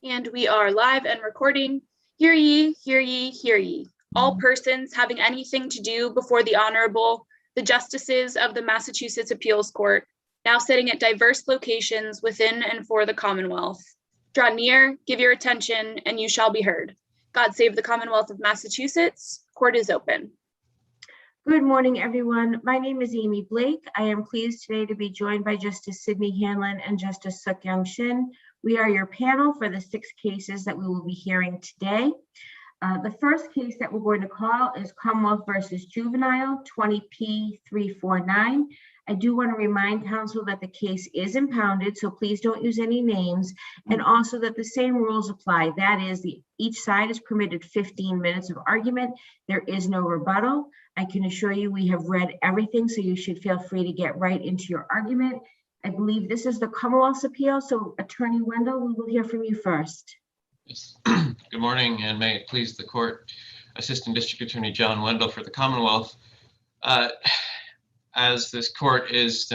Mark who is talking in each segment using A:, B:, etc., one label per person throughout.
A: And we are live and recording. Hear ye, hear ye, hear ye. All persons having anything to do before the Honorable, the Justices of the Massachusetts Appeals Court, now sitting at diverse locations within and for the Commonwealth. Draw near, give your attention, and you shall be heard. God save the Commonwealth of Massachusetts. Court is open.
B: Good morning, everyone. My name is Amy Blake. I am pleased today to be joined by Justice Sydney Hanlon and Justice Shin. We are your panel for the 6 cases that we will be hearing today. The first case that we're going to call is Commonwealth versus Juvenile 20P349. I do want to remind counsel that the case is impounded, so please don't use any names, and also that the same rules apply. That is, each side is permitted 15 minutes of argument. There is no rebuttal. I can assure you we have read everything, so you should feel free to get right into your argument. I believe this is the Commonwealth's appeal, so Attorney Wendell, we will hear from you first.
C: Yes. Good morning, and may it please the court. Assistant District Attorney John Wendell for the Commonwealth. As this court is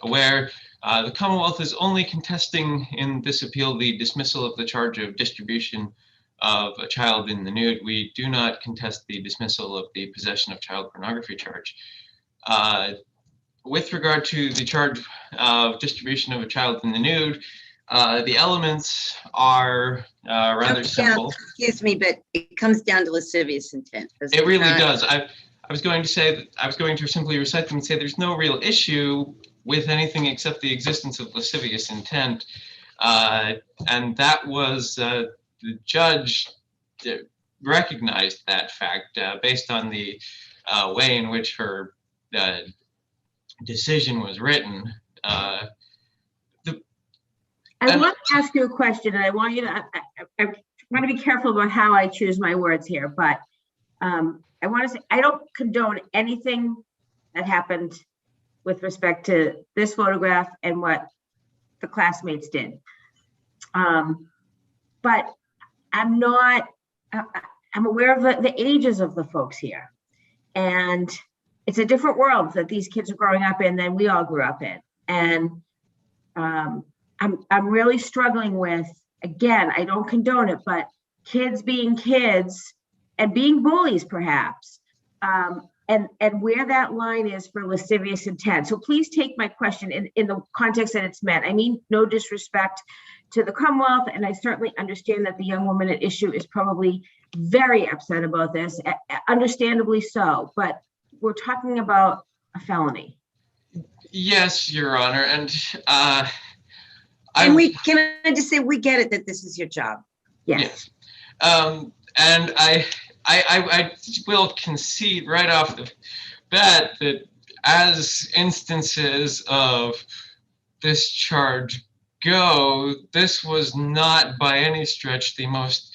C: aware, the Commonwealth is only contesting in this appeal the dismissal of the charge of distribution of a child in the nude. We do not contest the dismissal of the possession of child pornography charge. With regard to the charge of distribution of a child in the nude, the elements are rather simple.
D: Excuse me, but it comes down to lascivious intent.
C: It really does. I was going to say that I was going to simply recite them and say there's no real issue with anything except the existence of lascivious intent, and that was the judge recognized that fact based on the way in which her decision was written. I
B: want to ask you a question, and I want you to, I want to be careful about how I choose my words here, but I want to say, I don't condone anything that happened with respect to this photograph and what the classmates did. But I'm not, I'm aware of the ages of the folks here. And it's a different world that these kids are growing up in than we all grew up in. And I'm really struggling with, again, I don't condone it, but kids being kids and being bullies perhaps, and where that line is for lascivious intent. So please take my question in the context that it's meant. I mean, no disrespect to the Commonwealth, and I certainly understand that the young woman at issue is probably very upset about this, understandably so, but we're talking about a felony.
C: Yes, Your Honor, and
D: and can I just say we get it that this is your job.
B: Yes.
C: And I will concede right off the bat that as instances of this charge go, this was not by any stretch the most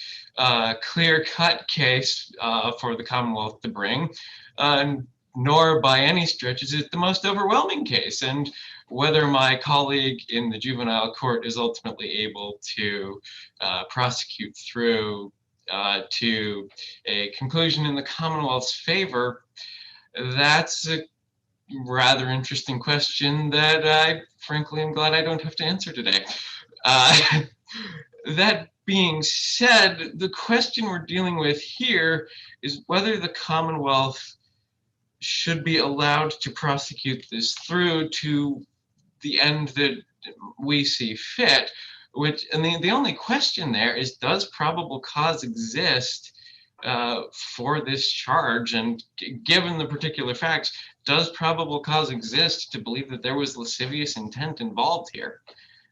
C: clear-cut case for the Commonwealth to bring, nor by any stretch is it the most overwhelming case. And whether my colleague in the juvenile court is ultimately able to prosecute through to a conclusion in the Commonwealth's favor, that's a rather interesting question that I frankly am glad I don't have to answer today. That being said, the question we're dealing with here is whether the Commonwealth should be allowed to prosecute this through to the end that we see fit. And the only question there is, does probable cause exist for this charge? And given the particular facts, does probable cause exist to believe that there was lascivious intent involved here?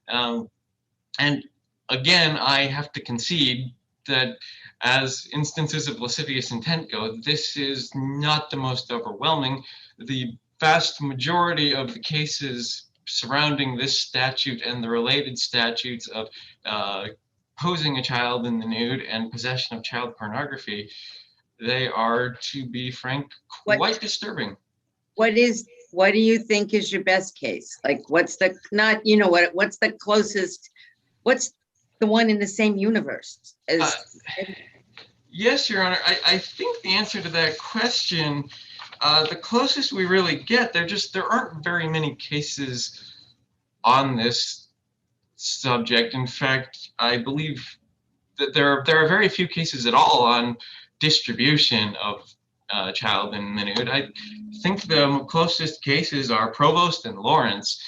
C: And again, I have to concede that as instances of lascivious intent go, this is not the most overwhelming. The vast majority of the cases surrounding this statute and the related statutes of posing a child in the nude and possession of child pornography, they are, to be frank, quite disturbing.
D: What do you think is your best case? Like, what's the, not, you know, what's the closest, what's the one in the same universe as?
C: Yes, Your Honor, I think the answer to that question, the closest we really get, there aren't very many cases on this subject. In fact, I believe there are very few cases at all on distribution of child and minute. I think the closest cases are Provost and Lawrence.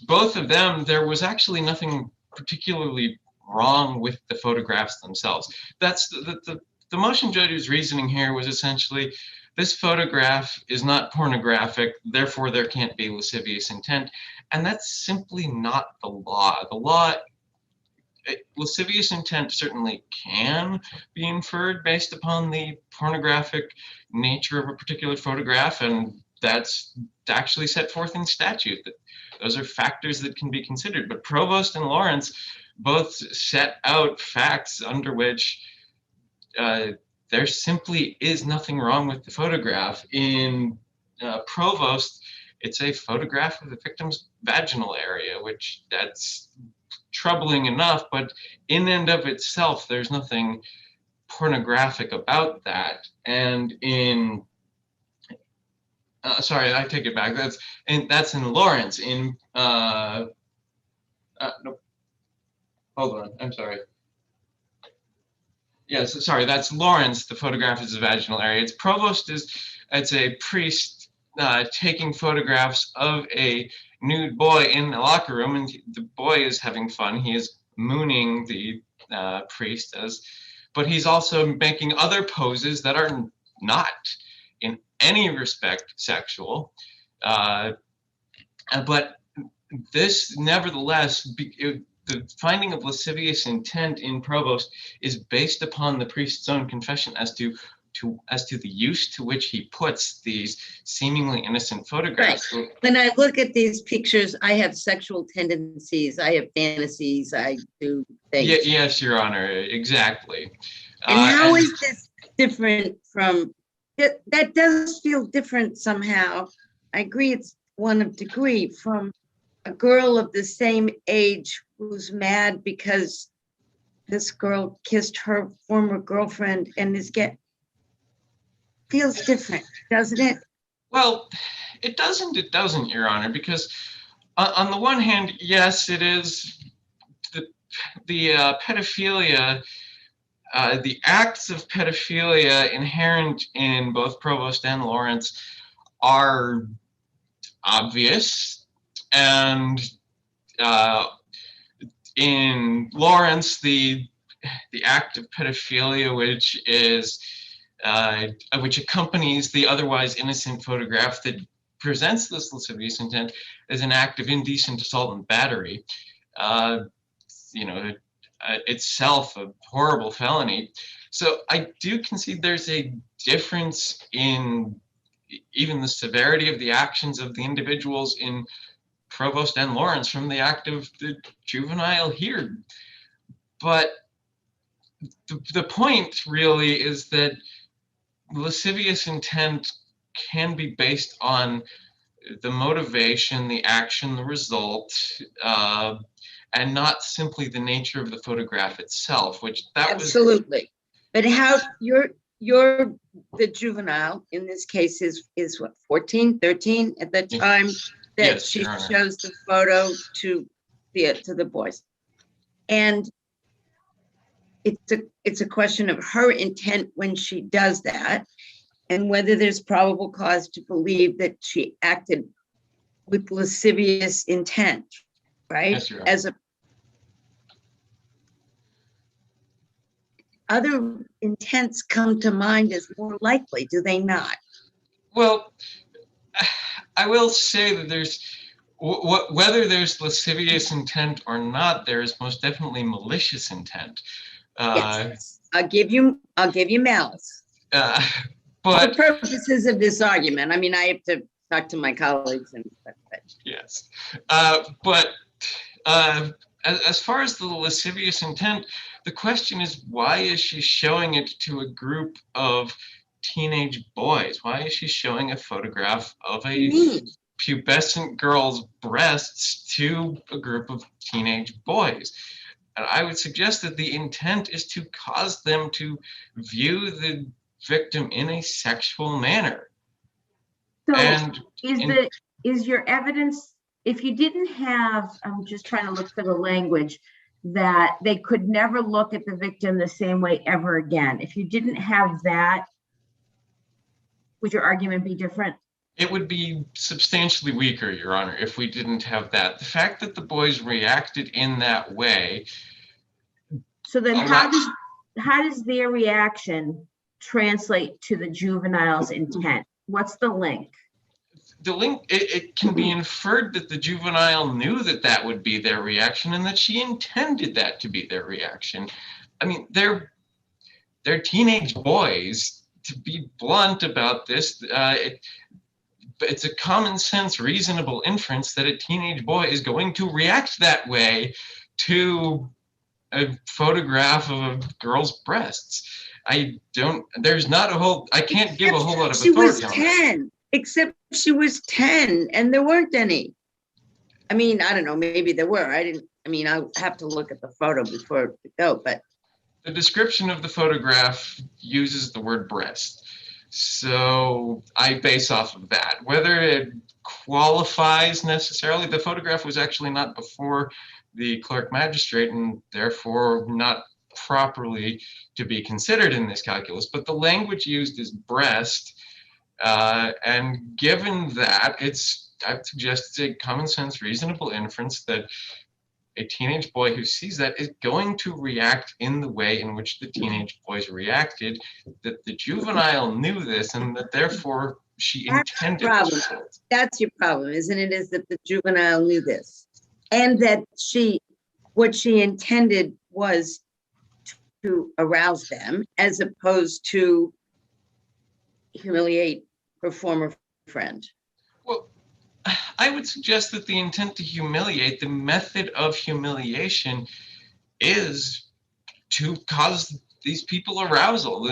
C: Both of them, there was actually nothing particularly wrong with the photographs themselves. That's the motion judge's reasoning here was essentially, this photograph is not pornographic, therefore there can't be lascivious intent. And that's simply not the law. The law, lascivious intent certainly can be inferred based upon the pornographic nature of a particular photograph, and that's actually set forth in statute. That those are factors that can be considered. But Provost and Lawrence both set out facts under which there simply is nothing wrong with the photograph. In Provost, it's a photograph of the victim's vaginal area, which that's troubling enough, but in and of itself, there's nothing pornographic about that. And in, sorry, I take it back. That's in Lawrence. In, no, hold on, I'm sorry. Yes, sorry, that's Lawrence. The photograph is the vaginal area. It's Provost it's a priest taking photographs of a nude boy in a locker room, and the boy is having fun. He is mooning the priest, but he's also making other poses that are not in any respect sexual. But this, nevertheless, the finding of lascivious intent in Provost is based upon the priest's own confession as to the use to which he puts these seemingly innocent photographs.
D: Right. When I look at these pictures, I have sexual tendencies, I have fantasies, I do things.
C: Yes, Your Honor, exactly.
D: And how is this different from, that does feel different somehow. I agree it's one of degree, from a girl of the same age who's mad because this girl kissed her former girlfriend and feels different, doesn't it?
C: Well, it doesn't, Your Honor, because on the one hand, yes, it is the pedophilia, the acts of pedophilia inherent in both Provost and Lawrence are obvious, and in Lawrence, the act of pedophilia, which accompanies the otherwise innocent photograph that presents this lascivious intent, as an act of indecent assault and battery. Itself a horrible felony. So I do concede there's a difference in even the severity of the actions of the individuals in Provost and Lawrence from the act of the juvenile here. But the point really is that lascivious intent can be based on the motivation, the action, the result, and not simply the nature of the photograph itself, which that
D: absolutely. But how you're the juvenile in this case is what, 14, 13 at the time that
C: yes,
D: she shows the photo to the boys, and it's a question of her intent when she does that, and whether there's probable cause to believe that she acted with lascivious intent, right?
C: Yes, Your Honor.
D: Other intents come to mind as more likely, do they not?
C: Well, I will say that there's whether there's lascivious intent or not, there is most definitely malicious intent.
D: Yes, I'll give you malice.
C: But
D: for the purposes of this argument, I mean, I have to talk to my colleagues and
C: yes, but as far as the lascivious intent, the question is, why is she showing it to a group of teenage boys? Why is she showing a photograph of a pubescent girl's breasts to a group of teenage boys? And I would suggest that the intent is to cause them to view the victim in a sexual manner.
B: So
C: and
B: is your evidence, if you didn't have, I'm just trying to look for the language, that they could never look at the victim the same way ever again. If you didn't have that, would your argument be different?
C: It would be substantially weaker, Your Honor, if we didn't have that. The fact that the boys reacted in that way.
B: So then how does their reaction translate to the juvenile's intent? What's the link?
C: The link, it can be inferred that the juvenile knew that that would be their reaction and that she intended that to be their reaction. I mean, they're teenage boys. To be blunt about this, it's a common sense, reasonable inference that a teenage boy is going to react that way to a photograph of a girl's breasts. I can't give a whole lot of authority on that.
D: She was 10, except she was 10 and there weren't any. I mean, I don't know, maybe there were. I'll have to look at the photo before we go, but.
C: The description of the photograph uses the word breast. So I base off of that. Whether it qualifies necessarily, the photograph was actually not before the clerk magistrate and therefore not properly to be considered in this calculus, but the language used is breast. And given that, I would suggest it's a common sense, reasonable inference that a teenage boy who sees that is going to react in the way in which the teenage boys reacted, that the juvenile knew this and that therefore she intended it.
D: That's your problem, isn't it? Is that the juvenile knew this and that what she intended was to arouse them as opposed to humiliate her former friend.
C: Well, I would suggest that the intent to humiliate, the method of humiliation, is to cause these people arousal.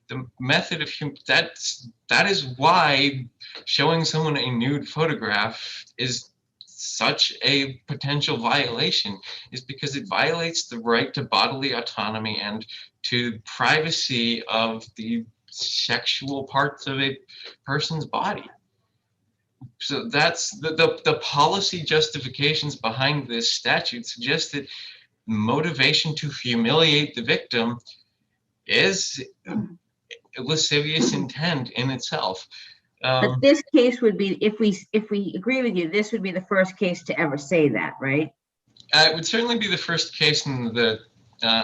C: The method of that is why showing someone a nude photograph is such a potential violation, is because it violates the right to bodily autonomy and to privacy of the sexual parts of a person's body. So that's the policy justifications behind this statute suggest that motivation to humiliate the victim is lascivious intent in itself.
B: But this case would be, if we agree with you, this would be the first case to ever say that, right?
C: It would certainly be the first case in the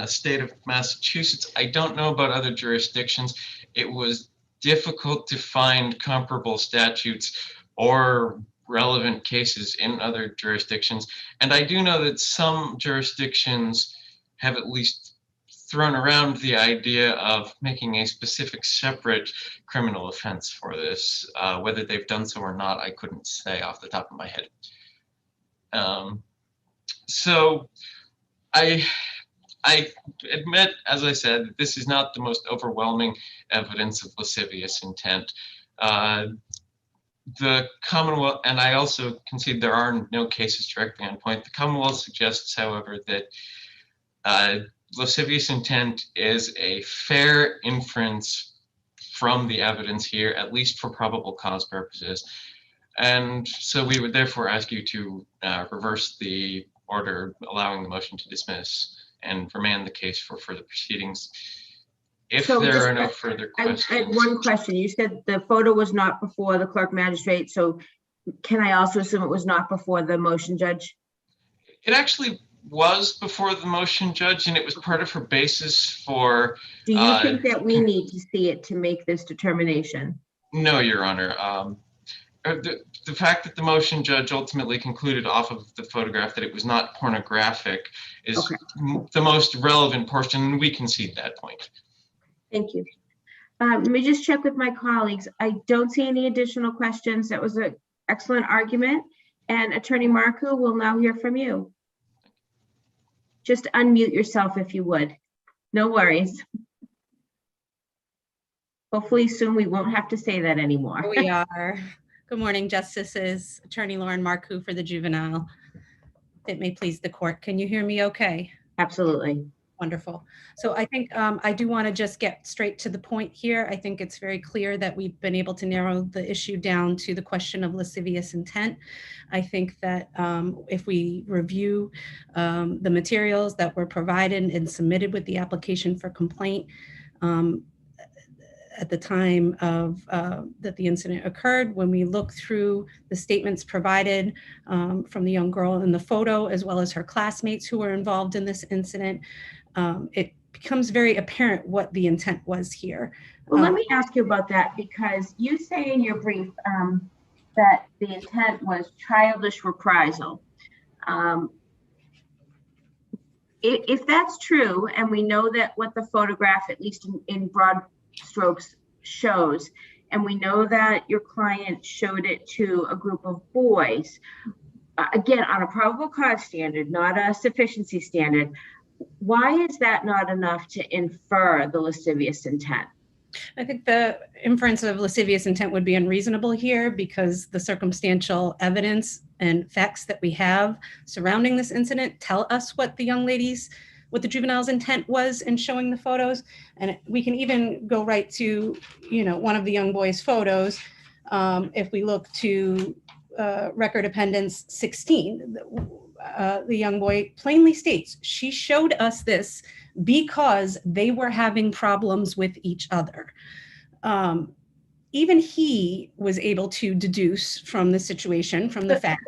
C: state of Massachusetts. I don't know about other jurisdictions. It was difficult to find comparable statutes or relevant cases in other jurisdictions. And I do know that some jurisdictions have at least thrown around the idea of making a specific separate criminal offense for this. Whether they've done so or not, I couldn't say off the top of my head. So I admit, as I said, this is not the most overwhelming evidence of lascivious intent. The Commonwealth, and I also concede there are no cases directly on point. The Commonwealth suggests, however, that lascivious intent is a fair inference from the evidence here, at least for probable cause purposes. And so we would therefore ask you to reverse the order allowing the motion to dismiss and remand the case for further proceedings. If there are no further questions.
B: I had one question. You said the photo was not before the clerk magistrate, so can I also assume it was not before the motion judge?
C: It actually was before the motion judge, and it was part of her basis for.
B: Do you think that we need to see it to make this determination?
C: No, Your Honor. The fact that the motion judge ultimately concluded off of the photograph that it was not pornographic is the most relevant portion, and we concede that point.
B: Thank you. Let me just check with my colleagues. I don't see any additional questions. That was an excellent argument. And Attorney Marcoux, will now hear from you. Just unmute yourself if you would. No worries. Hopefully soon we won't have to say that anymore.
E: We are. Good morning, Justices. Attorney Lauren Marcoux for the juvenile. If it may please the court. Can you hear me okay?
B: Absolutely.
E: Wonderful. So I think I do want to just get straight to the point here. I think it's very clear that we've been able to narrow the issue down to the question of lascivious intent. I think that if we review the materials that were provided and submitted with the application for complaint at the time of that the incident occurred, when we look through the statements provided from the young girl in the photo, as well as her classmates who were involved in this incident, it becomes very apparent what the intent was here.
B: Well, let me ask you about that, because you say in your brief that the intent was childish reprisal. If that's true, and we know that what the photograph, at least in broad strokes, shows, and we know that your client showed it to a group of boys, again, on a probable cause standard, not a sufficiency standard, why is that not enough to infer the lascivious intent?
E: I think the inference of lascivious intent would be unreasonable here because the circumstantial evidence and facts that we have surrounding this incident tell us what the juvenile's intent was in showing the photos. And we can even go right to, one of the young boy's photos. If we look to record appendix 16, the young boy plainly states, she showed us this because they were having problems with each other. Even he was able to deduce from the situation, from the facts.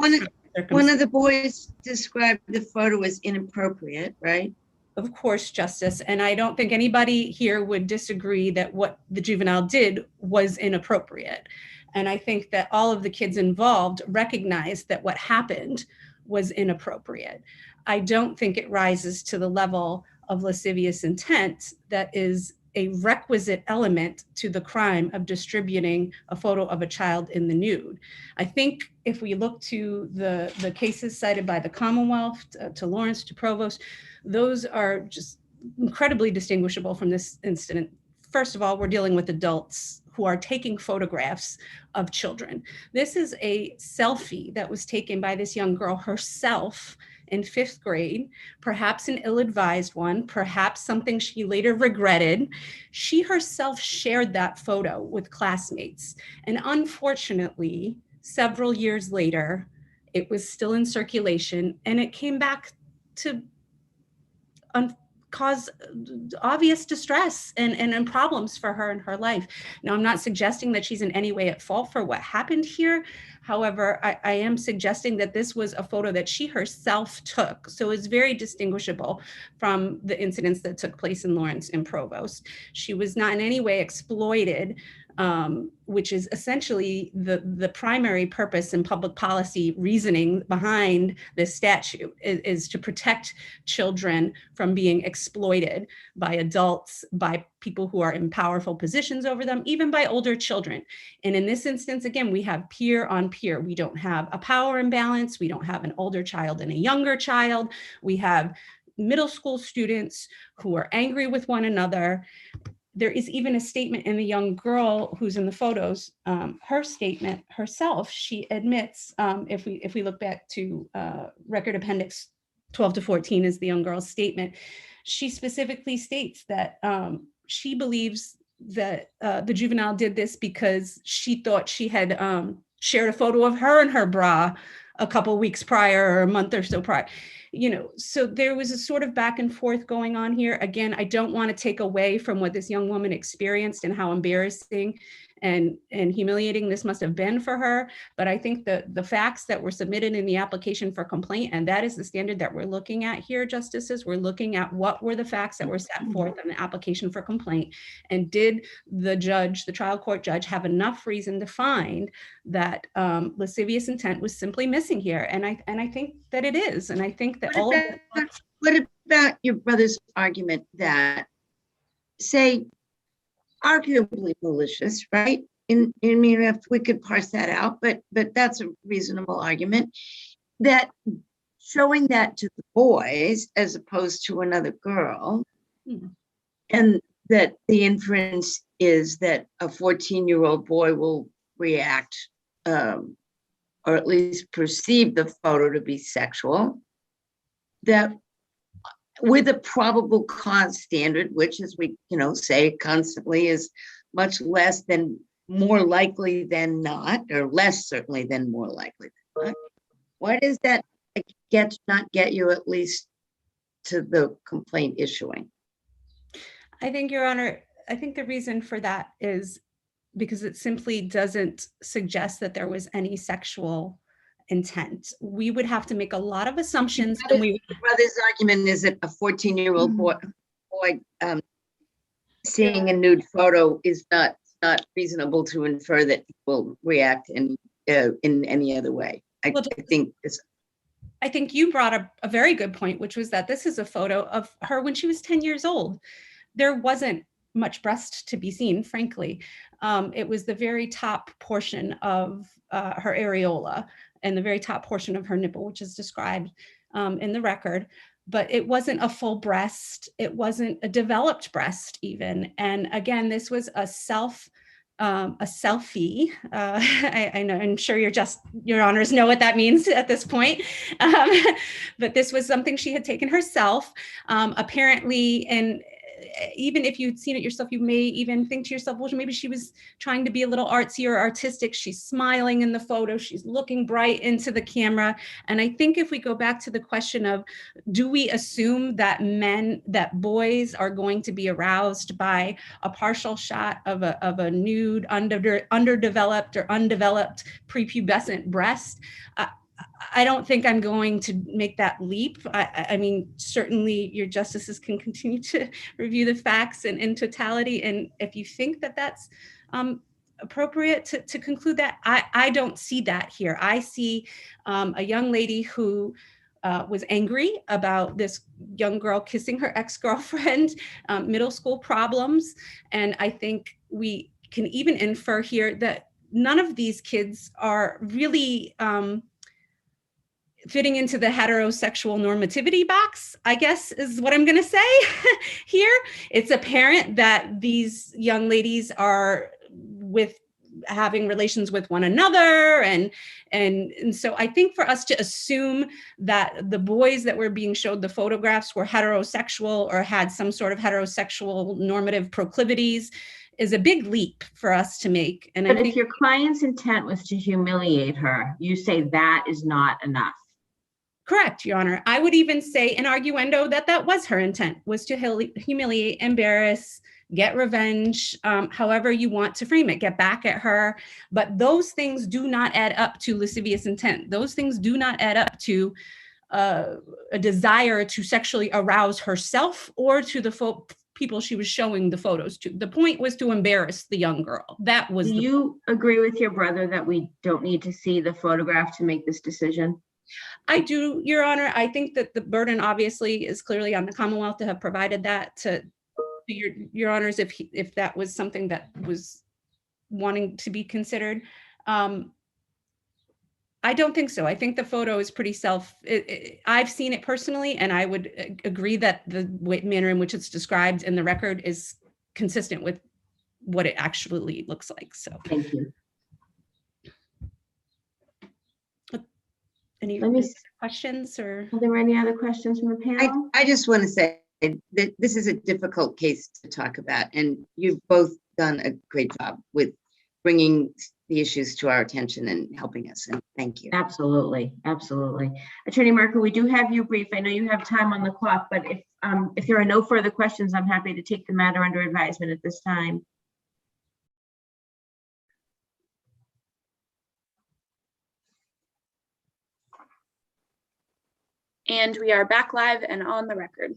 D: One of the boys described the photo as inappropriate, right?
E: Of course, Justice. And I don't think anybody here would disagree that what the juvenile did was inappropriate. And I think that all of the kids involved recognized that what happened was inappropriate. I don't think it rises to the level of lascivious intent that is a requisite element to the crime of distributing a photo of a child in the nude. I think if we look to the cases cited by the Commonwealth, to Lawrence, to Provost, those are just incredibly distinguishable from this incident. First of all, we're dealing with adults who are taking photographs of children. This is a selfie that was taken by this young girl herself in 5th grade, perhaps an ill-advised one, perhaps something she later regretted. She herself shared that photo with classmates. And unfortunately, several years later, it was still in circulation and it came back to cause obvious distress and problems for her in her life. Now, I'm not suggesting that she's in any way at fault for what happened here. However, I am suggesting that this was a photo that she herself took. So it's very distinguishable from the incidents that took place in Lawrence and Provost. She was not in any way exploited, which is essentially the primary purpose and public policy reasoning behind this statute is to protect children from being exploited by adults, by people who are in powerful positions over them, even by older children. And in this instance, again, we have peer on peer. We don't have a power imbalance. We don't have an older child and a younger child. We have middle school students who are angry with one another. There is even a statement in the young girl who's in the photos, her statement herself, she admits, if we look back to record appendix 12 to 14 is the young girl's statement, she specifically states that she believes that the juvenile did this because she thought she had shared a photo of her in her bra a couple weeks prior or a month or so prior. So there was a sort of back and forth going on here. Again, I don't want to take away from what this young woman experienced and how embarrassing and humiliating this must have been for her. But I think the facts that were submitted in the application for complaint, and that is the standard that we're looking at here, Justices, we're looking at what were the facts that were set forth in the application for complaint. And did the judge, the trial court judge, have enough reason to find that lascivious intent was simply missing here? And I think that it is. And I think that
D: what about your brother's argument that, say, arguably malicious, right? I mean, if we could parse that out, but that's a reasonable argument, that showing that to the boys as opposed to another girl, and that the inference is that a 14-year-old boy will react or at least perceive the photo to be sexual, that with a probable cause standard, which, as we say constantly, is much less than more likely than not, or less certainly than more likely than not. Why does that not get you at least to the complaint issuing?
E: I think, Your Honor, I think the reason for that is because it simply doesn't suggest that there was any sexual intent. We would have to make a lot of assumptions, and we
D: Brother's argument is that a 14-year-old boy seeing a nude photo is not reasonable to infer that he will react in any other way. I think
E: you brought up a very good point, which was that this is a photo of her when she was 10 years old. There wasn't much breast to be seen, frankly. It was the very top portion of her areola and the very top portion of her nipple, which is described in the record. But it wasn't a full breast. It wasn't a developed breast even. And again, this was a selfie. I know, I'm sure your honors know what that means at this point. But this was something she had taken herself. Apparently, and even if you'd seen it yourself, you may even think to yourself, well, maybe she was trying to be a little artsy or artistic. She's smiling in the photo. She's looking bright into the camera. And I think if we go back to the question of, do we assume that boys are going to be aroused by a partial shot of a nude, underdeveloped or undeveloped prepubescent breast? I don't think I'm going to make that leap. I mean, certainly your justices can continue to review the facts in totality. And if you think that that's appropriate to conclude that, I don't see that here. I see a young lady who was angry about this young girl kissing her ex-girlfriend, middle school problems. And I think we can even infer here that none of these kids are really fitting into the heterosexual normativity box, I guess is what I'm going to say here. It's apparent that these young ladies are having relations with one another. And so I think for us to assume that the boys that were being showed the photographs were heterosexual or had some sort of heterosexual normative proclivities is a big leap for us to make. And
B: but if your client's intent was to humiliate her, you say that is not enough.
E: Correct, Your Honor. I would even say in arguendo that was her intent, was to humiliate, embarrass, get revenge, however you want to frame it, get back at her. But those things do not add up to lascivious intent. Those things do not add up to a desire to sexually arouse herself or to the people she was showing the photos to. The point was to embarrass the young girl. That was. Do
B: you agree with your brother that we don't need to see the photograph to make this decision?
E: I do, Your Honor. I think that the burden obviously is clearly on the Commonwealth to have provided that to your honors if that was something that was wanting to be considered. I don't think so. I think the photo is pretty I've seen it personally, and I would agree that the manner in which it's described in the record is consistent with what it actually looks like. So
B: thank you.
E: Any questions or?
B: Are there any other questions from the panel?
D: I just want to say that this is a difficult case to talk about, and you've both done a great job with bringing the issues to our attention and helping us, and thank you.
B: Absolutely, absolutely. Attorney Marco, we do have you brief. I know you have time on the clock, but if there are no further questions, I'm happy to take the matter under advisement at this time.
A: And we are back live and on the record.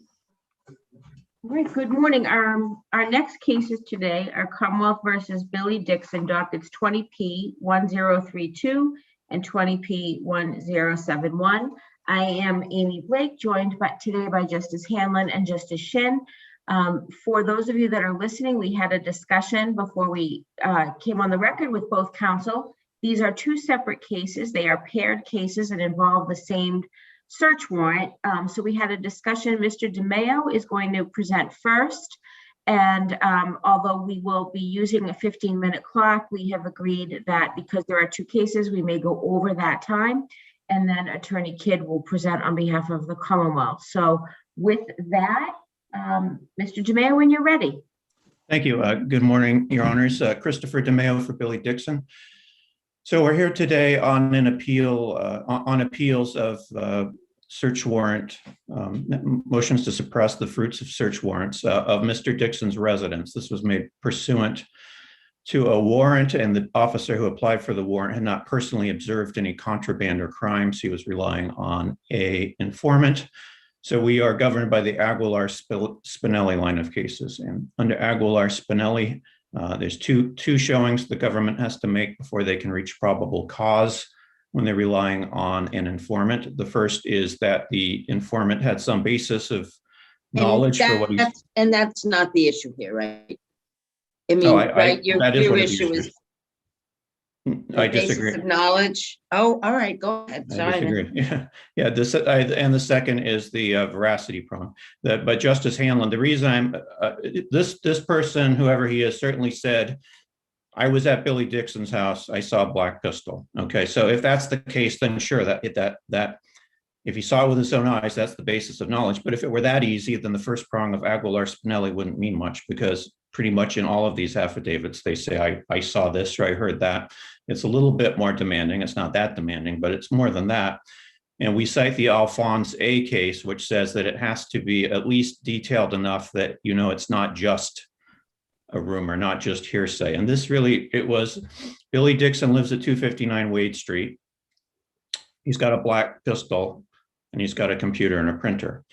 B: All right, good morning. Our next cases today are Commonwealth versus Billy DIXON, dockets 20P1032 and 20P1071. I am Amy Blake, joined today by Justice Hanlon and Justice Shin. For those of you that are listening, we had a discussion before we came on the record with both counsel. These are two separate cases. They are paired cases and involve the same search warrant. So we had a discussion. Mr. DeMeo is going to present first. And although we will be using a 15-minute clock, we have agreed that because there are two cases, we may go over that time. And then Attorney Kidd will present on behalf of the Commonwealth. So With that, Mr. DeMeo, when you're ready.
F: Thank you. Good morning, Your Honors. Christopher DeMeo for Billy Dixon. So we're here today on an appeal, on appeals of search warrant, motions to suppress the fruits of search warrants of Mr. Dixon's residence. This was made pursuant to a warrant, and the officer who applied for the warrant had not personally observed any contraband or crimes. He was relying on an informant. So we are governed by the Aguilar-Spinelli line of cases. And under Aguilar-Spinelli, there's two showings the government has to make before they can reach probable cause when they're relying on an informant. The first is that the informant had some basis of knowledge for what he's...
D: And that's not the issue here, right? I mean,
F: Oh,
D: right, your issue is
F: I
D: the basis
F: disagree.
D: of knowledge. Oh, all right, go ahead.
F: I
D: Sorry.
F: disagree. Yeah. And the second is the veracity prong. But Justice Hanlon, the reason I'm this person, whoever he is, certainly said, I was at Billy Dixon's house. I saw a black pistol. Okay, so if that's the case, then sure, that if he saw it with his own eyes, that's the basis of knowledge. But if it were that easy, then the first prong of Aguilar-Spinelli wouldn't mean much, because pretty much in all of these affidavits, they say, I saw this or I heard that. It's a little bit more demanding. It's not that demanding, but it's more than that. And we cite the Alphonse A case, which says that it has to be at least detailed enough that, you know, it's not just a rumor, not just hearsay. And this really, it was, Billy Dixon lives at 259 Wade Street. He's got a black pistol and he's got a computer and a printer.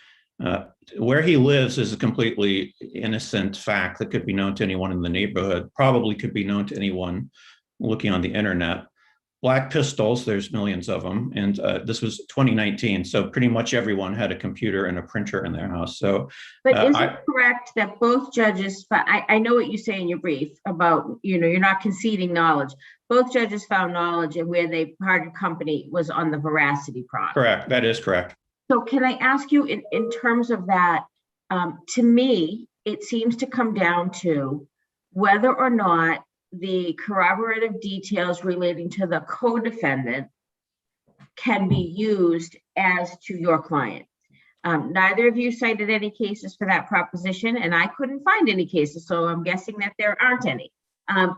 F: Where he lives is a completely innocent fact that could be known to anyone in the neighborhood, probably could be known to anyone looking on the internet. Black pistols, there's millions of them. And this was 2019. So pretty much everyone had a computer and a printer in their house. So,
B: But is it correct that both judges, I know what you say in your brief about, you know, you're not conceding knowledge. Both judges found knowledge, and where they parted company was on the veracity prong.
F: correct, that is correct.
B: So can I ask you in terms of that, to me, it seems to come down to whether or not the corroborative details relating to the co-defendant can be used as to your client. Neither of you cited any cases for that proposition, and I couldn't find any cases, so I'm guessing that there aren't any.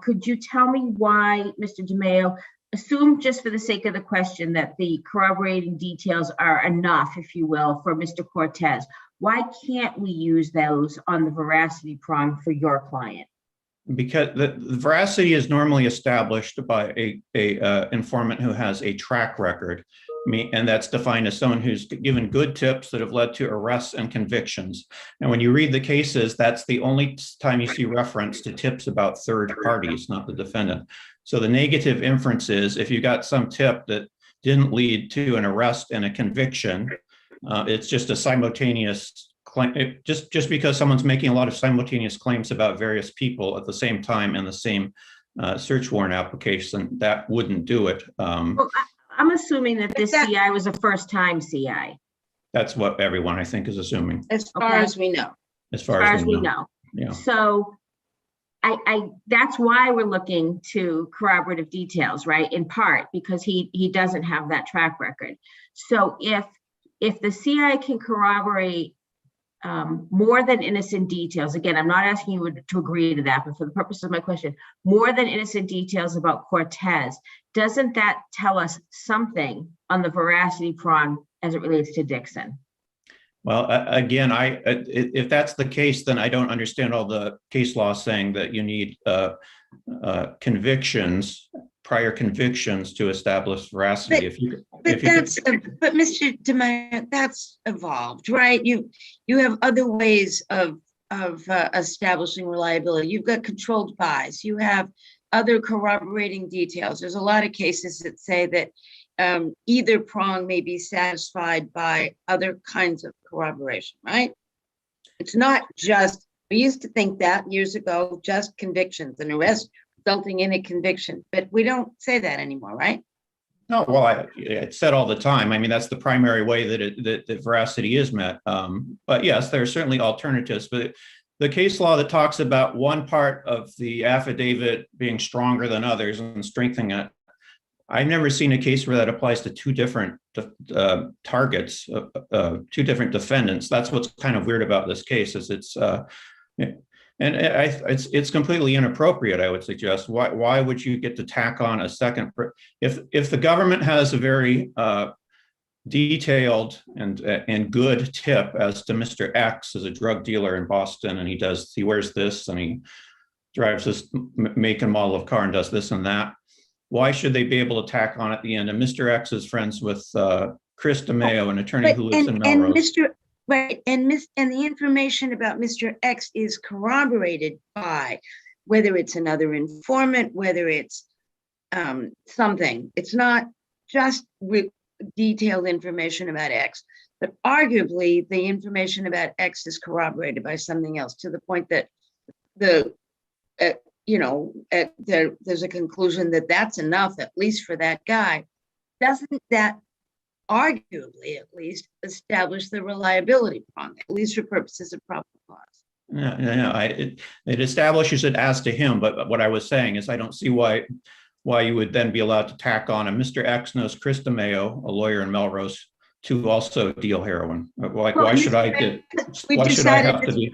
B: Could you tell me why, Mr. DeMeo, assume just for the sake of the question that the corroborating details are enough, if you will, for Mr. Cortez? Why can't we use those on the veracity prong for your client?
F: Because the veracity is normally established by a informant who has a track record, and that's defined as someone who's given good tips that have led to arrests and convictions. And when you read the cases, that's the only time you see reference to tips about third parties, not the defendant. So the negative inference is if you got some tip that didn't lead to an arrest and a conviction, it's just a simultaneous claim. Just because someone's making a lot of simultaneous claims about various people at the same time in the same search warrant application, that wouldn't do it.
B: Well, I'm assuming that this CI was a first-time CI.
F: That's what everyone, I think, is assuming.
D: As far as we know.
F: As far as we know. Yeah.
B: So that's why we're looking to corroborative details, right? In part because he doesn't have that track record. So if the CI can corroborate more than innocent details, again, I'm not asking you to agree to that, but for the purpose of my question, more than innocent details about Cortez, doesn't that tell us something on the veracity prong as it relates to Dixon?
F: Well, again, if that's the case, then I don't understand all the case law saying that you need convictions, prior convictions to establish veracity.
D: But Mr. DeMeo, that's evolved, right? You have other ways of establishing reliability. You've got controlled buys. You have other corroborating details. There's a lot of cases that say that either prong may be satisfied by other kinds of corroboration, right? It's not just, we used to think that years ago, just convictions, an arrest resulting in a conviction, but we don't say that anymore, right?
F: No, well, it's said all the time. I mean, that's the primary way that veracity is met. But yes, there are certainly alternatives. But the case law that talks about one part of the affidavit being stronger than others and strengthening it I've never seen a case where that applies to two different targets, two different defendants. That's what's kind of weird about this case, is it's completely inappropriate, I would suggest. Why would you get to tack on a second? If the government has a very detailed and good tip as to Mr. X as a drug dealer in Boston, and he wears this and he drives this make and model of car and does this and that, why should they be able to tack on at the end? And Mr. X is friends with Chris DeMeo, an attorney who lives in Melrose.
D: And the information about Mr. X is corroborated by whether it's another informant, whether it's something. It's not just with detailed information about X, but arguably the information about X is corroborated by something else, to the point that there's a conclusion that that's enough, at least for that guy. Doesn't that arguably, at least, establish the reliability prong, at least for purposes of probable cause?
F: No, it establishes it as to him, but what I was saying is I don't see why you would then be allowed to tack on. And Mr. X knows Chris DeMeo, a lawyer in Melrose, to also deal heroin. Why should I have to be?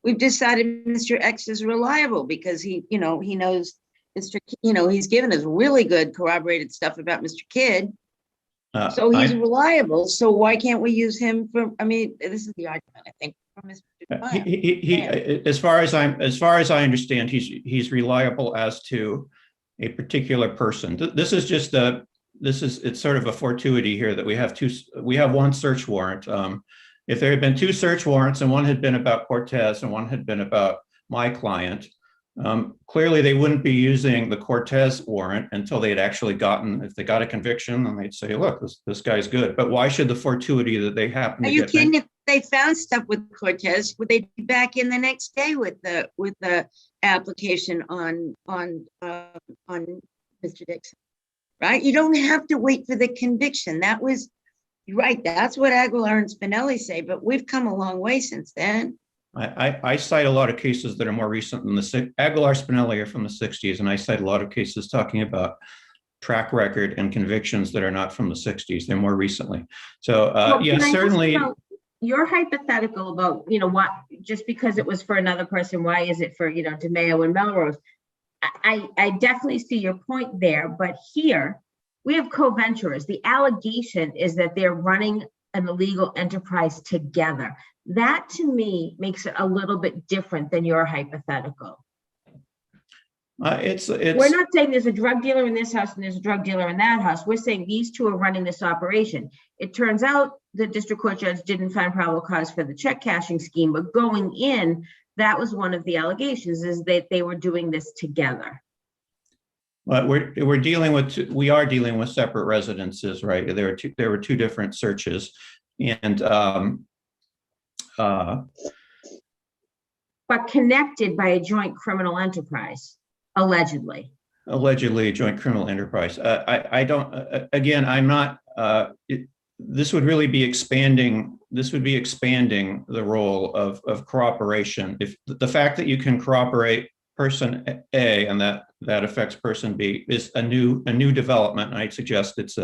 D: We've decided Mr. X is reliable because he knows he's given us really good corroborated stuff about Mr. Kidd. So he's reliable. So why can't we use him for? I mean, this is the argument, I think, from Mr.
F: As far as I understand, he's reliable as to a particular person. This is just it's sort of a fortuity here that we have one search warrant. If there had been two search warrants and one had been about Cortez and one had been about my client, clearly they wouldn't be using the Cortez warrant until they had actually if they got a conviction, then they'd say, look, this guy's good. But why should the fortuity that they happen to get? Are you
D: kidding? If they found stuff with Cortez, would they be back in the next day with the application on Mr. Dixon? Right? You don't have to wait for the conviction. That was right. That's what Aguilar and Spinelli say, but we've come a long way since then.
F: I cite a lot of cases that are more recent than Aguilar, Spinelli are from the 60s, and I cite a lot of cases talking about track record and convictions that are not from the 60s. They're more recently. So certainly.
B: Your hypothetical about, what, just because it was for another person, why is it for, DeMeo and Melrose? I definitely see your point there, but here we have co-venturers. The allegation is that they're running an illegal enterprise together. That to me makes it a little bit different than your hypothetical. We're not saying there's a drug dealer in this house and there's a drug dealer in that house. We're saying these two are running this operation. It turns out the district court judge didn't find probable cause for the check cashing scheme, but going in, that was one of the allegations, is that they were doing this together.
F: But we are dealing with separate residences, right? There were two different searches, and
B: but connected by a joint criminal enterprise, allegedly.
F: Allegedly, a joint criminal enterprise. I don't. Again, I'm not. This would really be expanding. This would be expanding the role of cooperation. If the fact that you can corroborate person A and that affects person B is a new development, and I suggest it's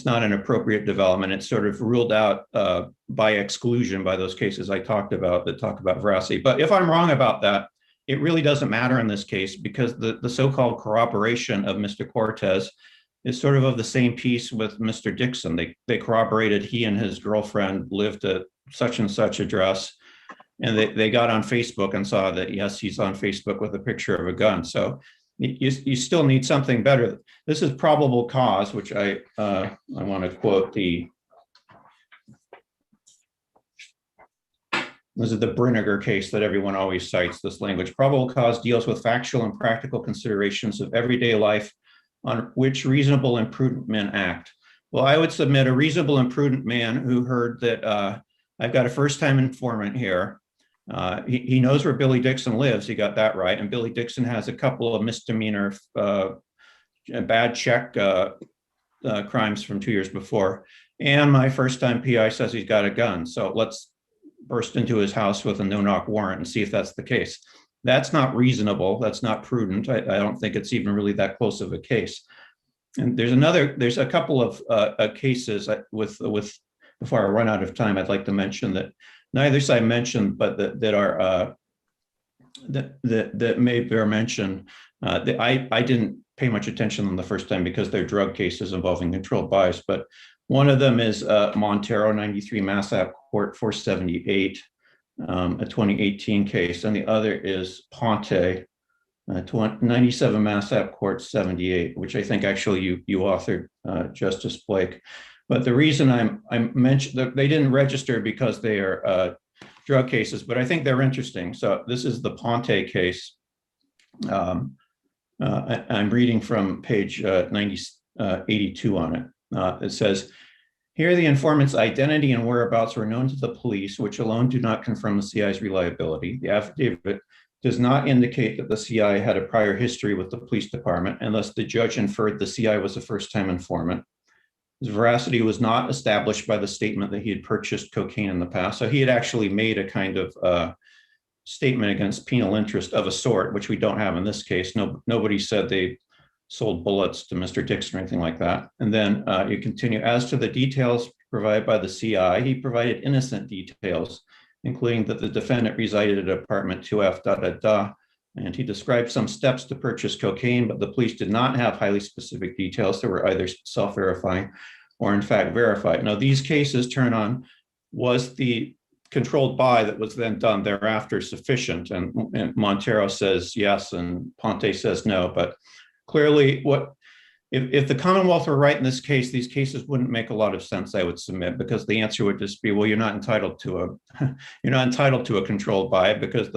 F: not an appropriate development. It's sort of ruled out by exclusion by those cases I talked about that talk about veracity. But if I'm wrong about that, it really doesn't matter in this case, because the so-called corroboration of Mr. Cortez is sort of the same piece with Mr. Dixon. They corroborated he and his girlfriend lived at such and such address, and they got on Facebook and saw that, yes, he's on Facebook with a picture of a gun. So you still need something better. This is probable cause, which I want to quote this is the Brinegar case that everyone always cites, this language. Probable cause deals with factual and practical considerations of everyday life on which reasonable and prudent men act. Well, I would submit a reasonable and prudent man who heard that I've got a first-time informant here. He knows where Billy Dixon lives. He got that right. And Billy Dixon has a couple of misdemeanor bad check crimes from 2 years before. And my first-time PI says he's got a gun. So let's burst into his house with a no-knock warrant and see if that's the case. That's not reasonable. That's not prudent. I don't think it's even really that close of a case. And there's a couple of cases with, before I run out of time, I'd like to mention that neither side mentioned, but that are, that may bear mention. That I didn't pay much attention on the first time because they're drug cases involving controlled buys, but one of them is Montero 93 Mass App Court 478, a 2018 case, and the other is Ponte 97 Mass App Court 78, which I think actually you authored, Justice Blake. But the reason I mentioned that they didn't register because they are drug cases, but I think they're interesting. So this is the Ponte case. I'm reading from page 82 on it. It says, here the informant's identity and whereabouts were known to the police, which alone do not confirm the CI's reliability. The affidavit does not indicate that the CI had a prior history with the police department, and thus the judge inferred the CI was a first-time informant. His veracity was not established by the statement that he had purchased cocaine in the past. So he had actually made a kind of statement against penal interest of a sort, which we don't have in this case. Nobody said they sold bullets to Mr. Dixon or anything like that. And then you continue, as to the details provided by the CI, he provided innocent details, including that the defendant resided at apartment 2F ... And he described some steps to purchase cocaine, but the police did not have highly specific details that were either self-verifying or in fact verified. Now, these cases turn on, was the controlled buy that was then done thereafter sufficient? And Montero says yes, and Ponte says no. But clearly, if the Commonwealth were right in this case, these cases wouldn't make a lot of sense, I would submit, because the answer would just be, well, you're not entitled to a controlled buy because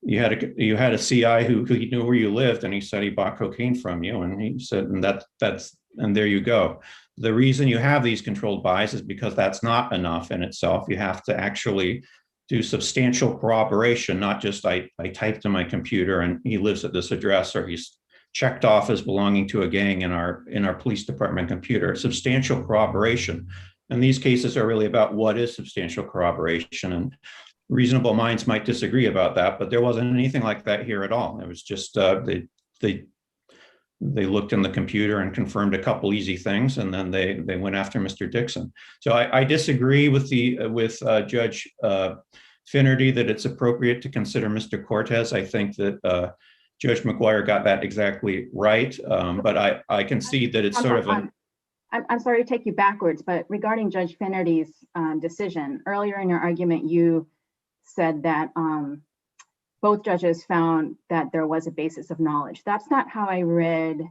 F: you had a CI who he knew where you lived, and he said he bought cocaine from you, and he said, and there you go. The reason you have these controlled buys is because that's not enough in itself. You have to actually do substantial corroboration, not just I typed in my computer and he lives at this address, or he's checked off as belonging to a gang in our police department computer. Substantial corroboration. And these cases are really about what is substantial corroboration, and reasonable minds might disagree about that, but there wasn't anything like that here at all. It was just they looked in the computer and confirmed a couple easy things, and then they went after Mr. Dixon. So I disagree with Judge Finnerty that it's appropriate to consider Mr. Cortez. I think that Judge McGuire got that exactly right, but I can see that it's sort of a.
G: I'm sorry to take you backwards, but regarding Judge Finnerty's decision, earlier in your argument, you said that both judges found that there was a basis of knowledge. That's not how I read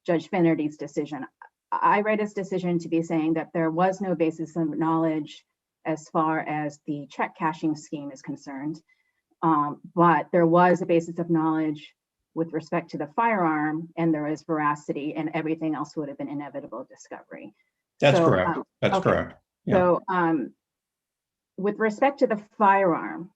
G: Judge Finnerty's decision. I read his decision to be saying that there was no basis of knowledge as far as the check cashing scheme is concerned, but there was a basis of knowledge with respect to the firearm, and there is veracity, and everything else would have been inevitable discovery.
F: That's correct. That's okay. Correct. Yeah.
G: So with respect to the firearm,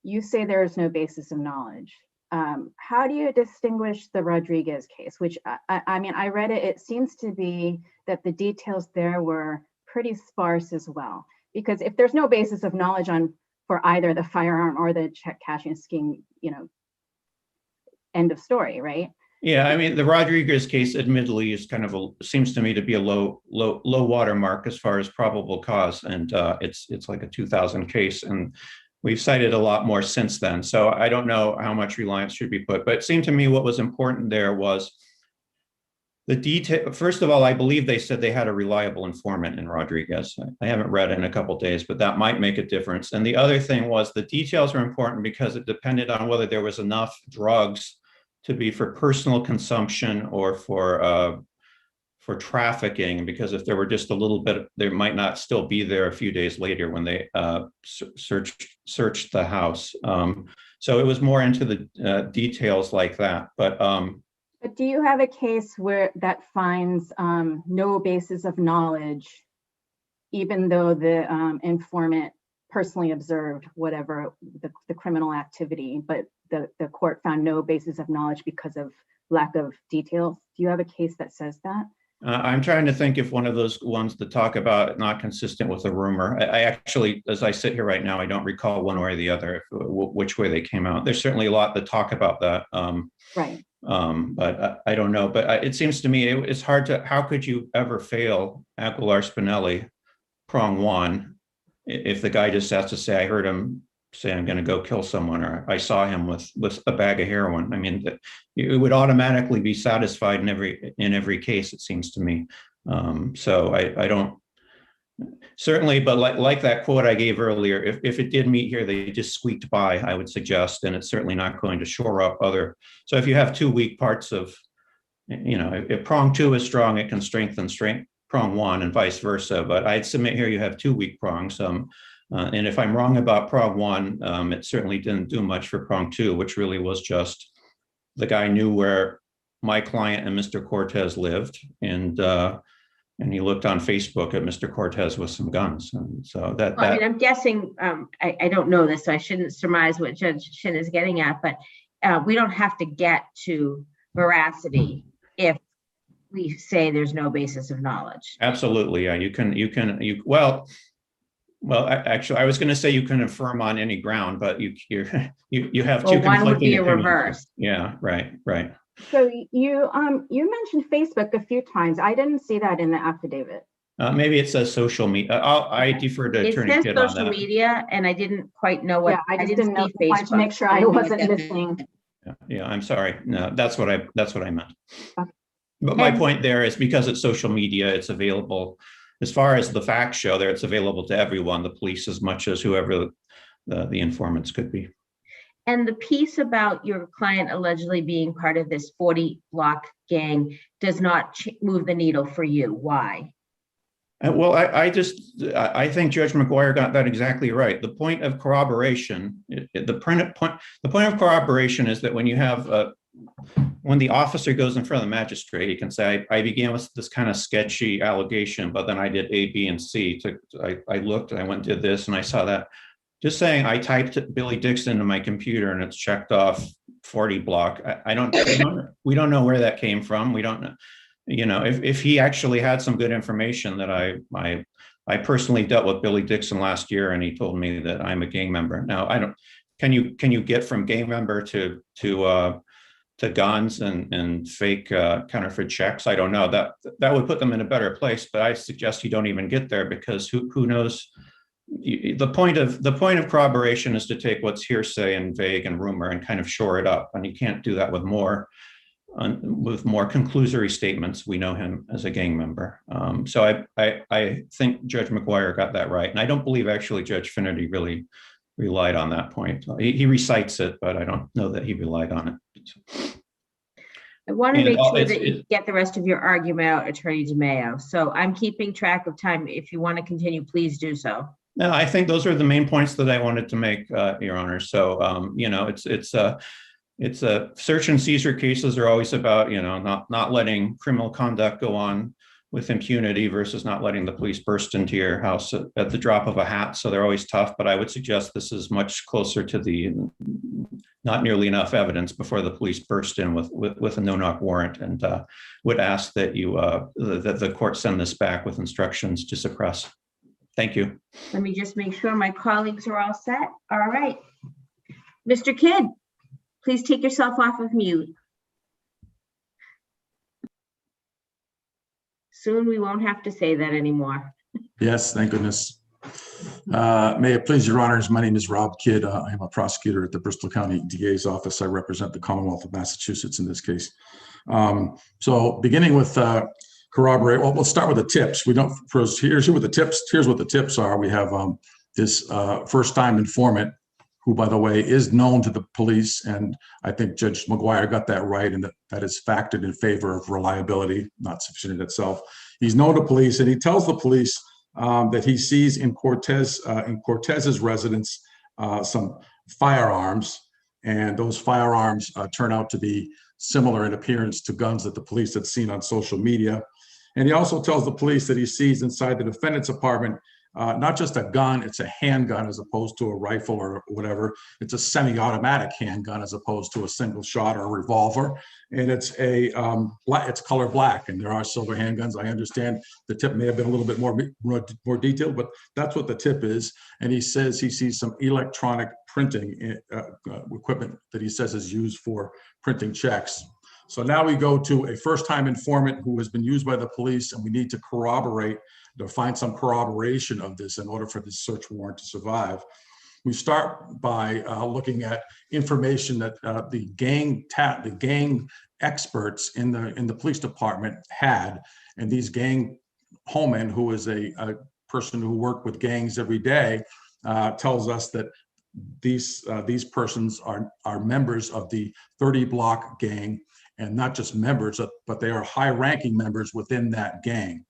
G: you say there is no basis of knowledge. How do you distinguish the Rodriguez case, which I mean, I read it, it seems to be that the details there were pretty sparse as well, because if there's no basis of knowledge for either the firearm or the check cashing scheme, end of story, right?
F: Yeah, I mean, the Rodriguez case admittedly is kind of seems to me to be a low watermark as far as probable cause. And it's like a 2000 case, and we've cited a lot more since then. So I don't know how much reliance should be put, but it seemed to me what was important there was the detail. First of all, I believe they said they had a reliable informant in Rodriguez. I haven't read it in a couple of days, but that might make a difference. And the other thing was the details were important because it depended on whether there was enough drugs to be for personal consumption or for trafficking, because if there were just a little bit, there might not still be there a few days later when they searched the house. So it was more into the details like that. But
G: do you have a case where that finds no basis of knowledge, even though the informant personally observed whatever the criminal activity, but the court found no basis of knowledge because of lack of details? Do you have a case that says that?
F: I'm trying to think if one of those ones that talk about not consistent with a rumor. I actually, as I sit here right now, I don't recall one way or the other which way they came out. There's certainly a lot that talk about that.
G: Right.
F: But I don't know. But it seems to me it's hard to, how could you ever fail Aguilar Spinelli prong one if the guy just has to say, I heard him say I'm going to go kill someone, or I saw him with a bag of heroin. I mean, it would automatically be satisfied in every case, it seems to me. So I don't, certainly, but like that quote I gave earlier, if it did meet here, they just squeaked by, I would suggest, and it's certainly not going to shore up other. So if you have two weak parts of, if prong two is strong, it can strengthen prong one and vice versa. But I'd submit here you have two weak prongs. And if I'm wrong about prong one, it certainly didn't do much for prong two, which really was just the guy knew where my client and Mr. Cortez lived, and he looked on Facebook at Mr. Cortez with some guns. And so that.
B: Well, I mean, I'm guessing, I don't know this, so I shouldn't surmise what Judge Shin is getting at, but we don't have to get to veracity if we say there's no basis of knowledge.
F: Absolutely, yeah. Actually, I was going to say you can affirm on any ground, but you have two.
B: Well, one would be a
F: opinions.
B: reverse.
F: Yeah, right.
G: So you mentioned Facebook a few times. I didn't see that in the affidavit.
F: Maybe it says social media. I defer to
B: It
F: Attorney
B: says
F: Kidd on
B: social
F: that.
B: media, and I didn't quite know what.
G: Yeah, I just
B: didn't
G: didn't know.
B: see
G: Wanted to make
B: Facebook.
G: sure I wasn't missing.
F: Yeah, I'm sorry. No, that's what I meant.
G: Okay.
F: But my
B: And-
F: point there is because it's social media, it's available. As far as the facts show there, it's available to everyone, the police as much as whoever the informants could be.
B: And the piece about your client allegedly being part of this 40 block gang does not move the needle for you. Why?
F: Well, I think Judge McGuire got that exactly right. The point of corroboration, the point of corroboration is that when you have when the officer goes in front of the magistrate, he can say, I began with this kind of sketchy allegation, but then I did A, B, and C. I looked and I went and did this and I saw that. Just saying I typed Billy Dixon into my computer and it's checked off 40 block. We don't know where that came from. We don't know. If he actually had some good information that I personally dealt with Billy Dixon last year and he told me that I'm a gang member. Now can you get from gang member to guns and fake counterfeit checks? I don't know. That would put them in a better place, but I suggest you don't even get there because who knows? The point of corroboration is to take what's hearsay and vague and rumor and kind of shore it up, and you can't do that with more conclusory statements. We know him as a gang member. So I think Judge McGuire got that right, and I don't believe actually Judge Finnerty really relied on that point. He recites it, but I don't know that he relied on it.
B: I want to make sure that you get the rest of your argument out, Attorney DeMaio. So I'm keeping track of time. If you want to continue, please do so.
F: No, I think those are the main points that I wanted to make, Your Honor. So, it's a search and seizure cases are always about, not letting criminal conduct go on with impunity versus not letting the police burst into your house at the drop of a hat. So they're always tough, but I would suggest this is much closer to the not nearly enough evidence before the police burst in with a no-knock warrant, and would ask that that the court send this back with instructions to suppress. Thank you.
B: Let me just make sure my colleagues are all set. All right. Mr. Kidd, please take yourself off of mute. Soon we won't have to say that anymore.
H: Yes, thank goodness. May it please your honors, my name is Rob Kidd. I am a prosecutor at the Bristol County DA's office. I represent the Commonwealth of Massachusetts in this case. So beginning with corroborate, well, let's start with the tips. Here's what the tips are. We have this first-time informant, who, by the way, is known to the police, and I think Judge McGuire got that right, and that is factored in favor of reliability, not sufficient in itself. He's known to police, and he tells the police that he sees in Cortez's residence some firearms, and those firearms turn out to be similar in appearance to guns that the police had seen on social media. And he also tells the police that he sees inside the defendant's apartment not just a gun, it's a handgun as opposed to a rifle or whatever. It's a semi-automatic handgun as opposed to a single shot or a revolver. And it's it's color black, and there are silver handguns. I understand the tip may have been a little bit more detailed, but that's what the tip is. And he says he sees some electronic printing equipment that he says is used for printing checks. So now we go to a first-time informant who has been used by the police, and we need to corroborate, to find some corroboration of this in order for this search warrant to survive. We start by looking at information that the gang experts in the police department had, and these gang Holman, who is a person who worked with gangs every day, tells us that these persons are members of the 30 block gang, and not just members, but they are high-ranking members within that gang.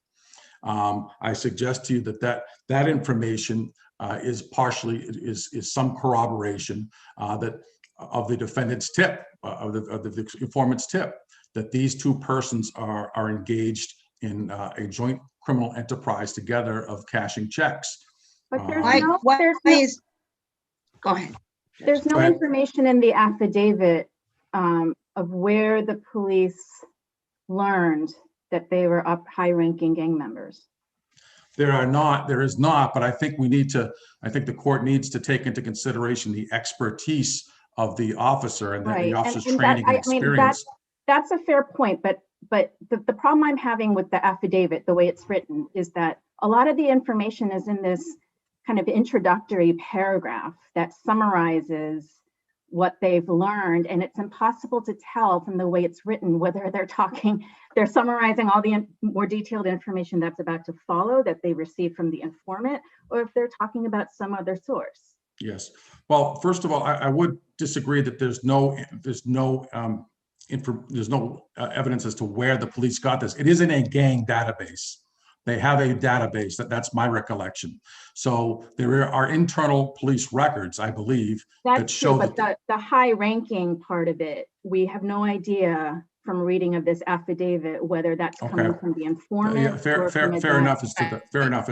H: I suggest to you that information is some corroboration that of the defendant's tip, of the informant's tip, that these two persons are engaged in a joint criminal enterprise together of cashing checks.
G: But there's
D: Go ahead.
G: There's no information in the affidavit of where the police learned that they were high-ranking gang members.
H: There is not, but I think the court needs to take into consideration the expertise of the officer and the officer's training and experience.
G: That's a fair point, but the problem I'm having with the affidavit, the way it's written, is that a lot of the information is in this kind of introductory paragraph that summarizes what they've learned, and it's impossible to tell from the way it's written whether they're summarizing all the more detailed information that's about to follow that they received from the informant, or if they're talking about some other source.
H: Yes. Well, first of all, I would disagree that there's no evidence as to where the police got this. It is in a gang database. They have a database, that's my recollection. So there are internal police records, I believe, that show
G: true, but the high-ranking part of it, we have no idea from reading of this affidavit whether that's coming from the informant.
H: Yeah, fair enough as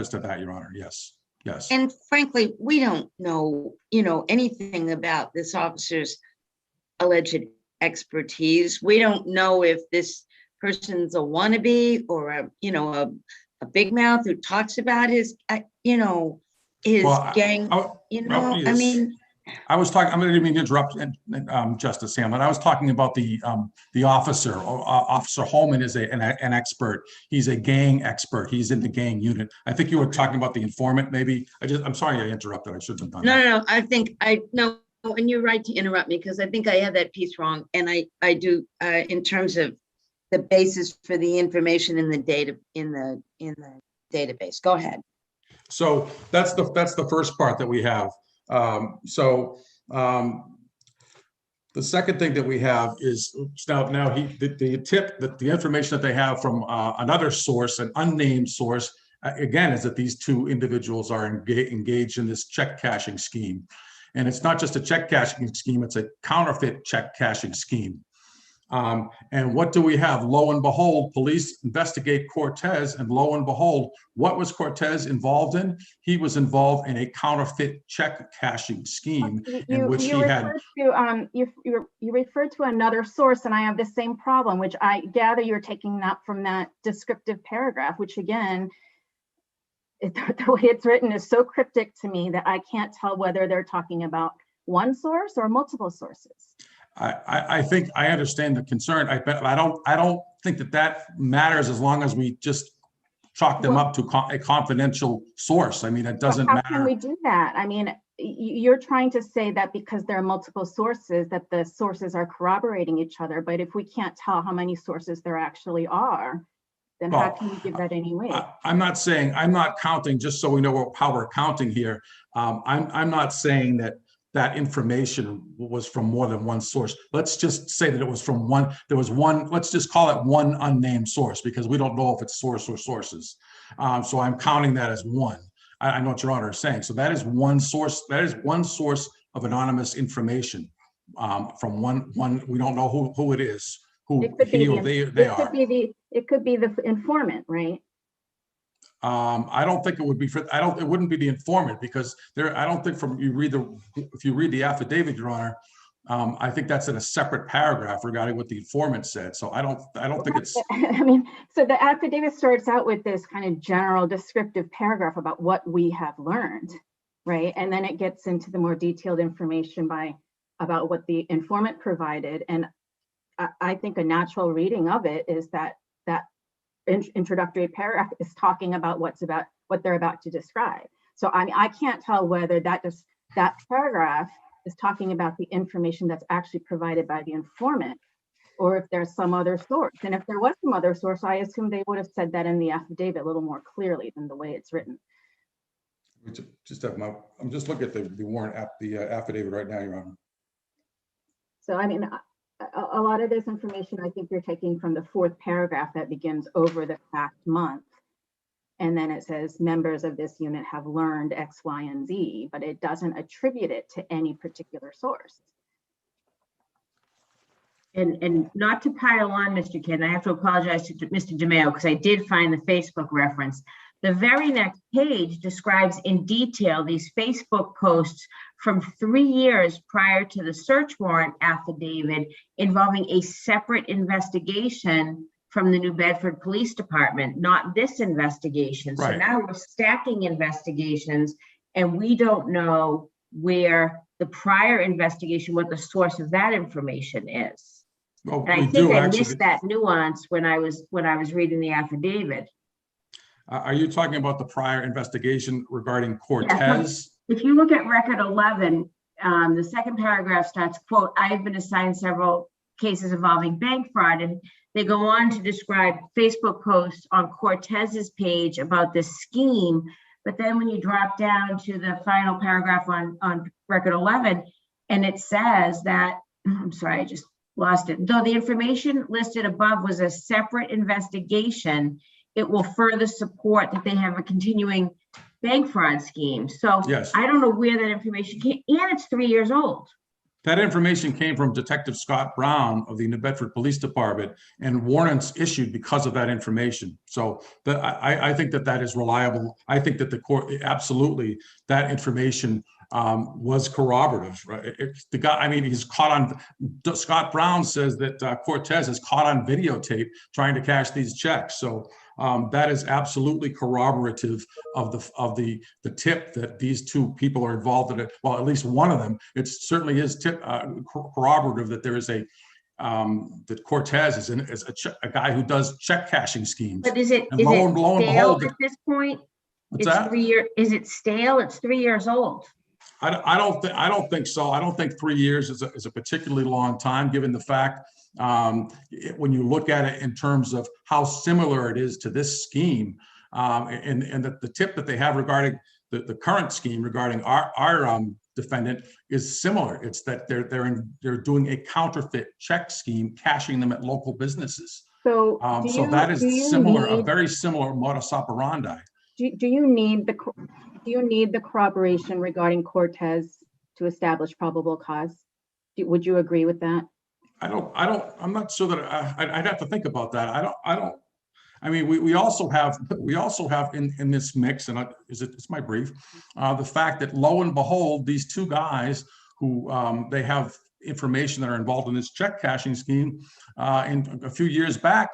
H: to that, Your Honor. Yes. Yes.
D: And frankly, we don't know, anything about this officer's alleged expertise. We don't know if this person's a wannabe or a big mouth who talks about his gang.
H: I was talking. I didn't mean to interrupt, Justice Hanlon. I was talking about the officer. Officer Holman is an expert. He's a gang expert. He's in the gang unit. I think you were talking about the informant. Maybe I'm sorry I interrupted. I shouldn't have done that.
D: No. I think and you're right to interrupt me because I think I have that piece wrong. And I do in terms of the basis for the information in the data in the database. Go ahead.
H: So that's the first part that we have. The second thing that we have is the information that they have from another source, an unnamed source, again, is that these two individuals are engaged in this check cashing scheme. And it's not just a check cashing scheme, it's a counterfeit check cashing scheme. And what do we have? Lo and behold, police investigate Cortez, and lo and behold, what was Cortez involved in? He was involved in a counterfeit check cashing scheme in which he had.
G: You referred to another source, and I have the same problem, which I gather you're taking that from that descriptive paragraph, which again, the way it's written is so cryptic to me that I can't tell whether they're talking about one source or multiple sources.
H: I think I understand the concern. I don't think that matters as long as we just chalk them up to a confidential source. I mean, it doesn't matter.
G: How can we do that? I mean, you're trying to say that because there are multiple sources, that the sources are corroborating each other. But if we can't tell how many sources there actually are, then how can we give that any weight?
H: I'm not counting, just so we know how we're counting here. I'm not saying that information was from more than one source. Let's just say that it was from one. There was one. Let's just call it one unnamed source because we don't know if it's source or sources. So I'm counting that as one. I know what Your Honor is saying. So that is one source. That is one source of anonymous information from one. We don't know who it is. Who he or they are.
G: It could be the informant, right?
H: I don't think it would be it wouldn't be the informant because I don't think if you read the affidavit, Your Honor, I think that's in a separate paragraph regarding what the informant said. So I don't think it's.
G: I mean, so the affidavit starts out with this kind of general descriptive paragraph about what we have learned, right? And then it gets into the more detailed information about what the informant provided. And I think a natural reading of it is that introductory paragraph is talking about what they're about to describe. So I mean, I can't tell whether that paragraph is talking about the information that's actually provided by the informant, or if there's some other source. And if there was some other source, I assume they would have said that in the affidavit a little more clearly than the way it's written.
H: I'm just looking at the warrant the affidavit right now, Your Honor.
G: So I mean, a lot of this information I think you're taking from the 4th paragraph that begins over the past month. And then it says members of this unit have learned X, Y, and Z, but it doesn't attribute it to any particular source.
B: And not to pile on, Mr. Kidd, I have to apologize to Mr. DeMeo because I did find the Facebook reference. The very next page describes in detail these Facebook posts from 3 years prior to the search warrant affidavit involving a separate investigation from the New Bedford Police Department, not this investigation. So
H: Right.
B: now we're stacking investigations and we don't know where the prior investigation, what the source of that information is.
H: Well,
B: And I
H: we
B: think
H: do
B: I
H: actually.
B: missed that nuance when I was reading the affidavit.
H: Are you talking about the prior investigation regarding Cortez?
B: If you look at record 11, the second paragraph starts, quote, I have been assigned several cases involving bank fraud, and they go on to describe Facebook posts on Cortez's page about this scheme. But then when you drop down to the final paragraph on record 11, and it says that, I'm sorry, I just lost it. Though the information listed above was a separate investigation, it will further support that they have a continuing bank fraud scheme. So
H: Yes.
B: I don't know where that information came, and it's 3 years old.
H: That information came from Detective Scott Brown of the New Bedford Police Department, and warrants issued because of that information. So I think that is reliable. I think that the court, absolutely, that information was corroborative. Right? The guy, I mean, he's caught on, Scott Brown says that Cortez is caught on videotape trying to cash these checks. So that is absolutely corroborative of the tip that these two people are involved in it. Well, at least one of them. It certainly is corroborative that there is that Cortez is a guy who does check cashing schemes.
B: But is it
H: And lo and
B: stale
H: behold,
B: at this point?
H: what's
B: It's
H: that?
B: 3 years. Is it stale? It's 3 years old.
H: I don't think so. I don't think 3 years is a particularly long time, given the fact when you look at it in terms of how similar it is to this scheme, and the tip that they have regarding the current scheme regarding our defendant is similar. It's that they're doing a counterfeit check scheme, cashing them at local businesses.
G: So,
H: So that is similar, a very similar modus operandi.
G: do you need the corroboration regarding Cortez to establish probable cause? Would you agree with that?
H: I'm not sure that I'd have to think about that. I mean, we also have in this mix, and it's my brief, the fact that lo and behold, these two guys who they have information that are involved in this check cashing scheme, in a few years back,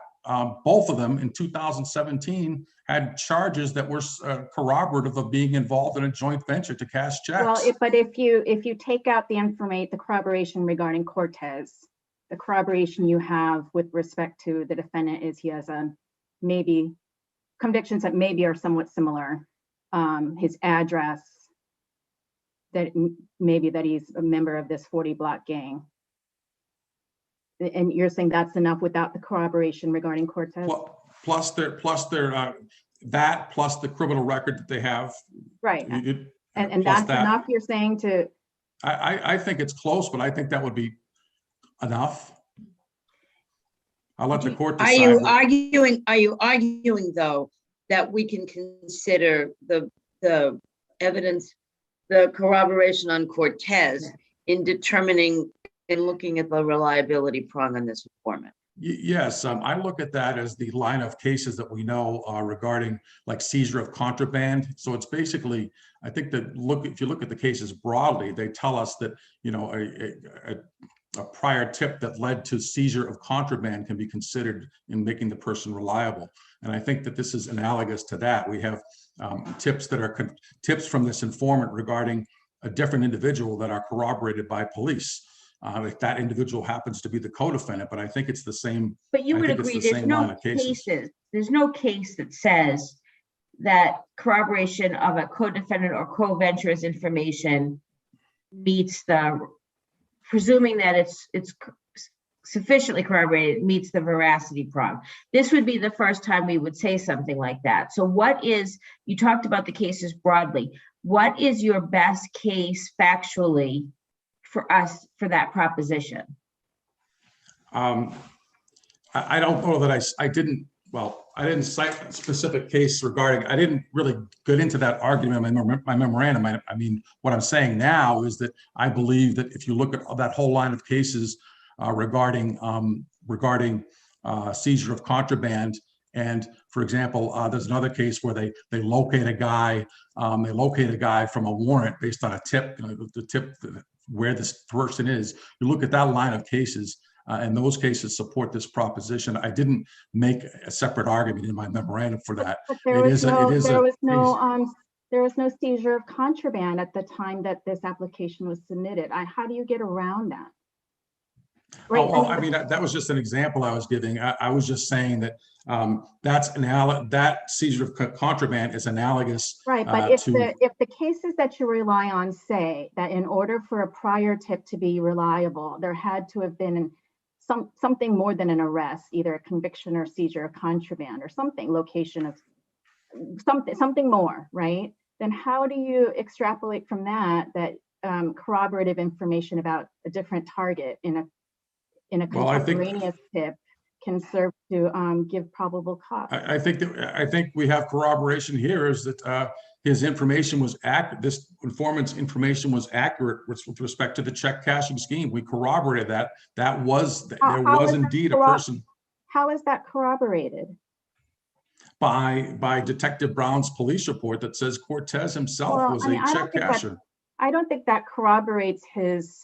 H: both of them in 2017 had charges that were corroborative of being involved in a joint venture to cash checks.
G: Well, but if you take out the corroboration regarding Cortez, the corroboration you have with respect to the defendant is he has maybe convictions that maybe are somewhat similar. His address, that maybe that he's a member of this 40 block gang. And you're saying that's enough without the corroboration regarding Cortez?
H: Plus the criminal record that they have.
G: Right. And that's enough, you're saying, to?
H: I think it's close, but I think that would be enough. I'll let the court decide.
D: Are you arguing though that we can consider the evidence, the corroboration on Cortez in determining and looking at the reliability prong on this informant?
H: Yes, I look at that as the line of cases that we know regarding like seizure of contraband. So it's basically, I think that if you look at the cases broadly, they tell us that, you know, a prior tip that led to seizure of contraband can be considered in making the person reliable. And I think that this is analogous to that. We have tips that are tips from this informant regarding a different individual that are corroborated by police. if that individual happens to be the co-defendant, but I think it's the same.
B: But you
H: I
B: would
H: think it's
B: agree,
H: the
B: there's
H: same line
B: no
H: of cases.
B: cases, there's no case that says that corroboration of a co-defendant or co-venturer's information meets the, presuming that it's sufficiently corroborated, meets the veracity prong. This would be the first time we would say something like that. So what is, you talked about the cases broadly, what is your best case factually for us for that proposition?
H: I don't know that I didn't cite a specific case regarding, I didn't really get into that argument in my memorandum. I mean, what I'm saying now is that I believe that if you look at that whole line of cases regarding seizure of contraband, and for example, there's another case where they locate a guy from a warrant based on a tip, the tip where this person is. You look at that line of cases, and those cases support this proposition. I didn't make a separate argument in my memorandum for that.
G: But there was no seizure of contraband at the time that this application was submitted. How do you get around that? Right.
H: I mean, that was just an example I was giving. I was just saying that that seizure of contraband is analogous.
G: Right, but if the cases that you rely on say that in order for a prior tip to be reliable, there had to have been something more than an arrest, either a conviction or seizure of contraband or something, location of something more, right? Then how do you extrapolate from that corroborative information about a different target in a contemporaneous tip can serve to give probable cause?
H: I think we have corroboration here is that his information was accurate. This informant's information was accurate with respect to the check cashing scheme. We corroborated that. There was indeed a person.
G: How is that corroborated?
H: By Detective Brown's police report that says Cortez himself was a check casher.
G: I don't think that corroborates his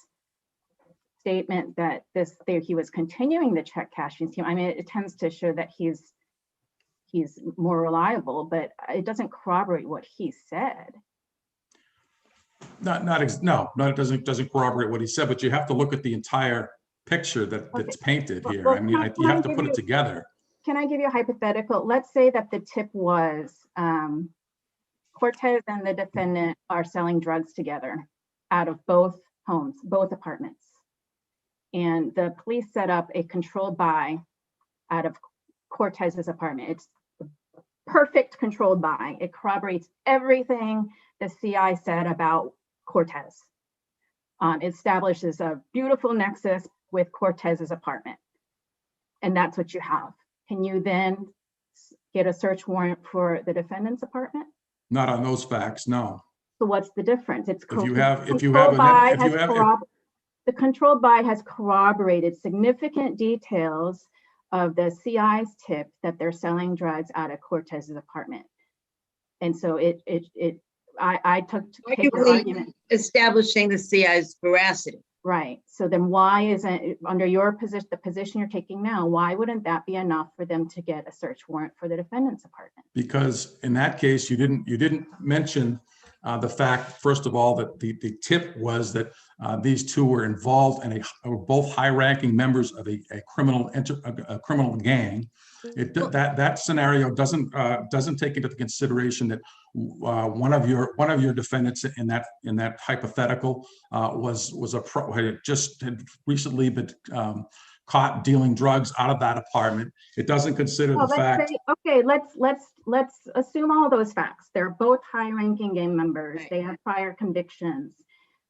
G: statement that he was continuing the check cashing scheme. I mean, it tends to show that he's more reliable, but it doesn't corroborate what he said.
H: It doesn't corroborate what he said, but you have to look at the entire picture that's painted here. I mean, you have to put it together.
G: Can I give you a hypothetical? Let's say that the tip was Cortez and the defendant are selling drugs together out of both homes, both apartments. And the police set up a controlled buy out of Cortez's apartment. It's a perfect controlled buy. It corroborates everything the CI said about Cortez. It establishes a beautiful nexus with Cortez's apartment. And that's what you have. Can you then get a search warrant for the defendant's apartment?
H: Not on those facts, no.
G: So what's the difference? The controlled buy has corroborated significant details of the CI's tip that they're selling drugs out of Cortez's apartment. And so I took your argument.
D: Establishing the CI's veracity.
G: Right. So then why isn't, under your position, the position you're taking now, why wouldn't that be enough for them to get a search warrant for the defendant's apartment?
H: Because in that case, you didn't mention the fact, first of all, that the tip was that these two were involved and were both high-ranking members of a criminal gang. That scenario doesn't take into consideration that one of your defendants in that hypothetical had recently been caught dealing drugs out of that apartment. It doesn't consider the fact.
G: Okay, let's assume all those facts. They're both high-ranking gang members. Right. They have prior convictions.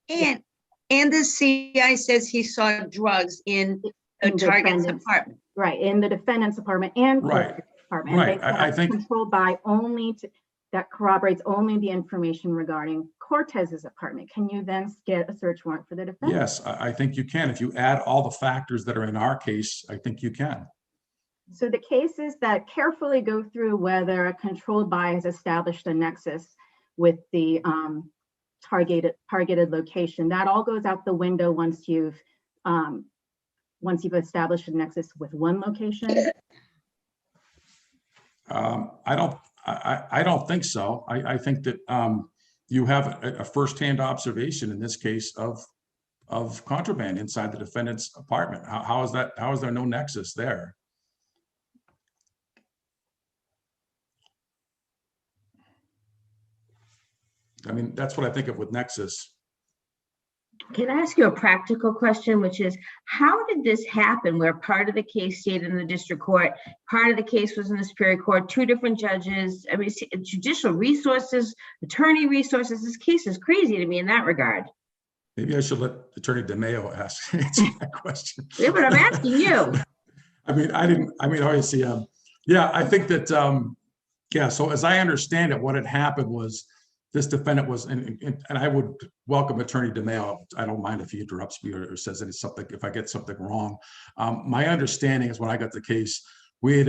D: And the CI says he saw drugs in the target's apartment.
G: Right, in the defendant's apartment and
H: Cortez's
G: apartment.
H: Right. I think
G: controlled by only that corroborates only the information regarding Cortez's apartment. Can you then get a search warrant for the defendant?
H: Yes, I think you can. If you add all the factors that are in our case, I think you can.
G: So the cases that carefully go through whether a controlled buy has established a nexus with the targeted location, that all goes out the window once you've established a nexus with one location.
H: I don't think so. I think that you have a firsthand observation in this case of of contraband inside the defendant's apartment. How is that? How is there no nexus there? I mean, that's what I think of with nexus.
B: Can I ask you a practical question, which is, how did this happen where part of the case stayed in the district court, part of the case was in the Superior Court, two different judges? I mean, judicial resources, attorney resources, this case is crazy to me in that regard.
H: Maybe I should let Attorney DeMeo answer that question.
B: Yeah, but I'm asking you.
H: Obviously, yeah, I think that, yeah, so as I understand it, what had happened was this defendant was, and I would welcome Attorney DeMeo. I don't mind if he interrupts me or says something, if I get something wrong. My understanding is when I got the case, we had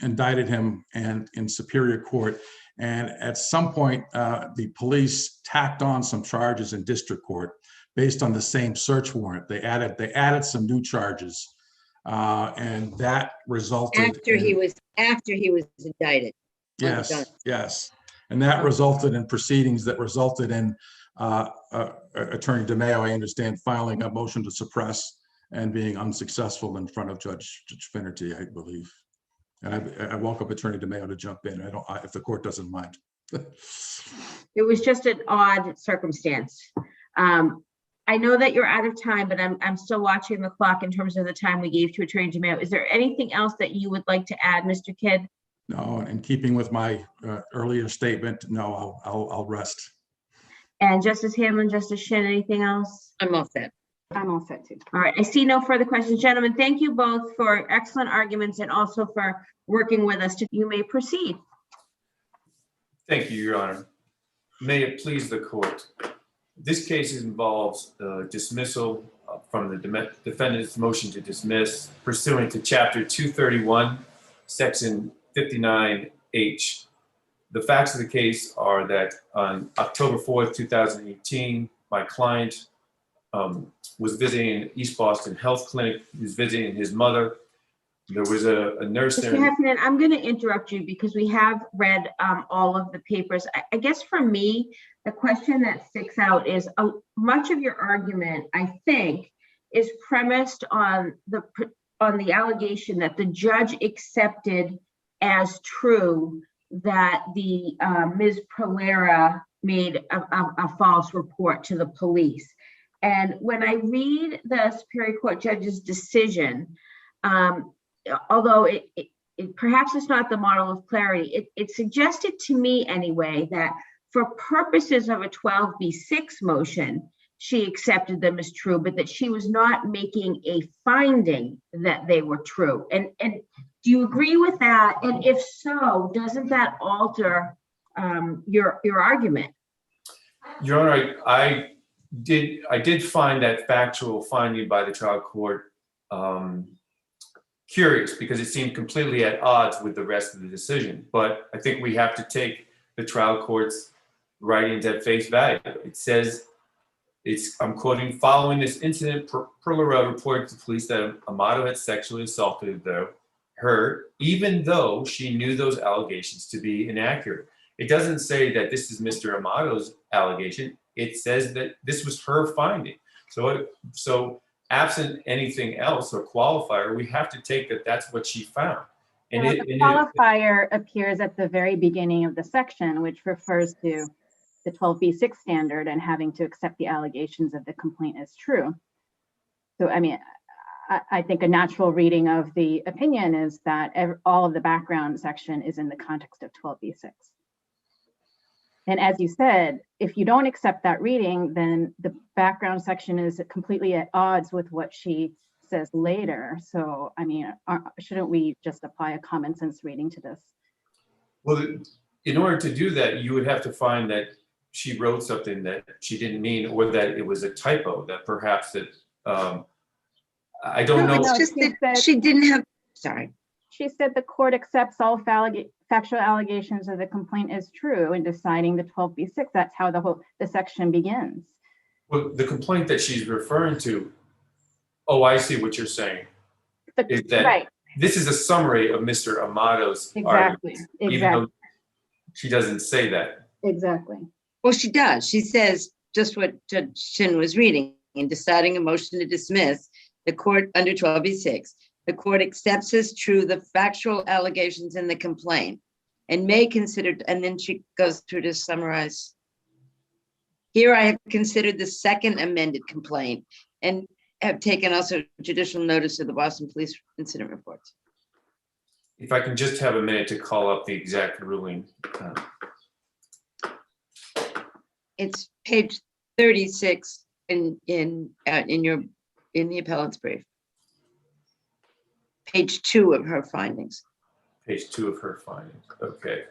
H: indicted him and in Superior Court. And at some point, the police tacked on some charges in district court based on the same search warrant. They added some new charges, and that resulted
D: After he was indicted.
H: Yes. And that resulted in proceedings that resulted in Attorney DeMeo, I understand, filing a motion to suppress and being unsuccessful in front of Judge Finnerty, I believe. And I welcome Attorney DeMeo to jump in. If the court doesn't mind.
B: It was just an odd circumstance. I know that you're out of time, but I'm still watching the clock in terms of the time we gave to Attorney DeMeo. Is there anything else that you would like to add, Mr. Kidd?
H: No, in keeping with my earlier statement, no, I'll rest.
B: And Justice Hanlon, Justice Shin, anything else?
D: I'm all set.
G: I'm all set too.
B: All right, I see no further questions. Gentlemen, thank you both for excellent arguments and also for working with us. You may proceed.
I: Thank you, Your Honor. May it please the court. This case involves dismissal from the defendant's motion to dismiss pursuant to Chapter 231, Section 59H. The facts of the case are that on October 4th, 2018, my client was visiting East Boston Health Clinic. He was visiting his mother. There was a nurse there.
B: Mr. Heffernan, I'm going to interrupt you because we have read all of the papers. I guess for me, the question that sticks out is much of your argument, I think, is premised on the allegation that the judge accepted as true that the Ms. PERLERA made a false report to the police. And when I read the Superior Court judge's decision, although it perhaps it's not the model of clarity, it suggested to me anyway that for purposes of a 12b6 motion, she accepted them as true, but that she was not making a finding that they were true. And do you agree with that? And if so, doesn't that alter your argument?
I: Your Honor, I did find that factual finding by the trial court curious because it seemed completely at odds with the rest of the decision. But I think we have to take the trial court's writings at face value. It says, I'm quoting, following this incident, PERLERA reported to police that AMATO had sexually assaulted her, even though she knew those allegations to be inaccurate. It doesn't say that this is Mr. AMATO's allegation. It says that this was her finding. So absent anything else or qualifier, we have to take that that's what she found.
G: And the qualifier appears at the very beginning of the section, which refers to the 12b6 standard and having to accept the allegations of the complaint as true. So, I mean, I think a natural reading of the opinion is that all of the background section is in the context of 12b6. And as you said, if you don't accept that reading, then the background section is completely at odds with what she says later. So, I mean, shouldn't we just apply a common sense reading to this?
I: Well, in order to do that, you would have to find that she wrote something that she didn't mean, or that it was a typo, that perhaps that, I don't know.
D: It's just that she didn't have, sorry.
G: She said the court accepts all factual allegations of the complaint as true in deciding the 12b6. That's how the section begins.
I: Well, the complaint that she's referring to, oh, I see what you're saying. Is that
G: right.
I: This is a summary of Mr. AMATO's arguments, even though she doesn't say that.
G: Exactly.
D: Well, she does. She says just what Judge Shin was reading. in deciding a motion to dismiss, the court under 12b-6, the court accepts as true the factual allegations in the complaint and may consider, and then she goes through to summarize. Here I have considered the second amended complaint and have taken also judicial notice of the Boston Police incident reports.
I: If I can just have a minute to call up the exact ruling.
D: It's page 36 in the appellant's brief. Page 2 of her findings.
I: Page 2 of her findings. Okay.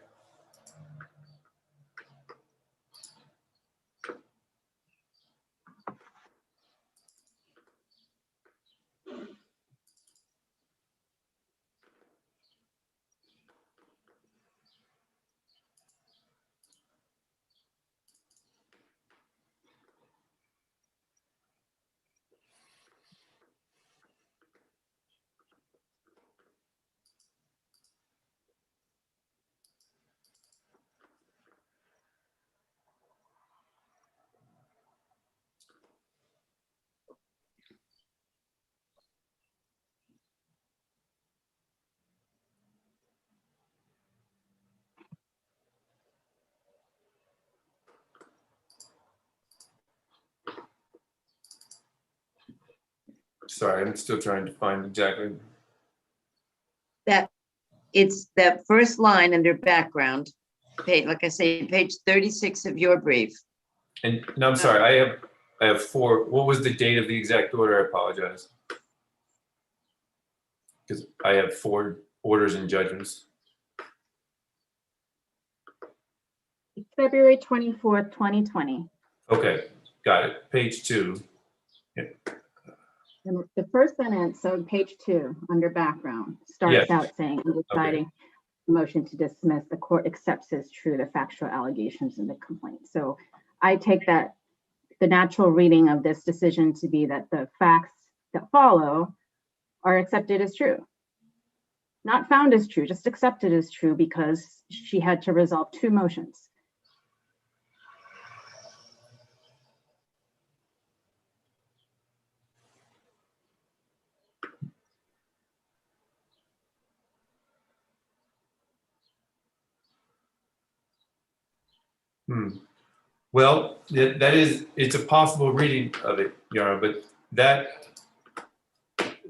I: Sorry, I'm still trying to find exactly.
D: That it's that first line under background, page, like I say, page 36 of your brief.
I: And no, I'm sorry, I have 4. What was the date of the exact order? I apologize. Because I have 4 orders and judgments.
G: February 24th, 2020.
I: Okay, got it. Page 2.
G: The first sentence, so page 2, under background, starts
I: Yes.
G: out saying, in deciding motion to dismiss, the court accepts as true the factual allegations in the complaint. So I take that the natural reading of this decision to be that the facts that follow are accepted as true. Not found as true, just accepted as true because she had to resolve 2 motions.
I: Well, it's a possible reading of it, Your Honor, but that,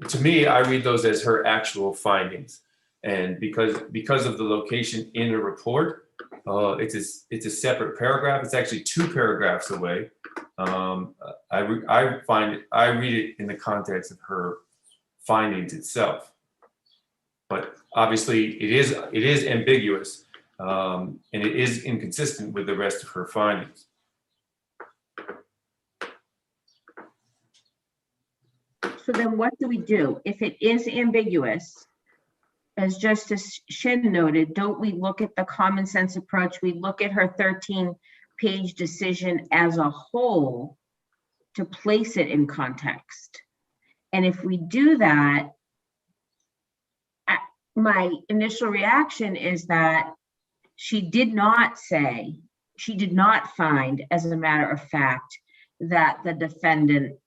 I: to me, I read those as her actual findings. And because of the location in the report, it's a separate paragraph. It's actually 2 paragraphs away. I read it in the context of her findings itself. But obviously, it is ambiguous. And it is inconsistent with the rest of her findings.
B: So then what do we do? If it is ambiguous, as Justice Shin noted, don't we look at the common sense approach? We look at her 13-page decision as a whole to place it in context. And if we do that, my initial reaction is that she did not find, as a matter of fact, that the defendant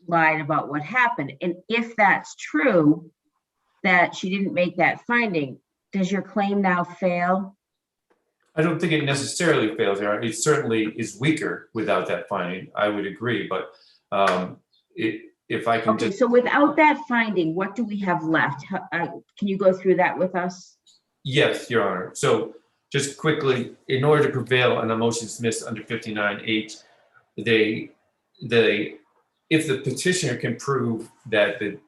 B: lied about what happened. And if that's true, that she didn't make that finding, does your claim now fail?
I: I don't think it necessarily fails, Your Honor. It certainly is weaker without that finding. I would agree, but if I can
B: Okay,
I: just...
B: so without that finding, what do we have left? Can you go through that with us?
I: Yes, Your Honor. So just quickly, in order to prevail on a motion dismissed under 59H, if the petitioner can prove that the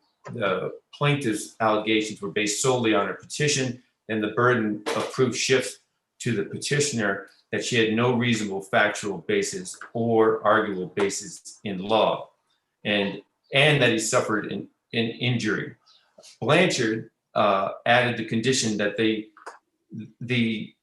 I: plaintiff's allegations were based solely on her petition, then the burden of proof shifts to the petitioner that she had no reasonable factual basis or arguable basis in law, and that he suffered an injury. Blanchard added the condition that the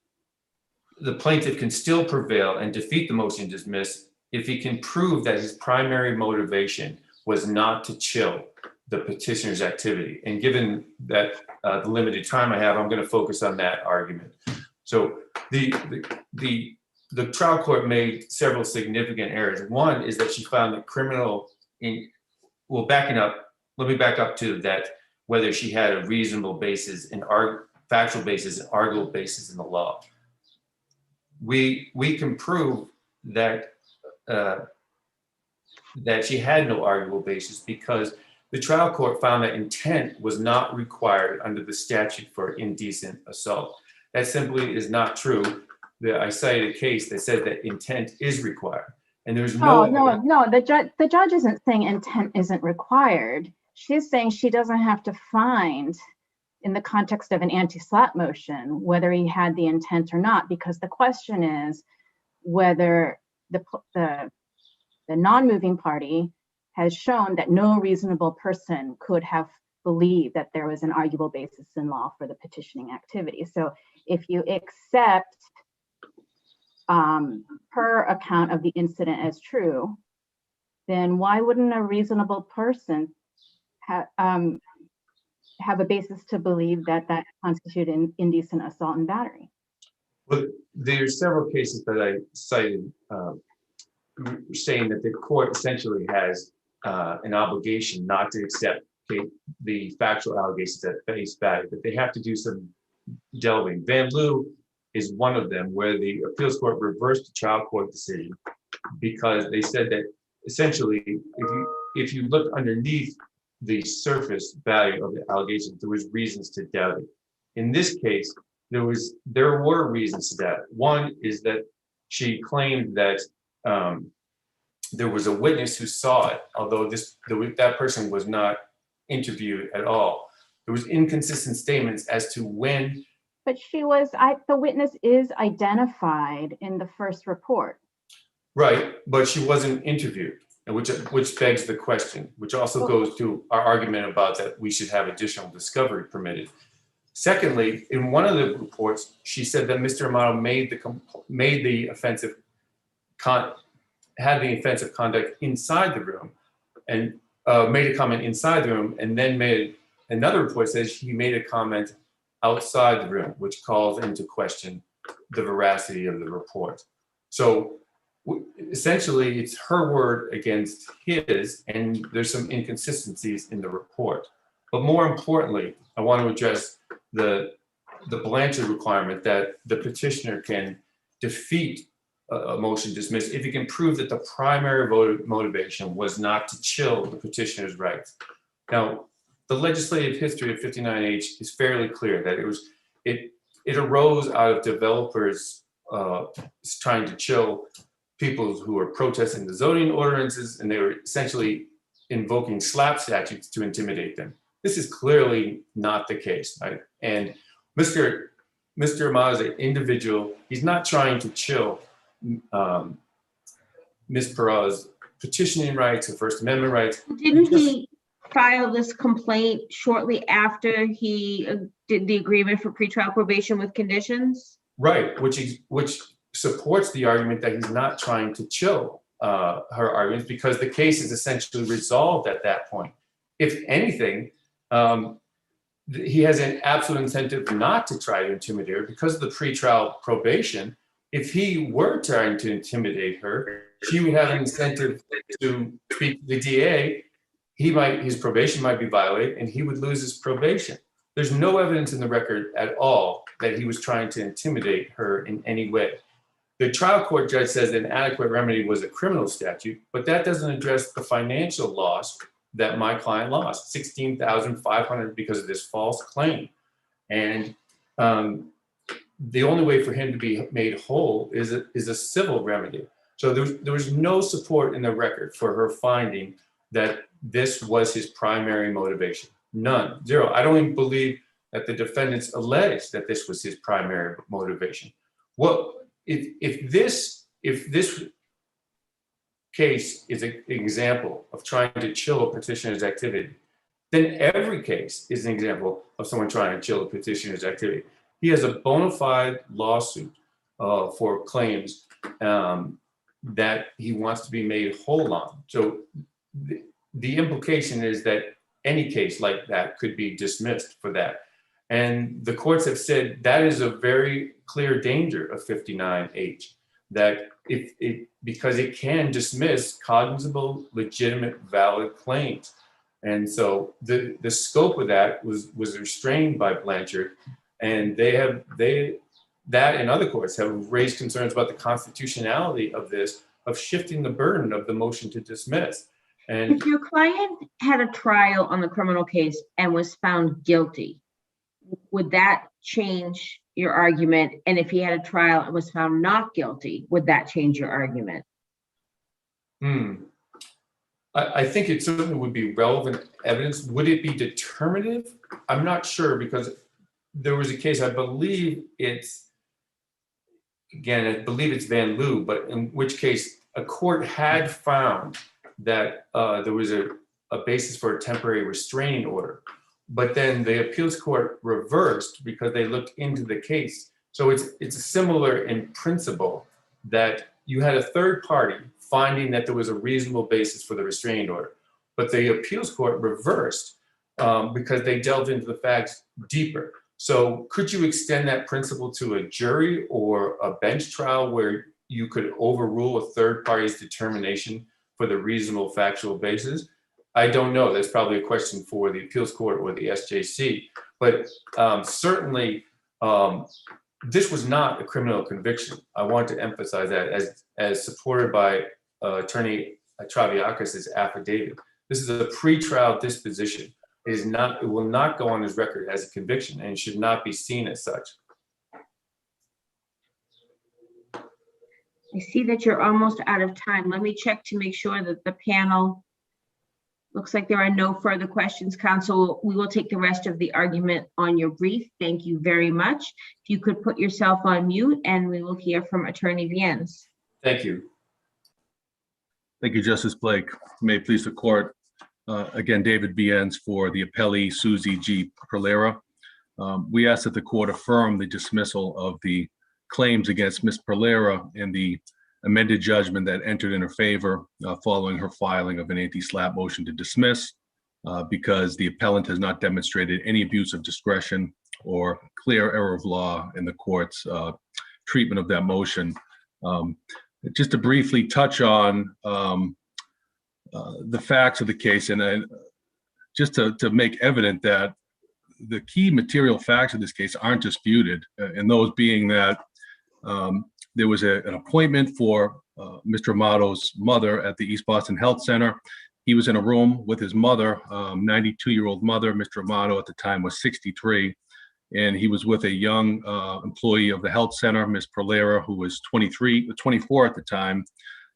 I: plaintiff can still prevail and defeat the motion to dismiss if he can prove that his primary motivation was not to chill the petitioner's activity. And given that the limited time I have, I'm going to focus on that argument. So the trial court made several significant errors. One is that she found that criminal well, backing up, let me back up to that, whether she had a reasonable basis and factual basis and arguable basis in the law. We can prove that that she had no arguable basis because the trial court found that intent was not required under the statute for indecent assault. That simply is not true. I cited a case that said that intent is required, and there's no.
G: No. The judge isn't saying intent isn't required. She's saying she doesn't have to find, in the context of an anti-SLAPP motion, whether he had the intent or not, because the question is whether the non-moving party has shown that no reasonable person could have believed that there was an arguable basis in law for the petitioning activity. So if you accept her account of the incident as true, then why wouldn't a reasonable person have a basis to believe that that constituted indecent assault and battery?
I: Well, there's several cases that I cited saying that the court essentially has an obligation not to accept the factual allegations at face value, but they have to do some delving. Van Loo is one of them, where the appeals court reversed the trial court decision because they said that essentially, if you look underneath the surface value of the allegations, there was reasons to doubt it. In this case, there were reasons to doubt it. One is that she claimed that there was a witness who saw it, although that person was not interviewed at all. There was inconsistent statements as to when.
G: But the witness is identified in the first report.
I: Right, but she wasn't interviewed, which begs the question, which also goes to our argument about that we should have additional discovery permitted. Secondly, in one of the reports, she said that Mr. AMATO had the offensive conduct inside the room and made a comment inside the room, and then made another report says he made a comment outside the room, which calls into question the veracity of the report. So essentially, it's her word against his, and there's some inconsistencies in the report. But more importantly, I want to address the Blanchard requirement that the petitioner can defeat a motion dismissed if he can prove that the primary motivation was not to chill the petitioner's rights. Now, the legislative history of 59H is fairly clear that it arose out of developers trying to chill people who were protesting the zoning ordinances, and they were essentially invoking SLAPP statutes to intimidate them. This is clearly not the case, right? And Mr. AMATO is an individual. He's not trying to chill Ms. Perra's petitioning rights or First Amendment rights.
B: Didn't he file this complaint shortly after he did the agreement for pretrial probation with conditions?
I: Right, which supports the argument that he's not trying to chill her arguments because the case is essentially resolved at that point. If anything, he has an absolute incentive not to try to intimidate her because of the pretrial probation. If he were trying to intimidate her, she would have an incentive to speak to the DA. His probation might be violated and he would lose his probation. There's no evidence in the record at all that he was trying to intimidate her in any way. The trial court judge says an adequate remedy was a criminal statute, but that doesn't address the financial loss that my client lost, $16,500 because of this false claim. And the only way for him to be made whole is a civil remedy. So there was no support in the record for her finding that this was his primary motivation. None, zero. I don't even believe that the defendants alleged that this was his primary motivation. Well, if this case is an example of trying to chill a petitioner's activity, then every case is an example of someone trying to chill a petitioner's activity. He has a bona fide lawsuit for claims that he wants to be made whole on. So the implication is that any case like that could be dismissed for that. And the courts have said that is a very clear danger of 59H. that because it can dismiss cognizable, legitimate, valid claims. And so the scope of that was restrained by Blanchard, and that and other courts have raised concerns about the constitutionality of this, of shifting the burden of the motion to dismiss. And
B: If your client had a trial on the criminal case and was found guilty, would that change your argument? And if he had a trial and was found not guilty, would that change your argument?
I: I think it certainly would be relevant evidence. Would it be determinative? I'm not sure, because there was a case, I believe it's Van Loo, but in which case a court had found that there was a basis for a temporary restraining order. But then the appeals court reversed because they looked into the case. So it's similar in principle that you had a third party finding that there was a reasonable basis for the restraining order. But the appeals court reversed because they delved into the facts deeper. So could you extend that principle to a jury or a bench trial where you could overrule a third party's determination for the reasonable factual basis? I don't know. That's probably a question for the appeals court or the SJC. But certainly, this was not a criminal conviction. I want to emphasize that, as supported by Attorney Traviakis' affidavit. This is a pretrial disposition. It will not go on his record as a conviction and should not be seen as such.
B: I see that you're almost out of time. Let me check to make sure that the panel, looks like there are no further questions. Counsel, we will take the rest of the argument on your brief. Thank you very much. If you could put yourself on mute, and we will hear from Attorney Viennes.
I: Thank you.
J: Thank you, Justice Blake. May it please the court. Again, David Viennes for the appellee SUSY G. PERLERA. We ask that the court affirm the dismissal of the claims against Ms. PERLERA and the amended judgment that entered in her favor following her filing of an anti-SLAPP motion to dismiss because the appellant has not demonstrated any abuse of discretion or clear error of law in the court's treatment of that motion. Just to briefly touch on the facts of the case, and just to make evident that the key material facts of this case aren't disputed, and those being that there was an appointment for Mr. Amato's mother at the East Boston Health Center. He was in a room with his mother, 92-year-old mother. Mr. Amato at the time was 63, and he was with a young employee of the health center, Ms. PERLERA, who was 24 at the time.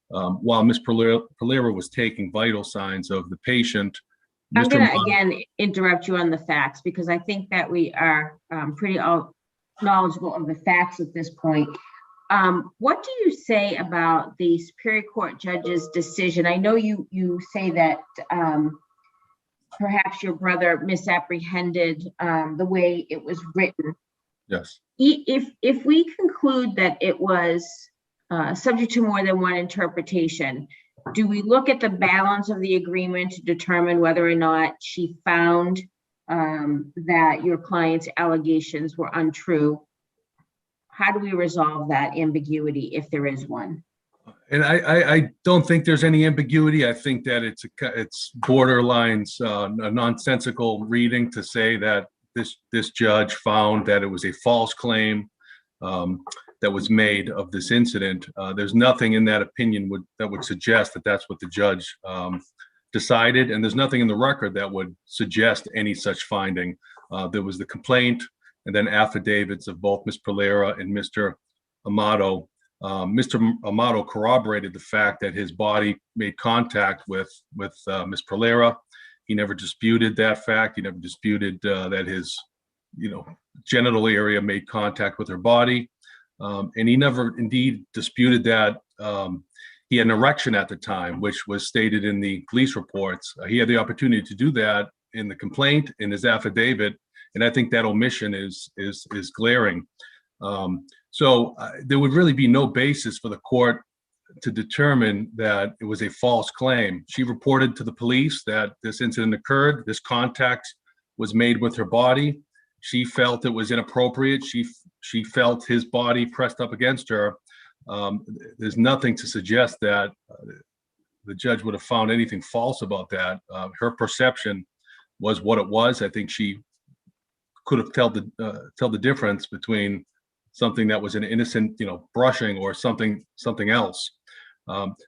J: While Ms. PERLERA was taking vital signs of the patient.
B: I'm going to again interrupt you on the facts, because I think that we are pretty knowledgeable of the facts at this point. What do you say about the Superior Court judge's decision? I know you say that perhaps your brother misapprehended the way it was written.
J: Yes.
B: If we conclude that it was subject to more than one interpretation, do we look at the balance of the agreement to determine whether or not she found that your client's allegations were untrue? How do we resolve that ambiguity, if there is one?
J: And I don't think there's any ambiguity. I think that it's borderlines a nonsensical reading to say that this judge found that it was a false claim that was made of this incident. There's nothing in that opinion that would suggest that that's what the judge decided, and there's nothing in the record that would suggest any such finding. There was the complaint, and then affidavits of both Ms. PERLERA and Mr. Amato. Mr. Amato corroborated the fact that his body made contact with Ms. PERLERA. He never disputed that fact. He never disputed that his, genital area made contact with her body. And he never indeed disputed that he had an erection at the time, which was stated in the police reports. He had the opportunity to do that in the complaint, in his affidavit, and I think that omission is glaring. So there would really be no basis for the court to determine that it was a false claim. She reported to the police that this incident occurred. This contact was made with her body. She felt it was inappropriate. She felt his body pressed up against her. there's nothing to suggest that the judge would have found anything false about that. Her perception was what it was. I think she could have tell the difference between something that was an innocent, brushing or something else.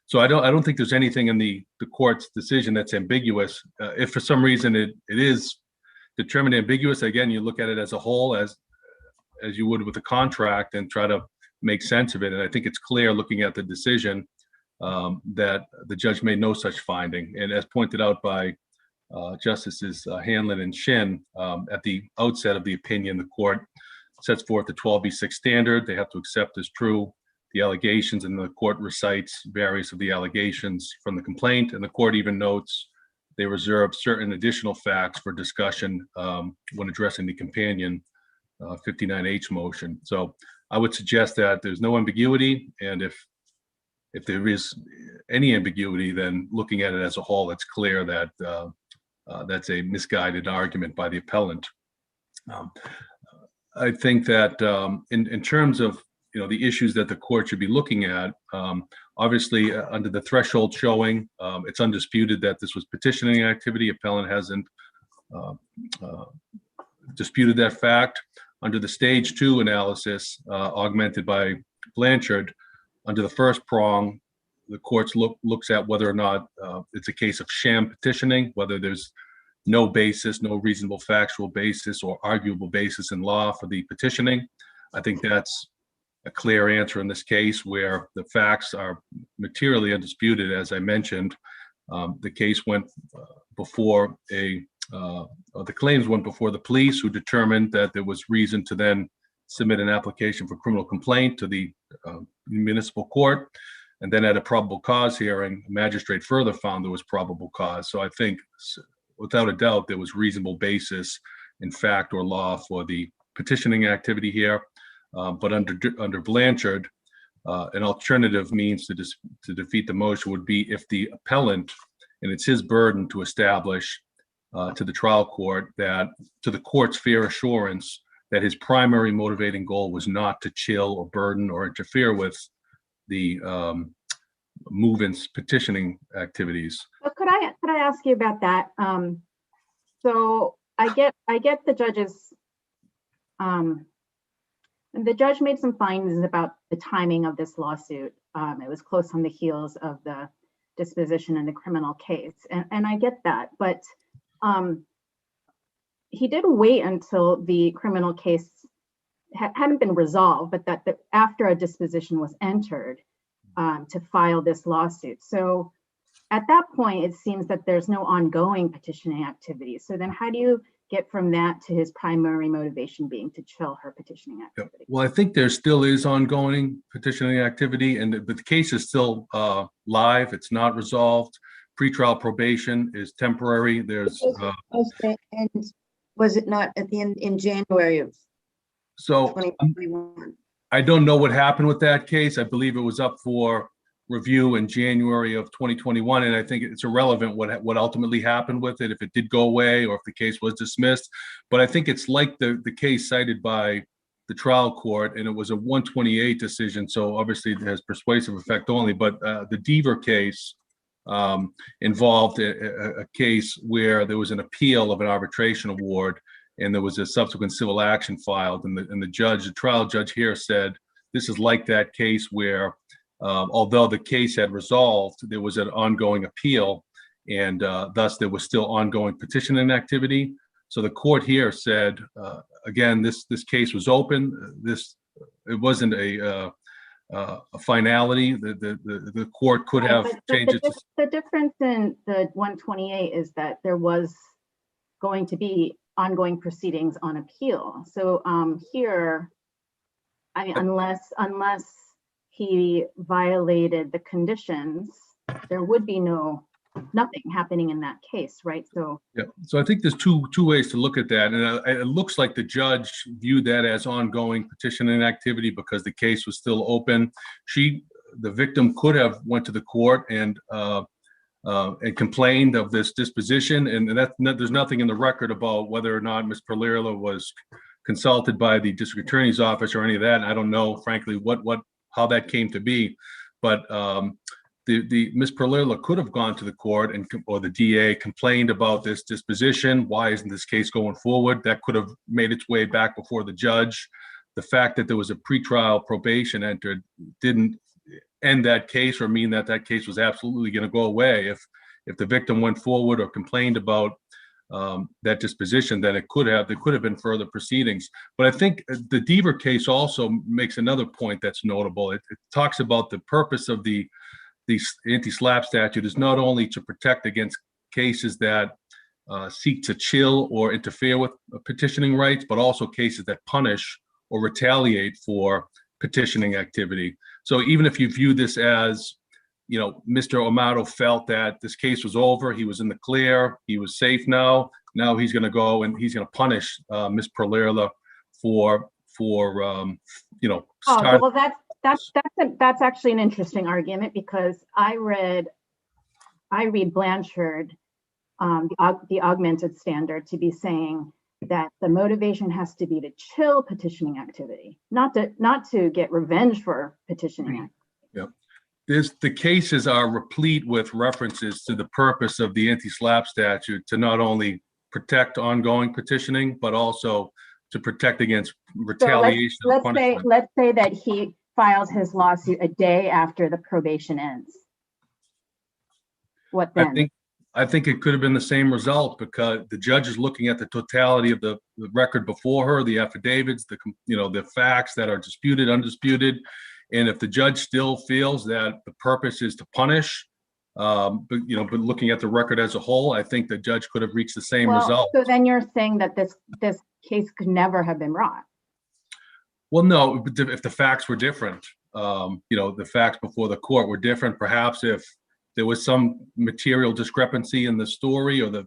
J: So I don't think there's anything in the court's decision that's ambiguous. If for some reason it is determined ambiguous, again, you look at it as a whole, as you would with a contract, and try to make sense of it. And I think it's clear looking at the decision that the judge made no such finding. And as pointed out by Justices Hanlon and Shin, at the outset of the opinion, the court sets forth the 12b6 standard. They have to accept as true the allegations, and the court recites various of the allegations from the complaint. And the court even notes they reserve certain additional facts for discussion when addressing the companion 59H motion. So I would suggest that there's no ambiguity, and if there is any ambiguity, then looking at it as a whole, it's clear that that's a misguided argument by the appellant. I think that in terms of the issues that the court should be looking at, obviously under the threshold showing, it's undisputed that this was petitioning activity. Appellant hasn't disputed that fact. Under the stage 2 analysis, augmented by Blanchard, under the first prong, the courts looks at whether or not it's a case of sham petitioning, whether there's no basis, no reasonable factual basis or arguable basis in law for the petitioning. I think that's a clear answer in this case, where the facts are materially undisputed. As I mentioned, the case went before the claims went before the police, who determined that there was reason to then submit an application for criminal complaint to the municipal court. And then at a probable cause hearing, the magistrate further found there was probable cause. So I think without a doubt, there was reasonable basis in fact or law for the petitioning activity here. But under Blanchard, an alternative means to defeat the motion would be if the appellant, and it's his burden to establish to the trial court that, to the court's fair assurance, that his primary motivating goal was not to chill or burden or interfere with the move-in's petitioning activities.
G: So could I ask you about that? So I get the judge's the judge made some findings about the timing of this lawsuit. It was close on the heels of the disposition in the criminal case, and I get that, but he did wait until the criminal case hadn't been resolved, but that after a disposition was entered to file this lawsuit. So at that point, it seems that there's no ongoing petitioning activity. So then how do you get from that to his primary motivation being to chill her petitioning activity?
J: Well, I think there still is ongoing petitioning activity, but the case is still live. It's not resolved. Pretrial probation is temporary. There's
D: And was it not at the end in January of
J: so
D: 2021?
J: I don't know what happened with that case. I believe it was up for review in January of 2021, and I think it's irrelevant what ultimately happened with it, if it did go away or if the case was dismissed. But I think it's like the case cited by the trial court, and it was a 128 decision, so obviously it has persuasive effect only. But the Deaver case involved a case where there was an appeal of an arbitration award, and there was a subsequent civil action filed, and the trial judge here said this is like that case where although the case had resolved, there was an ongoing appeal, and thus there was still ongoing petitioning activity. So the court here said, again, this case was open. It wasn't a finality. The court could have changed it.
G: The difference in the 128 is that there was going to be ongoing proceedings on appeal. So here, I mean, unless he violated the conditions, there would be nothing happening in that case, right? So
J: yeah, so I think there's two ways to look at that, and it looks like the judge viewed that as ongoing petitioning activity because the case was still open. The victim could have went to the court and complained of this disposition, and there's nothing in the record about whether or not Ms. PERLERA was consulted by the district attorney's office or any of that. And I don't know, frankly, what how that came to be. But the Ms. PERLERA could have gone to the court or the DA complained about this disposition. Why isn't this case going forward? That could have made its way back before the judge. The fact that there was a pretrial probation entered didn't end that case or mean that that case was absolutely going to go away. If the victim went forward or complained about that disposition, then there could have been further proceedings. But I think the Deaver case also makes another point that's notable. It talks about the purpose of the anti-SLAPP statute is not only to protect against cases that seek to chill or interfere with petitioning rights, but also cases that punish or retaliate for petitioning activity. So even if you view this as, Mr. AMATO felt that this case was over, he was in the clear, he was safe now he's going to go and he's going to punish Ms. PERLERA for
G: Oh, well, that's actually an interesting argument, because I read Blanchard, the augmented standard, to be saying that the motivation has to be to chill petitioning activity, not to get revenge for petitioning activity.
J: Yeah. The cases are replete with references to the purpose of the anti-SLAPP statute to not only protect ongoing petitioning, but also to protect against retaliation.
G: So let's say that he files his lawsuit a day after the probation ends. What then?
J: I think it could have been the same result, because the judge is looking at the totality of the record before her, the affidavits, the facts that are disputed, undisputed. And if the judge still feels that the purpose is to punish, but looking at the record as a whole, I think the judge could have reached the same result.
G: So then you're saying that this case could never have been brought?
J: Well, no, if the facts were different, the facts before the court were different, perhaps if there was some material discrepancy in the story or the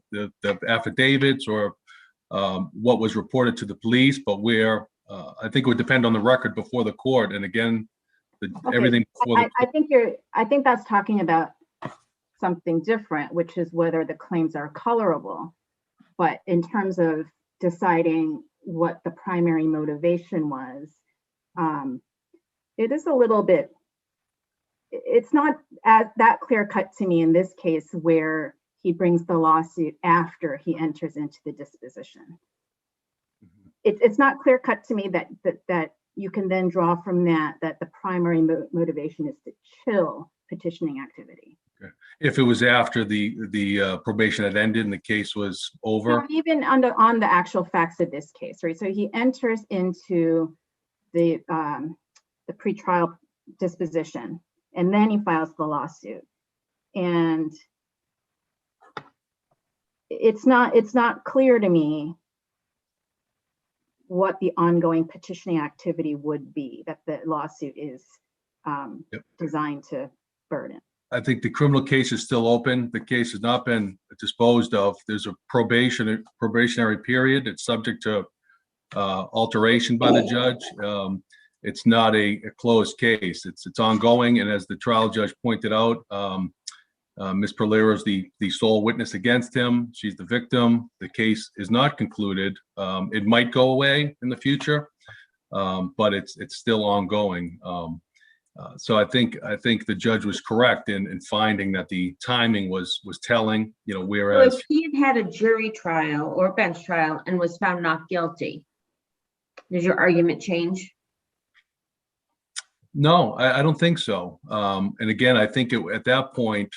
J: affidavits or what was reported to the police, but where I think it would depend on the record before the court. And again, everything before the
G: I think that's talking about something different, which is whether the claims are colorable. But in terms of deciding what the primary motivation was, it is a little bit, it's not that clear cut to me in this case, where he brings the lawsuit after he enters into the disposition. It's not clear cut to me that you can then draw from that the primary motivation is to chill petitioning activity.
J: Okay. If it was after the probation had ended and the case was over?
G: No, even on the actual facts of this case, right? So he enters into the pretrial disposition, and then he files the lawsuit. And it's not clear to me what the ongoing petitioning activity would be that the lawsuit is designed to burden.
J: I think the criminal case is still open. The case has not been disposed of. There's a probationary period. It's subject to alteration by the judge. It's not a closed case. It's ongoing. And as the trial judge pointed out, Ms. PERLERA is the sole witness against him. She's the victim. The case is not concluded. It might go away in the future, but it's still ongoing. So I think the judge was correct in finding that the timing was telling. Whereas
B: so if he had a jury trial or bench trial and was found not guilty, does your argument change?
J: No, I don't think so. And again, I think at that point,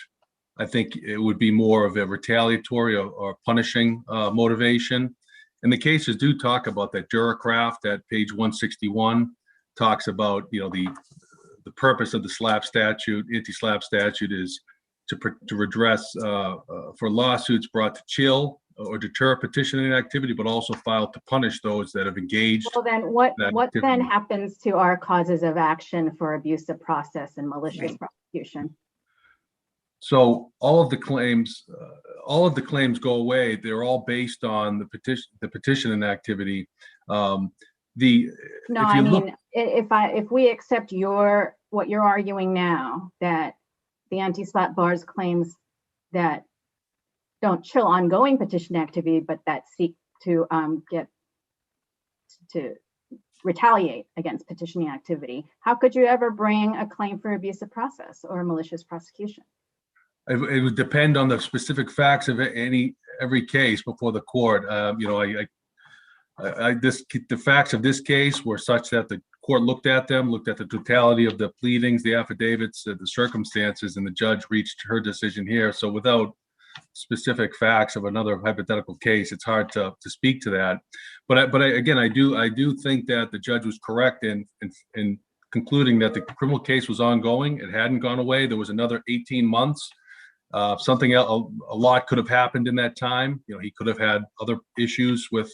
J: I think it would be more of a retaliatory or punishing motivation. And the cases do talk about that. Jurorcraft at page 161 talks about, the purpose of the SLAPP statute, anti-SLAPP statute, is to redress for lawsuits brought to chill or deter petitioning activity, but also filed to punish those that have engaged.
G: Well, then what then happens to our causes of action for abuse of process and malicious prosecution?
J: So all of the claims go away. They're all based on the petitioning activity.
G: If we accept what you're arguing now, that the anti-SLAPP bars claims that don't chill ongoing petition activity, but that seek to get to retaliate against petitioning activity, how could you ever bring a claim for abusive process or malicious prosecution?
J: It would depend on the specific facts of every case before the court. The facts of this case were such that the court looked at the totality of the pleadings, the affidavits, the circumstances, and the judge reached her decision here. So without specific facts of another hypothetical case, it's hard to speak to that. But again, I do think that the judge was correct in concluding that the criminal case was ongoing. It hadn't gone away. There was another 18 months. Something else, a lot could have happened in that time. He could have had other issues with.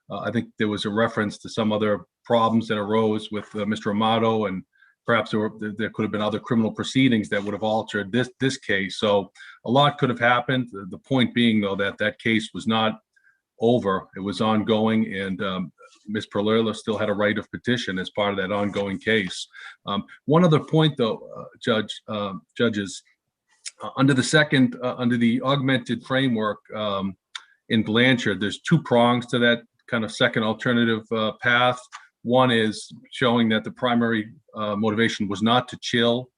J: I think there was a reference to some other problems that arose with Mr. AMATO, and perhaps there could have been other criminal proceedings that would have altered this case. So a lot could have happened. The point being, though, that case was not over. It was ongoing, and Ms. PERLERA still had a right of petition as part of that ongoing case. One other point, though, judges, under the augmented framework in Blanchard, there's two prongs to that kind of second alternative path. One is showing that the primary motivation was not to chill,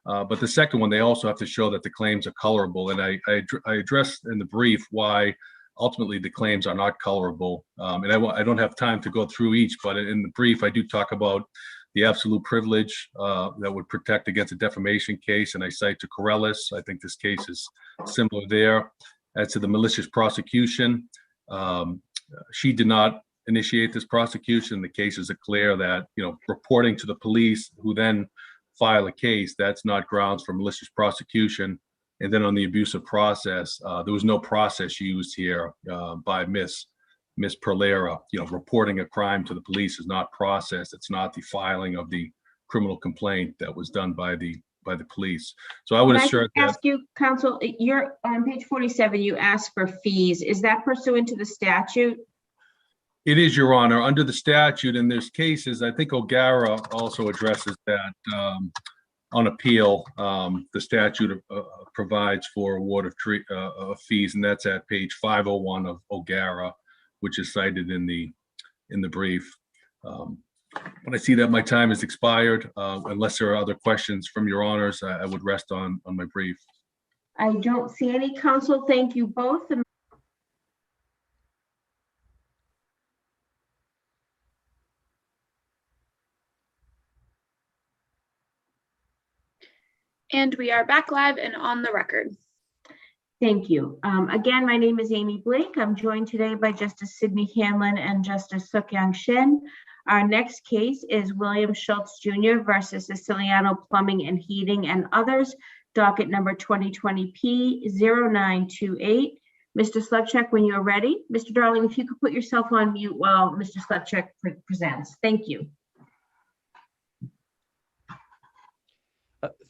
J: but the second one, they also have to show that the claims are colorable. And I addressed in the brief why ultimately the claims are not colorable. And I don't have time to go through each, but in the brief, I do talk about the absolute privilege that would protect against a defamation case, and I cite to Corellis. I think this case is similar there. As to the malicious prosecution, she did not initiate this prosecution. The cases are clear that, reporting to the police who then file a case, that's not grounds for malicious prosecution. And then on the abusive process, there was no process used here by Miss PERLERA. Reporting a crime to the police is not process. It's not the filing of the criminal complaint that was done by the police. So I would assert that.
B: Ask you, counsel, you're on page 47, you asked for fees. Is that pursuant to the statute?
J: It is, Your Honor, under the statute, and there's cases, I think O'Gara also addresses that on appeal. The statute provides for award of fees, and that's at page 501 of O'Gara, which is cited in the brief. When I see that my time has expired, unless there are other questions from Your Honors, I would rest on my brief.
B: I don't see any, counsel. Thank you both.
A: And we are back live and on the record.
B: Thank you. Again, my name is Amy Blake. I'm joined today by Justice Sidney Hanlon and Justice Suk-Young Shin. Our next case is William Schultz Jr. versus Siciliano Plumbing and Heating and others, docket number 2020P0928. Mr. Slepchak, when you're ready. Mr. Darling, if you could put yourself on mute while Mr. Slepchak presents. Thank you.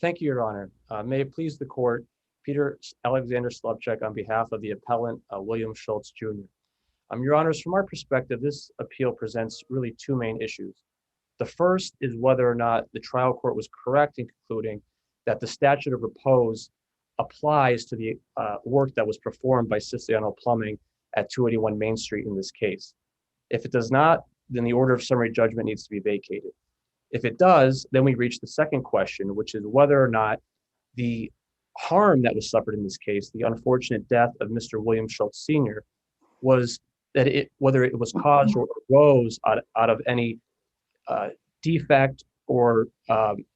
K: Thank you, Your Honor. May it please the court, Peter Alexander Slepchak on behalf of the appellant, William Schultz Jr. Your Honors, from our perspective, this appeal presents really two main issues. The first is whether or not the trial court was correct in concluding that the statute of repose applies to the work that was performed by Siciliano Plumbing at 281 Main Street in this case. If it does not, then the order of summary judgment needs to be vacated. If it does, then we reach the second question, which is whether or not the harm that was suffered in this case, the unfortunate death of Mr. William Schultz Sr., was that whether it was caused or arose out of any defect or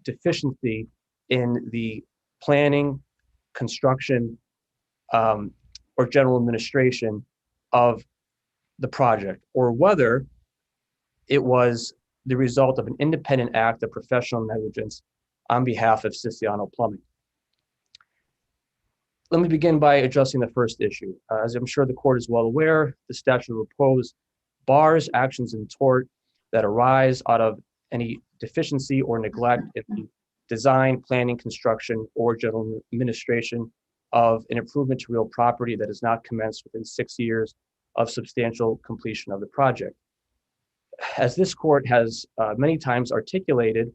K: deficiency in the planning, construction, or general administration of the project, or whether it was the result of an independent act of professional negligence on behalf of Siciliano Plumbing. Let me begin by addressing the first issue. As I'm sure the court is well aware, the statute of repose bars actions in tort that arise out of any deficiency or neglect in the design, planning, construction, or general administration of an improvement to real property that is not commenced within 6 years of substantial completion of the project. As this court has many times articulated,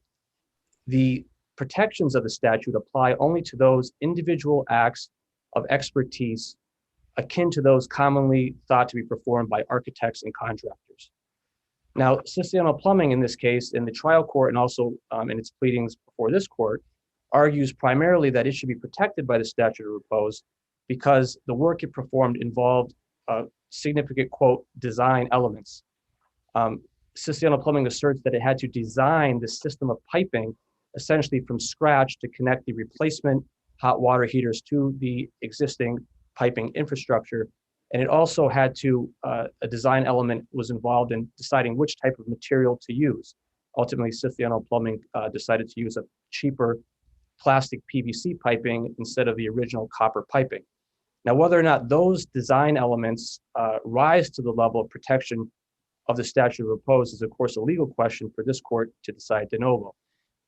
K: the protections of the statute apply only to those individual acts of expertise akin to those commonly thought to be performed by architects and contractors. Now, SZULC Plumbing in this case, in the trial court and also in its pleadings before this court, argues primarily that it should be protected by the statute of repose because the work it performed involved significant, quote, design elements. SZULC Plumbing asserts that it had to design the system of piping essentially from scratch to connect the replacement hot water heaters to the existing piping infrastructure. And it also had to, a design element was involved in deciding which type of material to use. Ultimately, SZULC Plumbing decided to use a cheaper plastic PVC piping instead of the original copper piping. Now, whether or not those design elements rise to the level of protection of the statute of repose is, of course, a legal question for this court to decide de novo.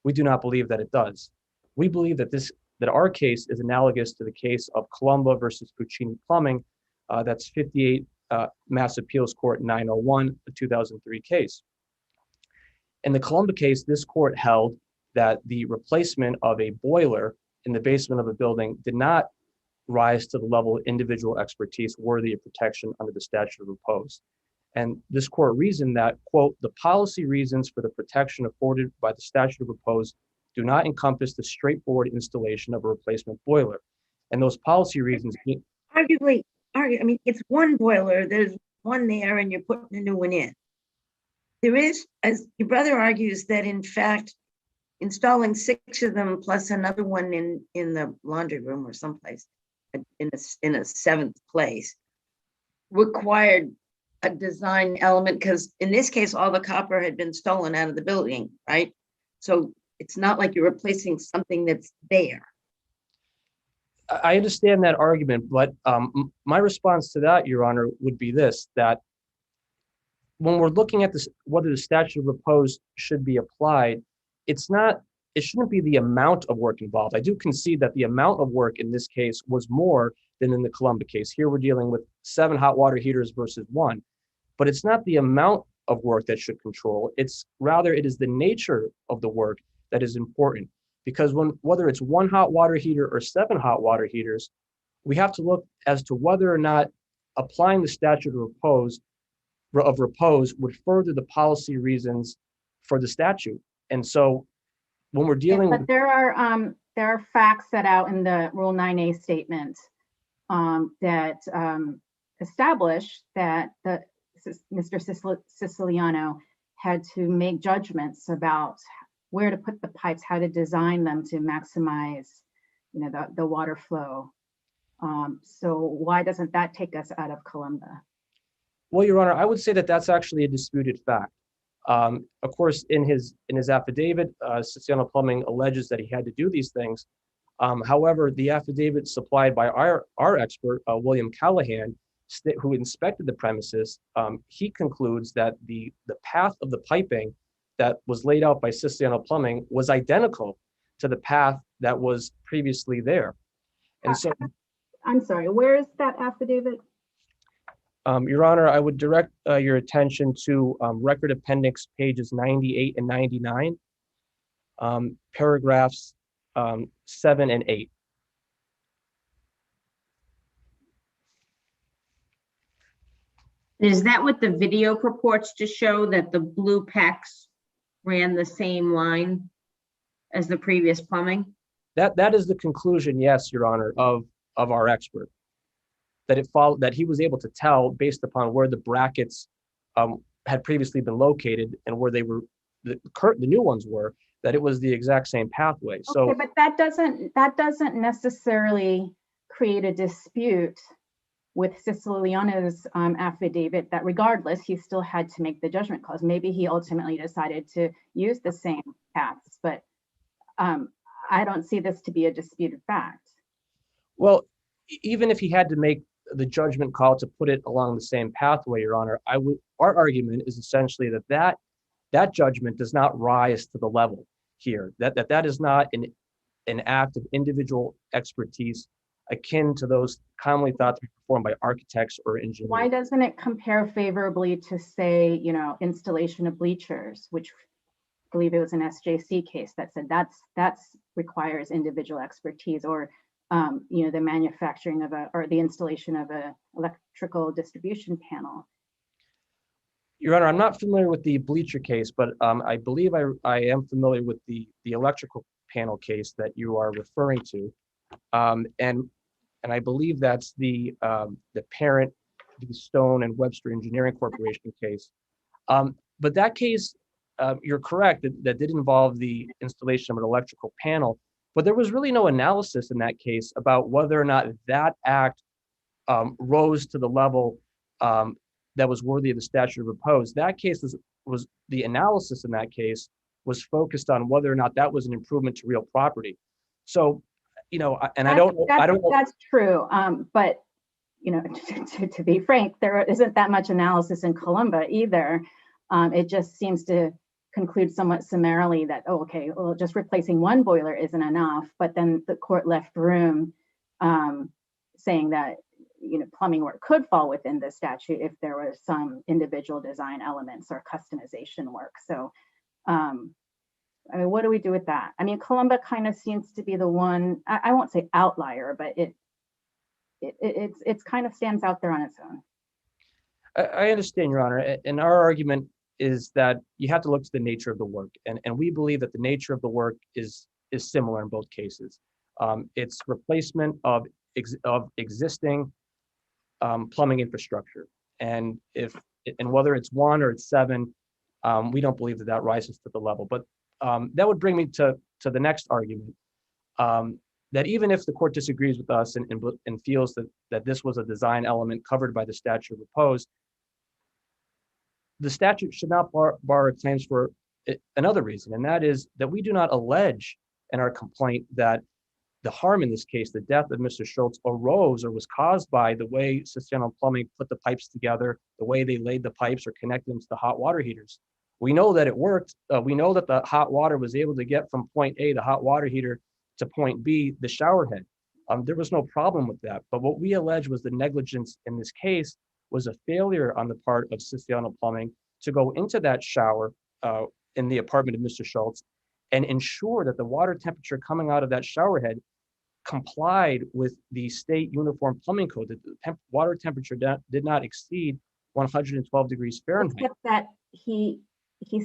K: We do not believe that it does. We believe that our case is analogous to the case of Columba versus Puccini Plumbing. That's 58 Mass Appeals Court 901, the 2003 case. In the Columba case, this court held that the replacement of a boiler in the basement of a building did not rise to the level of individual expertise worthy of protection under the statute of repose. And this court reasoned that, quote, the policy reasons for the protection afforded by the statute of repose do not encompass the straightforward installation of a replacement boiler. And those policy reasons—
D: Arguably, I mean, it's one boiler, there's one there and you're putting a new one in. There is, as your brother argues, that in fact, installing 6 of them plus another one in the laundry room or someplace in a 7th place required a design element, because in this case, all the copper had been stolen out of the building, right? So it's not like you're replacing something that's there.
K: I understand that argument, but my response to that, Your Honor, would be this, that when we're looking at this, whether the statute of repose should be applied, it shouldn't be the amount of work involved. I do concede that the amount of work in this case was more than in the Columba case. Here we're dealing with 7 hot water heaters versus 1, but it's not the amount of work that should control. It's rather, it is the nature of the work that is important. Because whether it's 1 hot water heater or 7 hot water heaters, we have to look as to whether or not applying the statute of repose would further the policy reasons for the statute. And so when we're dealing
G: but there are facts set out in the Rule 9A statement that establish that Mr. Siciliano had to make judgments about where to put the pipes, how to design them to maximize, the water flow. So why doesn't that take us out of Columba?
K: Well, Your Honor, I would say that that's actually a disputed fact. Of course, in his affidavit, CYNTHIA Plumbing alleges that he had to do these things. However, the affidavit supplied by our expert, William Callahan, who inspected the premises, he concludes that the path of the piping that was laid out by CYNTHIA Plumbing was identical to the path that was previously there. And so,
G: I'm sorry, where is that affidavit?
K: Your Honor, I would direct your attention to Record Appendix pages 98 and 99, paragraphs 7 and 8.
B: Is that what the video purports to show, that the blue PEX ran the same line as the previous plumbing?
K: That is the conclusion, yes, Your Honor, of our expert. That he was able to tell based upon where the brackets had previously been located and where they were, the new ones were, that it was the exact same pathway. So,
G: okay, but that doesn't necessarily create a dispute with Siciliano's affidavit that regardless, he still had to make the judgment calls. Maybe he ultimately decided to use the same paths, but I don't see this to be a disputed fact.
K: Well, even if he had to make the judgment call to put it along the same pathway, Your Honor, our argument is essentially that judgment does not rise to the level here. That is not an act of individual expertise akin to those commonly thought to be performed by architects or engineers.
G: Why doesn't it compare favorably to, say, installation of bleachers, which I believe it was an SJC case that said that's requires individual expertise, or the manufacturing of or the installation of a electrical distribution panel?
K: Your Honor, I'm not familiar with the bleacher case, but I believe I am familiar with the electrical panel case that you are referring to. And I believe that's the parent, the Stone and Webster Engineering Corporation case. But that case, you're correct, that did involve the installation of an electrical panel, but there was really no analysis in that case about whether or not that act rose to the level that was worthy of the statute of repose. That case was the analysis in that case was focused on whether or not that was an improvement to real property. So, you know, and I don't know.
G: That's true. But, you know, to be frank, there isn't that much analysis in Columba either. It just seems to conclude somewhat summarily that, oh, okay, well, just replacing one boiler isn't enough. But then the court left room saying that, you know, plumbing work could fall within the statute if there was some individual design elements or customization work. So, I mean, what do we do with that? I mean, Columba kind of seems to be the one, I won't say outlier, but it's kind of stands out there on its own.
K: I understand, Your Honor, and our argument is that you have to look to the nature of the work, and we believe that the nature of the work is similar in both cases. It's replacement of existing plumbing infrastructure, and whether it's one or it's seven, we don't believe that rises to the level. But that would bring me to the next argument, that even if the court disagrees with us and feels that this was a design element covered by the statute of repose, the statute should not bar our claims for another reason, and that is that we do not allege in our complaint that the harm in this case, the death of Mr. Schultz, arose or was caused by the way SZULC Plumbing put the pipes together, the way they laid the pipes or connected them to the hot water heaters. We know that it worked. We know that the hot water was able to get from point A, the hot water heater, to point B, the shower head. There was no problem with that. But what we allege was the negligence in this case was a failure on the part of SZULC Plumbing to go into that shower in the apartment of Mr. Schultz and ensure that the water temperature coming out of that shower head complied with the state uniform plumbing code, that the water temperature did not exceed 112 degrees Fahrenheit.
G: Except that he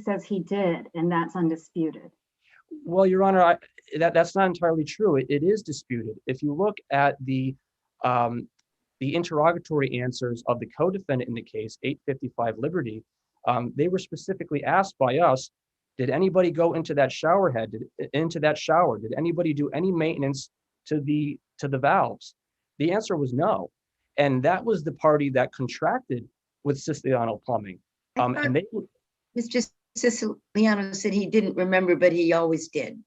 G: says he did, and that's undisputed.
K: Well, Your Honor, that's not entirely true. It is disputed. If you look at the interrogatory answers of the co-defendant in the case, 855 Liberty, they were specifically asked by us, did anybody go into that shower head, into that shower? Did anybody do any maintenance to the valves? The answer was no. And that was the party that contracted with SZULC Plumbing. And they
D: Mr. Siciliano said he didn't remember, but he always did.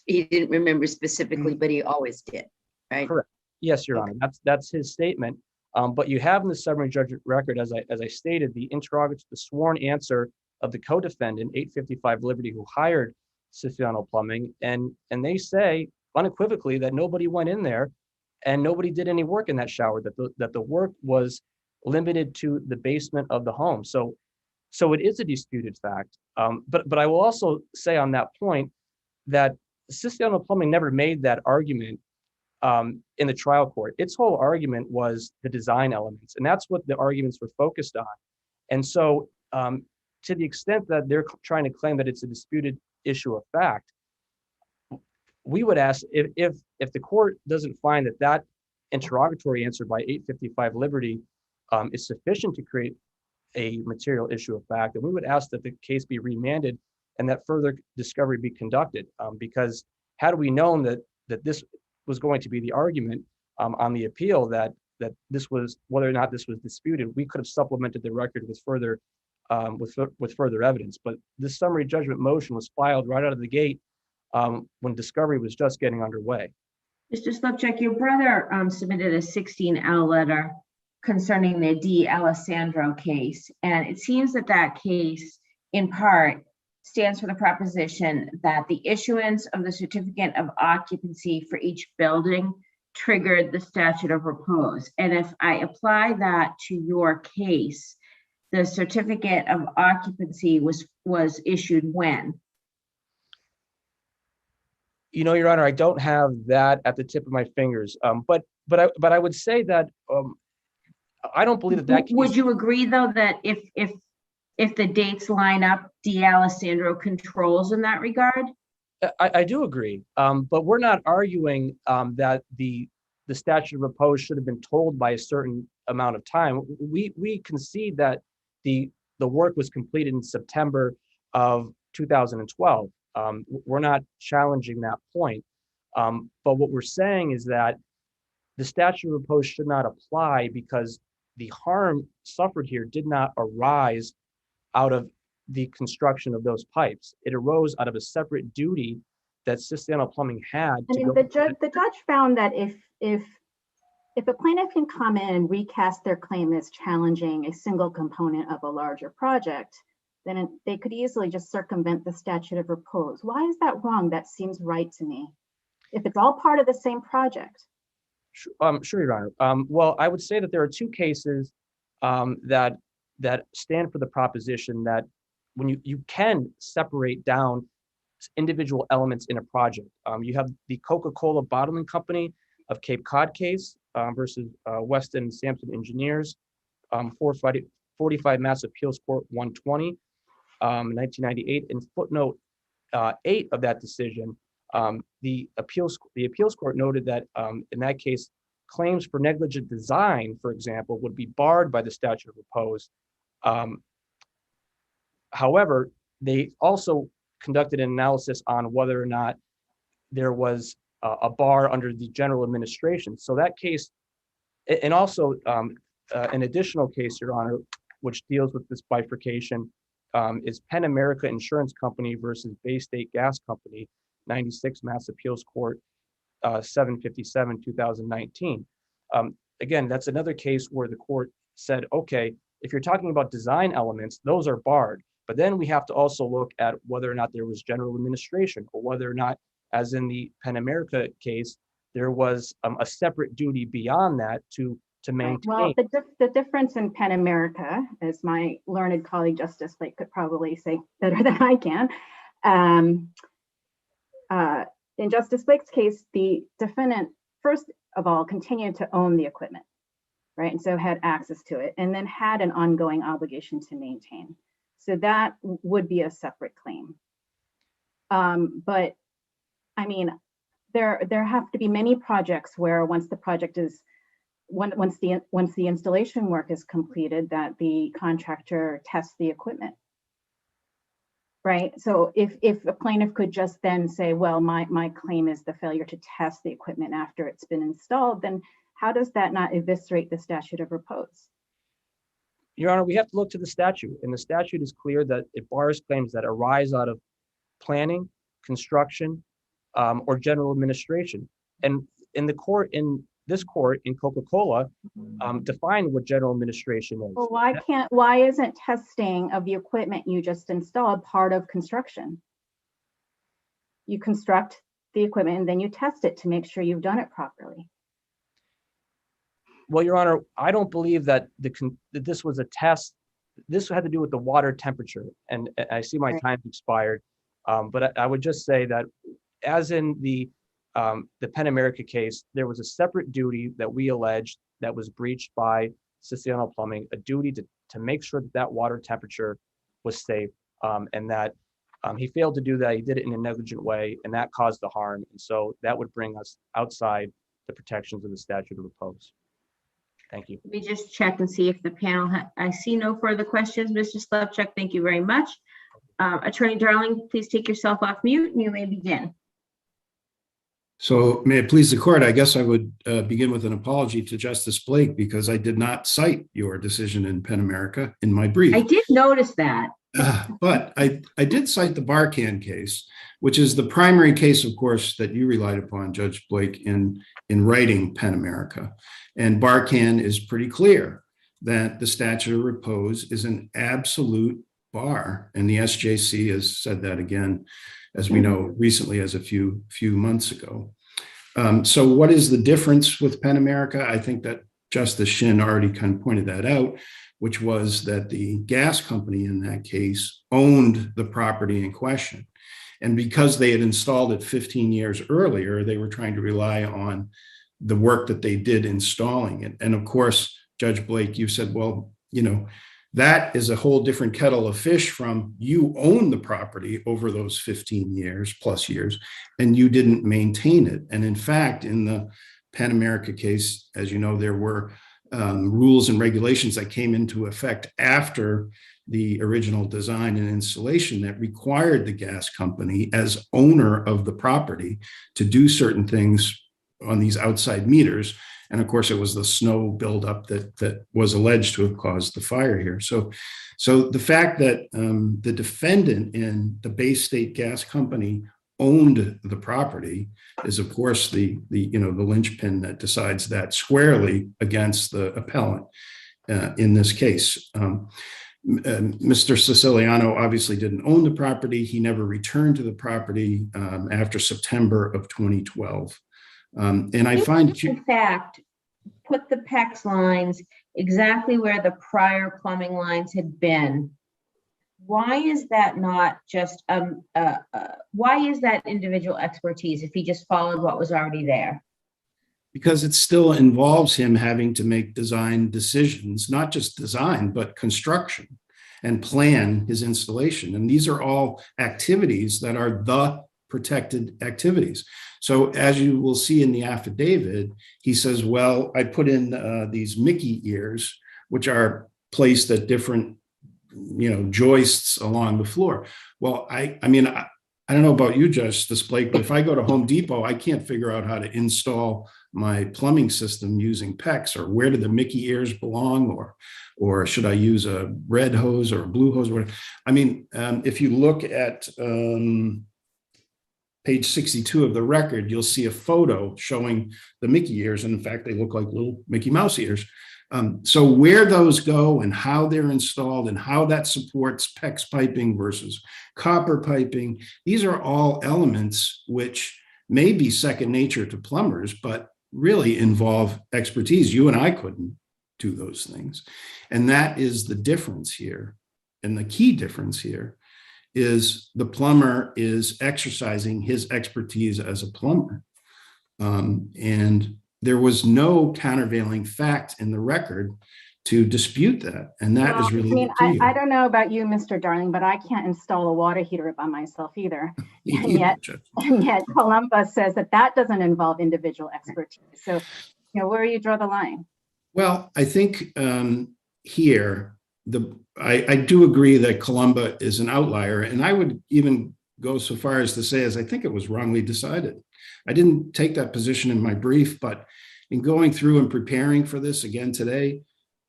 D: He didn't remember specifically, but he always did, right?
K: Correct. Yes, Your Honor. That's his statement. But you have in the summary judgment record, as I stated, the sworn answer of the co-defendant, 855 Liberty, who hired SZULC Plumbing, and they say unequivocally that nobody went in there and nobody did any work in that shower, that the work was limited to the basement of the home. So it is a disputed fact. But I will also say on that point that SZULC Plumbing never made that argument in the trial court. Its whole argument was the design elements, and that's what the arguments were focused on. And so to the extent that they're trying to claim that it's a disputed issue of fact, we would ask if the court doesn't find that interrogatory answer by 855 Liberty is sufficient to create a material issue of fact, then we would ask that the case be remanded and that further discovery be conducted. Because had we known that this was going to be the argument on the appeal, that this was, whether or not this was disputed, we could have supplemented the record with further evidence. But this summary judgment motion was filed right out of the gate when discovery was just getting underway.
B: Mr. Slupchak, your brother submitted a 16L letter concerning the D. Alessandro case. And it seems that case, in part, stands for the proposition that the issuance of the certificate of occupancy for each building triggered the statute of repose. And if I apply that to your case, the certificate of occupancy was issued when?
K: You know, Your Honor, I don't have that at the tip of my fingers. But I would say that I don't believe that case.
B: Would you agree, though, that if if the dates line up, D'Alessandro controls in that regard?
K: I do agree, but we're not arguing that the statute of repose should have been told by a certain amount of time. We concede that the work was completed in September of 2012. We're not challenging that point, but what we're saying is that the statute of repose should not apply because the harm suffered here did not arise out of the construction of those pipes. It arose out of a separate duty that Siciliano Plumbing had.
G: I mean, the judge found that if a plaintiff can come in and recast their claim as challenging a single component of a larger project, then they could easily just circumvent the statute of repose. Why is that wrong? That seems right to me. If it's all part of the same project.
K: Sure, Your Honor. Well, I would say that there are two cases that stand for the proposition that when you can separate down individual elements in a project. You have the Coca-Cola Bottling Company of Cape Cod case versus Weston Sampson Engineers, 445 Mass Appeals Court 120, 1998. In footnote 8 of that decision, the appeals court noted that in that case, claims for negligent design, for example, would be barred by the statute of repose. However, they also conducted an analysis on whether or not there was a bar under the general administration. So that case, and also an additional case, Your Honor, which deals with this bifurcation, is Penn America Insurance Company versus Bay State Gas Company, 96 Mass Appeals Court 757, 2019. Again, that's another case where the court said, okay, if you're talking about design elements, those are barred. But then we have to also look at whether or not there was general administration, or whether or not, as in the Penn America case, there was a separate duty beyond that to maintain.
G: Well, the difference in Penn America, as my learned colleague Justice Blake could probably say better than I can, in Justice Blake's case, the defendant, first of all, continued to own the equipment, right? And so had access to it, and then had an ongoing obligation to maintain. So that would be a separate claim. But I mean, there have to be many projects where once the installation work is completed, that the contractor tests the equipment, right? So if a plaintiff could just then say, well, my claim is the failure to test the equipment after it's been installed, then how does that not eviscerate the statute of repose?
K: Your Honor, we have to look to the statute, and the statute is clear that it bars claims that arise out of planning, construction, or general administration. And in this court in Coca-Cola, defined what general administration is.
G: Well, why isn't testing of the equipment you just installed part of construction? You construct the equipment and then you test it to make sure you've done it properly.
K: Well, Your Honor, I don't believe that that this was a test. This had to do with the water temperature, and I see my time's expired. But I would just say that, as in the Penn America case, there was a separate duty that we alleged that was breached by Siciliano Plumbing, a duty to make sure that water temperature was safe, and that he failed to do that. He did it in a negligent way, and that caused the harm. And so that would bring us outside the protections of the statute of repose. Thank you.
B: Let me just check and see if the panel, I see no further questions. Mr. Slepchuk, thank you very much. Attorney Darling, please take yourself off mute and you may begin.
L: So may it please the court, I guess I would begin with an apology to Justice Blake because I did not cite your decision in Penn America in my brief.
B: I did notice that.
L: But I did cite the Barkan case, which is the primary case, of course, that you relied upon, Judge Blake, in writing Penn America. And Barkan is pretty clear that the statute of repose is an absolute bar. And the SJC has said that again, as we know, recently as a few months ago. So what is the difference with Penn America? I think that Justice Shin already kind of pointed that out, which was that the gas company in that case owned the property in question. And because they had installed it 15 years earlier, they were trying to rely on the work that they did installing it. And of course, Judge Blake, you said, well, you know, That is a whole different kettle of fish from you own the property over those 15 years plus years, and you didn't maintain it. And in fact, in the Pan America case, as you know, there were rules and regulations that came into effect after the original design and installation that required the gas company as owner of the property to do certain things on these outside meters. And of course, it was the snow buildup that was alleged to have caused the fire here. So the fact that the defendant in the Bay State Gas Company owned the property is, of course, the linchpin that decides that squarely against the appellant in this case. Mr. Siciliano obviously didn't own the property. He never returned to the property after September of 2012. And I find,
B: in fact, put the PEX lines exactly where the prior plumbing lines had been. Why is that not just, why is that individual expertise if he just followed what was already there?
L: because it still involves him having to make design decisions, not just design, but construction and plan his installation. And these are all activities that are the protected activities. So as you will see in the affidavit, he says, well, I put in these Mickey ears, which are placed at different, joists along the floor. Well, I don't know about you, Justice Blake, but if I go to Home Depot, I can't figure out how to install my plumbing system using PEX, or where do the Mickey ears belong, or should I use a red hose or a blue hose? If you look at page 62 of the record, you'll see a photo showing the Mickey ears. And in fact, they look like little Mickey Mouse ears. So where those go and how they're installed and how that supports PEX piping versus copper piping, these are all elements which may be second nature to plumbers, but really involve expertise. You and I couldn't do those things. And that is the difference here. And the key difference here is the plumber is exercising his expertise as a plumber. And there was no countervailing fact in the record to dispute that. And that is really the key.
G: I don't know about you, Mr. Darling, but I can't install a water heater by myself either. And yet Columbus says that doesn't involve individual expertise. So, where do you draw the line?
L: Well, I think here, I do agree that Columba is an outlier, and I would even go so far as to say, as I think it was wrongly decided. I didn't take that position in my brief, but in going through and preparing for this again today,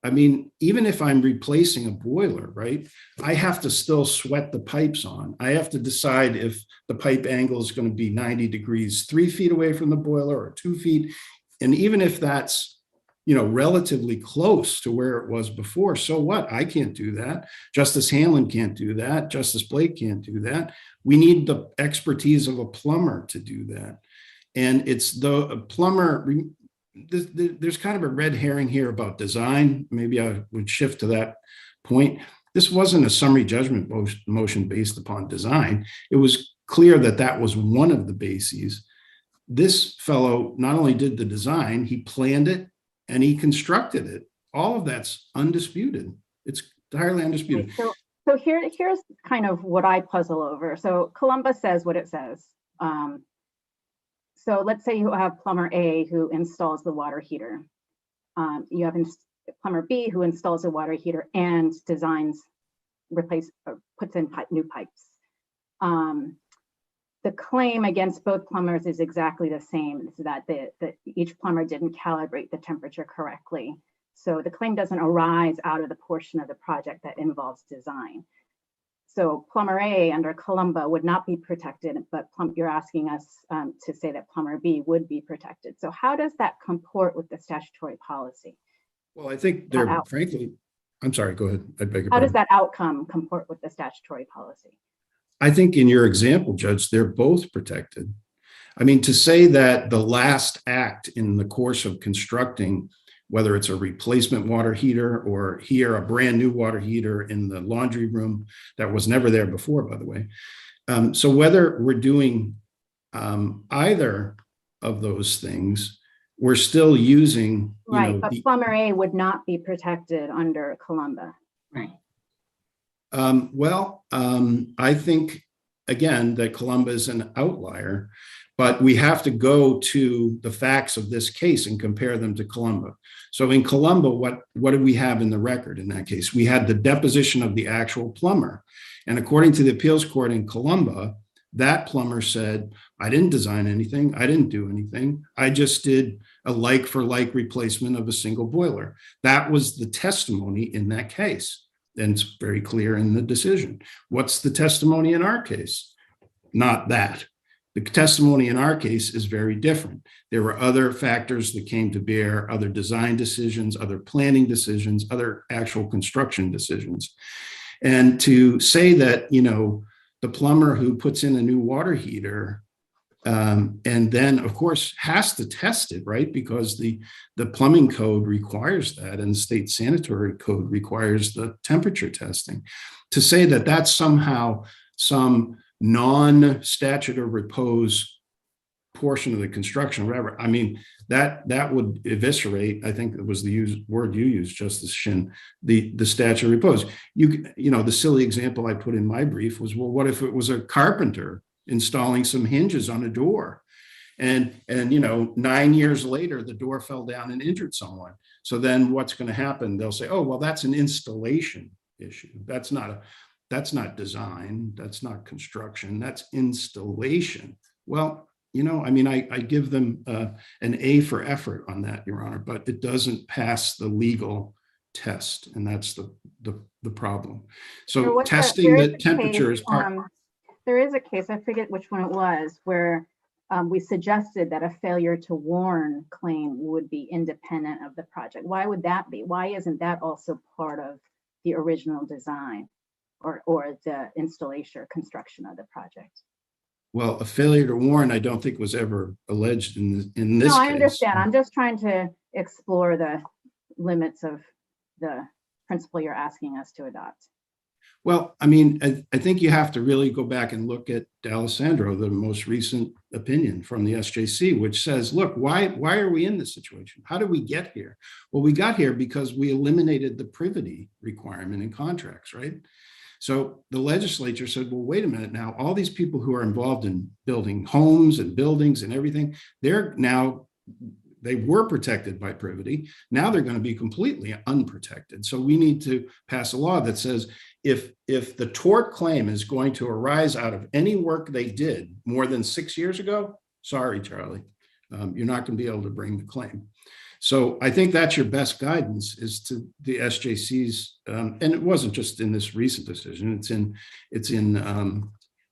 L: even if I'm replacing a boiler, right, I have to still sweat the pipes on. I have to decide if the pipe angle is going to be 90 degrees, 3 feet away from the boiler or 2 feet. And even if that's, relatively close to where it was before, so what? I can't do that. Justice Hanlon can't do that. Justice Blake can't do that. We need the expertise of a plumber to do that. And it's the plumber, there's kind of a red herring here about design. Maybe I would shift to that point. This wasn't a summary judgment motion based upon design. It was clear that that was one of the bases. This fellow not only did the design, he planned it and he constructed it. All of that's undisputed. It's entirely undisputed.
G: So here's kind of what I puzzle over. So Columbus says what it says. So let's say you have plumber A who installs the water heater. You have plumber B who installs the water heater and designs, puts in new pipes. The claim against both plumbers is exactly the same, is that each plumber didn't calibrate the temperature correctly. So the claim doesn't arise out of the portion of the project that involves design. So plumber A under Columba would not be protected, but you're asking us to say that plumber B would be protected. So how does that comport with the statutory policy?
L: Well, I think they're frankly, I'm sorry, go ahead. I beg your pardon.
G: How does that outcome comport with the statutory policy?
L: I think in your example, Judge, they're both protected. To say that the last act in the course of constructing, whether it's a replacement water heater or here a brand new water heater in the laundry room that was never there before, by the way. So whether we're doing either of those things, we're still using,
G: right, but plumber A would not be protected under Columba. Right.
L: I think, again, that Columba is an outlier, but we have to go to the facts of this case and compare them to Columba. So in Columba, what did we have in the record in that case? We had the deposition of the actual plumber. And according to the appeals court in Columba, that plumber said, I didn't design anything. I didn't do anything. I just did a like for like replacement of a single boiler. That was the testimony in that case. And it's very clear in the decision. What's the testimony in our case? Not that. The testimony in our case is very different. There were other factors that came to bear, other design decisions, other planning decisions, other actual construction decisions. And to say that, the plumber who puts in a new water heater and then, of course, has to test it, right? Because the plumbing code requires that, and the state sanitary code requires the temperature testing. To say that that's somehow some non-statute of repose portion of the construction, whatever, I mean, that would eviscerate, I think it was the word you used, Justice Shin, the statute of repose. The silly example I put in my brief was, well, what if it was a carpenter installing some hinges on a door, and 9 years later the door fell down and injured someone? So then what's going to happen? They'll say, oh, well, that's an installation issue. That's not design, that's not construction, that's installation. Well, I give them an A for effort on that, Your Honor, but it doesn't pass the legal test, and that's the problem. So testing the temperature is part.
G: There is a case, I forget which one it was, where we suggested that a failure to warn claim would be independent of the project. Why would that be? Why isn't that also part of the original design or the installation or construction of the project?
L: Well, a failure to warn, I don't think was ever alleged in this case.
G: No, I understand. I'm just trying to explore the limits of the principle you're asking us to adopt.
L: Well, I think you have to really go back and look at D'Alessandro, the most recent opinion from the SJC, which says, look, why are we in this situation? How did we get here? Well, we got here because we eliminated the privity requirement in contracts, right? So the legislature said, well, wait a minute now, all these people who are involved in building homes and buildings and everything, they were protected by privity. Now they're going to be completely unprotected. So we need to pass a law that says if the tort claim is going to arise out of any work they did more than 6 years ago, sorry, Charlie, you're not going to be able to bring the claim. So I think that's your best guidance, is to the SJC's, and it wasn't just in this recent decision. It's in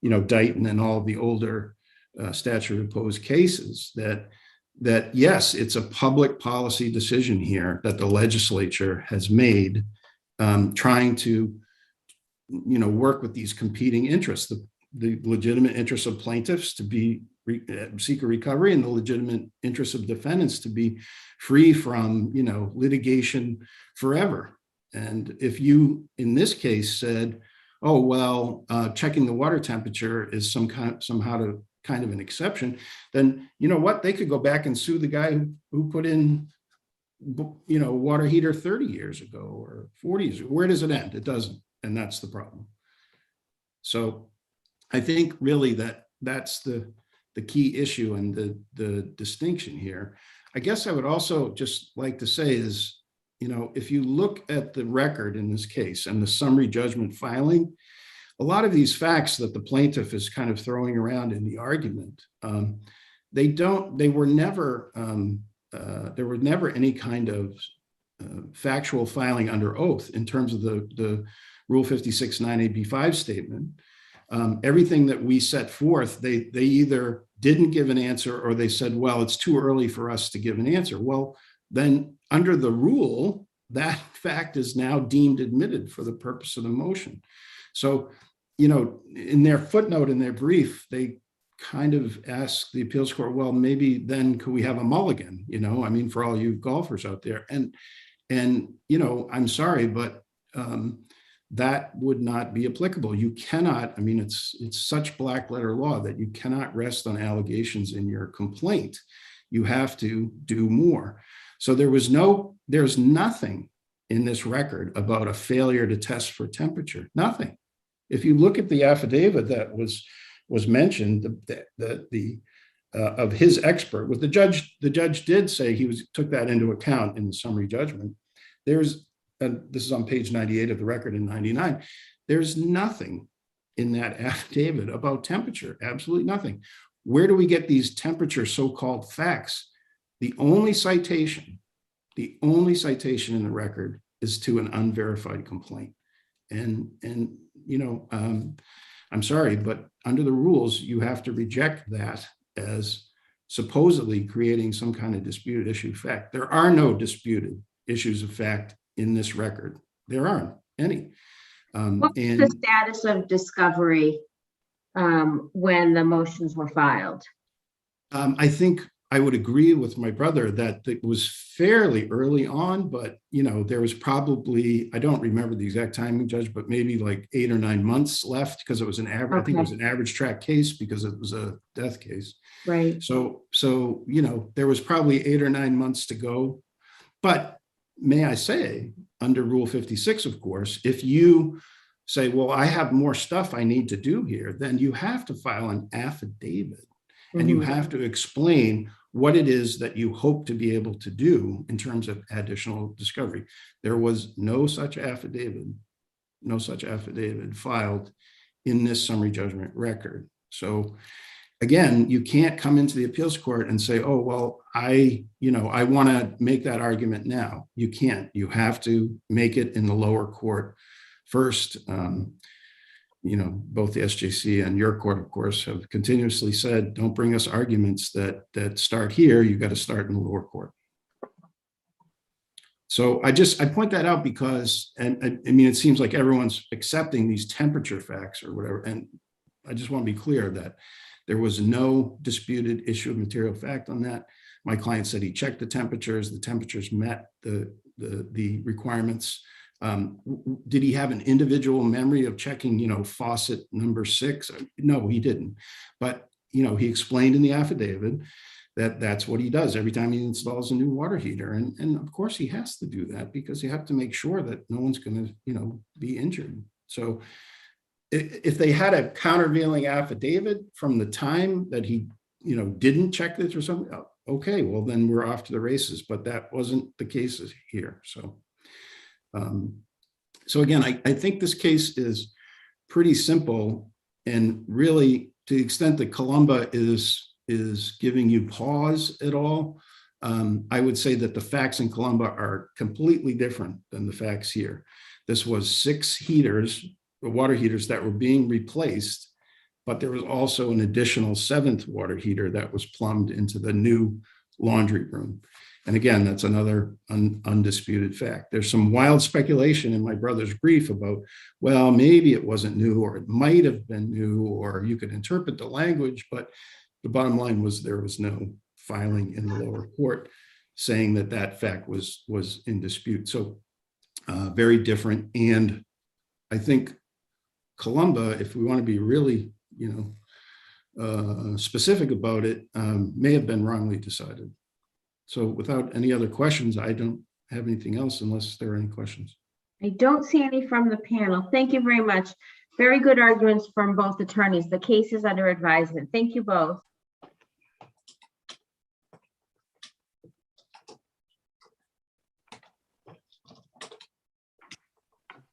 L: Dighton and all of the older statute of repose cases that yes, it's a public policy decision here that the legislature has made, trying to work with these competing interests, the legitimate interests of plaintiffs to seek a recovery, and the legitimate interests of defendants to be free from litigation forever. And if you in this case said, oh well, checking the water temperature is somehow kind of an exception, then you know what, they could go back and sue the guy who put in water heater 30 years ago or 40 years ago. Where does it end? It doesn't, and that's the problem. So I think really that's the key issue and the distinction here. I guess I would also just like to say is, if you look at the record in this case and the summary judgment filing, a lot of these facts that the plaintiff is kind of throwing around in the argument, there were never any kind of factual filing under oath in terms of the Rule 56 9AB5 statement. Everything that we set forth, they either didn't give an answer or they said, well, it's too early for us to give an answer. Well, then under the rule, that fact is now deemed admitted for the purpose of the motion. So, in their footnote in their brief, they kind of asked the appeals court, well, maybe then could we have a mulligan, for all you golfers out there. And I'm sorry, but that would not be applicable. You cannot, it's such black letter law that you cannot rest on allegations in your complaint. You have to do more. So there's nothing in this record about a failure to test for temperature. Nothing. If you look at the affidavit that was mentioned, of his expert, with the judge did say took that into account in the summary judgment. This is on page 98 of the record in 99. There's nothing in that affidavit about temperature, absolutely nothing. Where do we get these temperature so-called facts? The only citation in the record is to an unverified complaint. And you know, I'm sorry, but under the rules, you have to reject that as supposedly creating some kind of disputed issue of fact. There are no disputed issues of fact in this record. There aren't any.
B: What's the status of discovery when the motions were filed?
L: I think I would agree with my brother that it was fairly early on, but you know, there was probably, I don't remember the exact timing, Judge, but maybe like 8 or 9 months left, because it was an average, I think it was an average track case because it was a death case.
B: Right.
L: So, you know, there was probably 8 or 9 months to go. But may I say, under Rule 56, of course, if you say, well, I have more stuff I need to do here, then you have to file an affidavit and you have to explain what it is that you hope to be able to do in terms of additional discovery. There was no such affidavit filed in this summary judgment record. So again, you can't come into the appeals court and say, oh, well, I want to make that argument now. You can't. You have to make it in the lower court first. You know, both the SJC and your court, of course, have continuously said, don't bring us arguments that start here. You got to start in the lower court. So I point that out because, and I mean, it seems like everyone's accepting these temperature facts or whatever. And I just want to be clear that there was no disputed issue of material fact on that. My client said he checked the temperatures met the requirements. Did he have an individual memory of checking, you know, faucet number 6? No, he didn't. But, you know, he explained in the affidavit that that's what he does every time he installs a new water heater. And of course he has to do that because you have to make sure that no one's going to, you know, be injured. So if they had a countervailing affidavit from the time that he, you know, didn't check this or something, okay, well, then we're off to the races. But that wasn't the case here. So again, I think this case is pretty simple, and really, to the extent that Columba is giving you pause at all, I would say that the facts in Columba are completely different than the facts here. This was 6 heaters, water heaters that were being replaced, but there was also an additional 7th water heater that was plumbed into the new laundry room. And again, that's another undisputed fact. There's some wild speculation in my brother's brief about, well, maybe it wasn't new, or it might have been new, or you could interpret the language, but the bottom line was there was no filing in the lower court saying that that fact was in dispute. So very different. And I think Columba, if we want to be really, you know, specific about it, may have been wrongly decided. So without any other questions, I don't have anything else unless there are any questions.
B: I don't see any from the panel. Thank you very much. Very good arguments from both attorneys. The case is under advisement. Thank you both.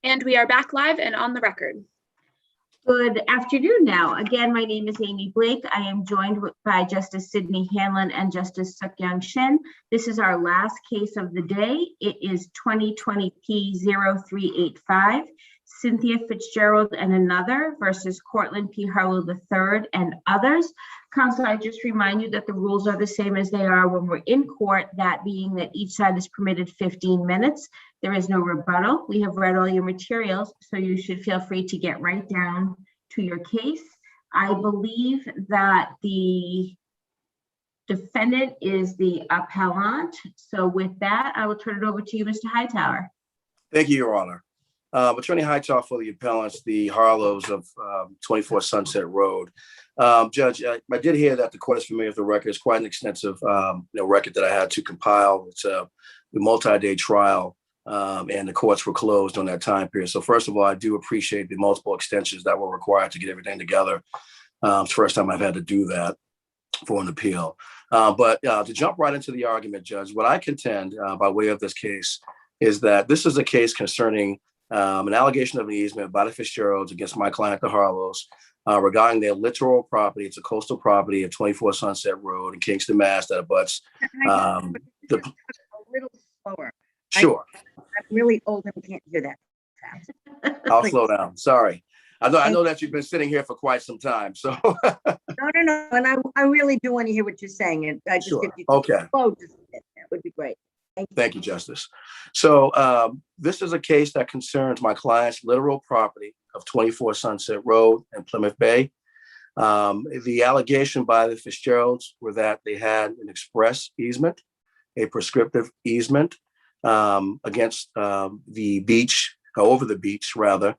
A: And we are back live and on the record.
B: Good afternoon now. Again, my name is Amy Blake. I am joined by Justice Sydney Hanlon and Justice Suk-Young Shin. This is our last case of the day. It is 2020 P0385, Cynthia Fitzgerald and another versus Courtland P. Harlow III and others. Counsel, I just remind you that the rules are the same as they are when we're in court, that being that each side is permitted 15 minutes. There is no rebuttal. We have read all your materials, so you should feel free to get right down to your case. I believe that the defendant is the appellant. So with that, I will turn it over to you, Mr. Hightower.
M: Thank you, Your Honor. Attorney Hightower for the appellants, the Harlows of 24 Sunset Road. Judge, I did hear that the court is familiar with the record. It's quite an extensive record that I had to compile. It's a multi-day trial. and the courts were closed on that time period. So first of all, I do appreciate the multiple extensions that were required to get everything together. It's the first time I've had to do that for an appeal. But to jump right into the argument, Judge, what I contend by way of this case is that this is a case concerning an allegation of an easement by the Fitzgeralds against my client, the Harlows, regarding their littoral property. It's a coastal property of 24 Sunset Road in Kingston, Mass. That abuts.
D: A little slower.
M: Sure.
D: I'm really old and can't hear that fast.
M: I'll slow down. Sorry. I know that you've been sitting here for quite some time. So
D: No. And I really do want to hear what you're saying. And I just,
M: Sure.
D: if you could
M: Okay.
D: slow just a bit, that would be great.
M: Thank you, Justice. So this is a case that concerns my client's literal property of 24 Sunset Road in Plymouth Bay. The allegation by the Fitzgeralds were that they had an express easement, a prescriptive easement against the beach, over the beach rather,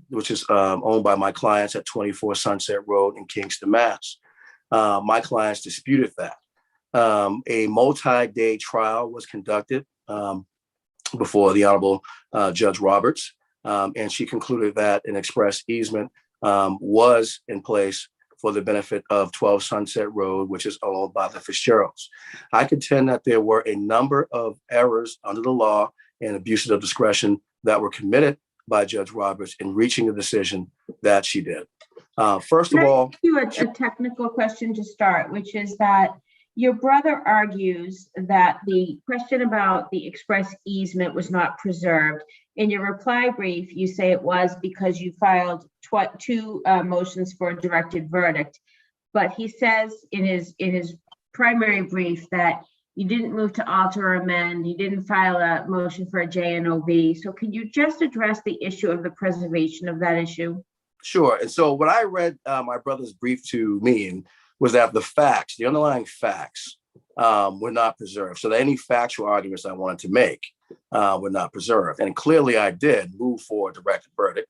M: which is owned by my clients at 24 Sunset Road in Kingston, Mass. My clients disputed that. A multi-day trial was conducted before the Honorable Judge Roberts, and she concluded that an express easement was in place for the benefit of 12 Sunset Road, which is owned by the Fitzgeralds. I contend that there were a number of errors under the law and abuses of discretion that were committed by Judge Roberts in reaching the decision that she did. First of all,
B: Can I ask you a technical question to start, which is that your brother argues that the question about the express easement was not preserved. In your reply brief, you say it was because you filed two motions for a directed verdict. But he says in his primary brief that you didn't move to alter or amend, you didn't file a motion for a JNOV. So can you just address the issue of the preservation of that issue?
M: Sure. And so what I read my brother's brief to me was that the facts, the underlying facts, were not preserved. So that any factual arguments I wanted to make were not preserved. And clearly I did move for a directed verdict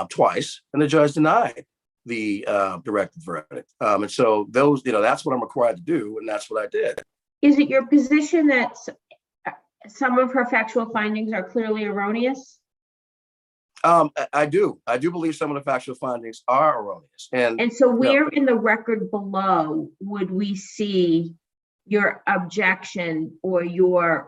M: twice, and the judge denied the directed verdict. And so those, that's what I'm required to do, and that's what I did.
B: Is it your position that some of her factual findings are clearly erroneous?
M: I do believe some of the factual findings are erroneous.
B: And so where in the record below would we see your objection or your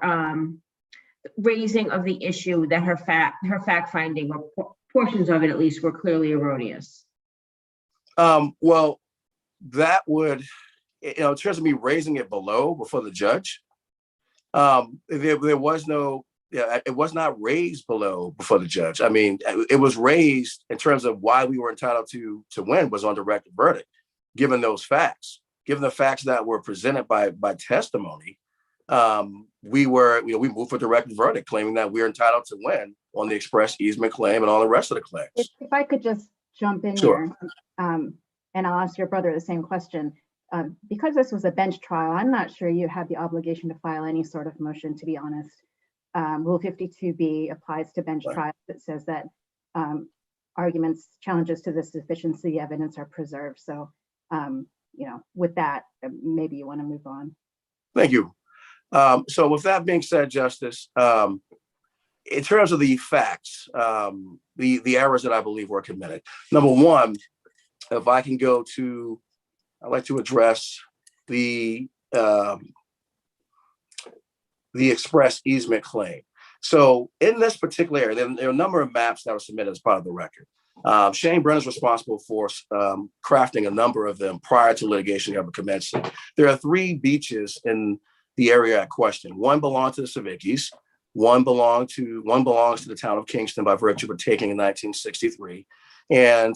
B: raising of the issue that her fact finding or portions of it at least were clearly erroneous?
M: Well, that would, in terms of me raising it below before the judge, there was no, it was not raised below before the judge. I mean, it was raised in terms of why we were entitled to win was on directed verdict, given those facts, given the facts that were presented by testimony. We moved for directed verdict, claiming that we are entitled to win on the express easement claim and all the rest of the claims.
G: If I could just jump in
M: Sure.
G: here, and I'll ask your brother the same question. Because this was a bench trial, I'm not sure you had the obligation to file any sort of motion, to be honest. Rule 52B applies to bench trials. It says that arguments, challenges to the sufficiency of evidence are preserved. So, with that, maybe you want to move on.
M: Thank you. So with that being said, Justice, in terms of the facts, the errors that I believe were committed. Number one, if I can go to, I'd like to address the express easement claim. So in this particular area, there are a number of maps that were submitted as part of the record. Shane Brenner is responsible for crafting a number of them prior to litigation ever commencing. There are 3 beaches in the area at question. One belonged to the Savickis. One belongs to the town of Kingston by virtue of taking in 1963. And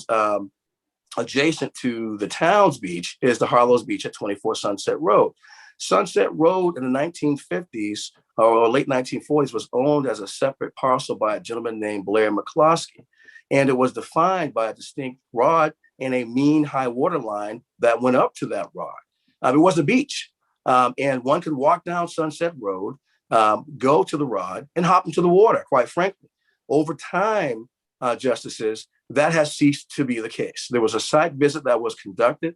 M: adjacent to the town's beach is the Harlow's beach at 24 Sunset Road. Sunset Road in the 1950s or late 1940s was owned as a separate parcel by a gentleman named Blair McCloskey. And it was defined by a distinct rod and a mean high water line that went up to that rod. It was a beach. And one could walk down Sunset Road, go to the rod and hop into the water, quite frankly. Over time, justices, that has ceased to be the case. There was a site visit that was conducted.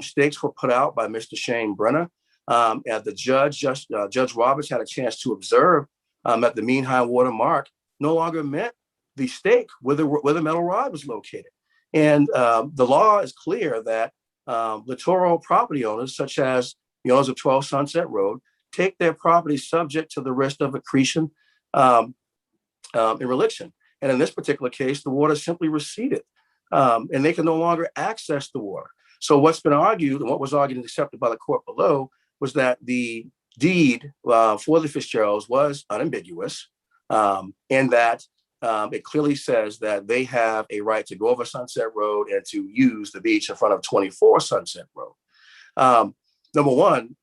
M: Stakes were put out by Mr. Shane Brenner. And the Judge Roberts had a chance to observe at the mean high water mark no longer meant the stake where the metal rod was located. And the law is clear that littoral property owners, such as the owners of 12 Sunset Road, take their property subject to the risk of accretion and reliction. And in this particular case, the water simply receded, and they can no longer access the water. So what's been argued, and what was argued and accepted by the court below, was that the deed for the Fitzgeralds was unambiguous, and that it clearly says that they have a right to go over Sunset Road and to use the beach in front of 24 Sunset Road. Number one,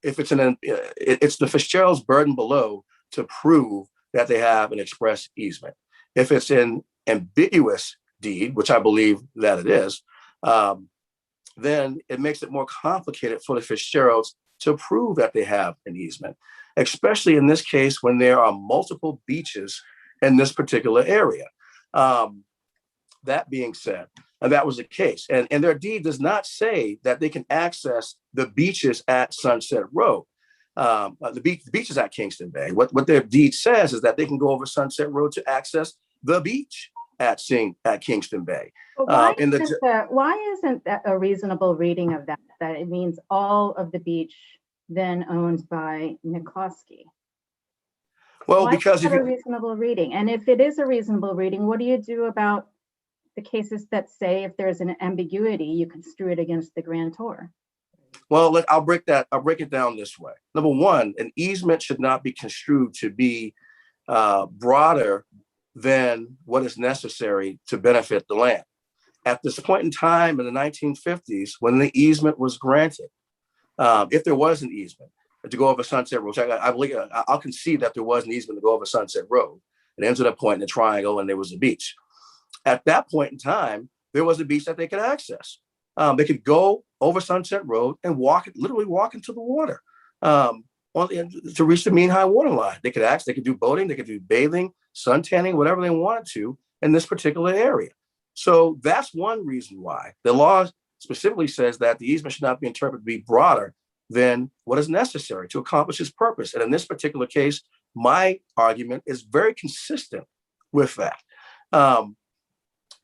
M: if it's it's the Fitzgeralds' burden below to prove that they have an express easement. If it's an ambiguous deed, which I believe that it is, then it makes it more complicated for the Fitzgeralds to prove that they have an easement, especially in this case when there are multiple beaches in this particular area. That being said, and that was the case, and their deed does not say that they can access the beaches at Sunset Road. The beaches at Kingston Bay. What their deed says is that they can go over Sunset Road to access the beach at Kingston Bay.
G: Why isn't that a reasonable reading of that? That it means all of the beach then owned by Nikoski?
M: Well,
G: Why
M: because
G: is that a reasonable reading? And if it is a reasonable reading, what do you do about the cases that say if there's an ambiguity, you construe it against the grantor?
M: Well, I'll break it down this way. Number one, an easement should not be construed to be broader than what is necessary to benefit the land. At this point in time in the 1950s, when the easement was granted, if there was an easement to go over Sunset Road, I'll concede that there was an easement to go over Sunset Road. It ends at a point in the triangle and there was a beach. At that point in time, there was a beach that they could access. They could go over Sunset Road and literally walk into the water to reach the mean high water line. They could do boating, they could do bathing, sun tanning, whatever they wanted to in this particular area. So that's one reason why the law specifically says that the easement should not be interpreted to be broader than what is necessary to accomplish its purpose. And in this particular case, my argument is very consistent with that.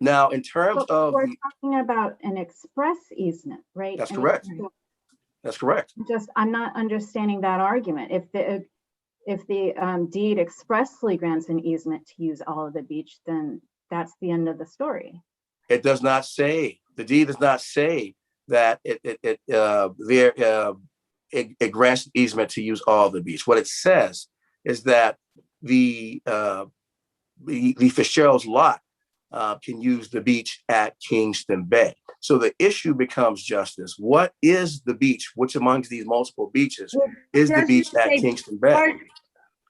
M: Now, in terms of
G: we're talking about an express easement, right?
M: That's correct. That's correct.
G: I'm not understanding that argument. If the deed expressly grants an easement to use all of the beach, then that's the end of the story.
M: It does not say, the deed does not say that it grants easement to use all of the beach. What it says is that the Fitzgerald's lot can use the beach at Kingston Bay. So the issue becomes, Justice, what is the beach? Which amongst these multiple beaches is the beach at Kingston Bay?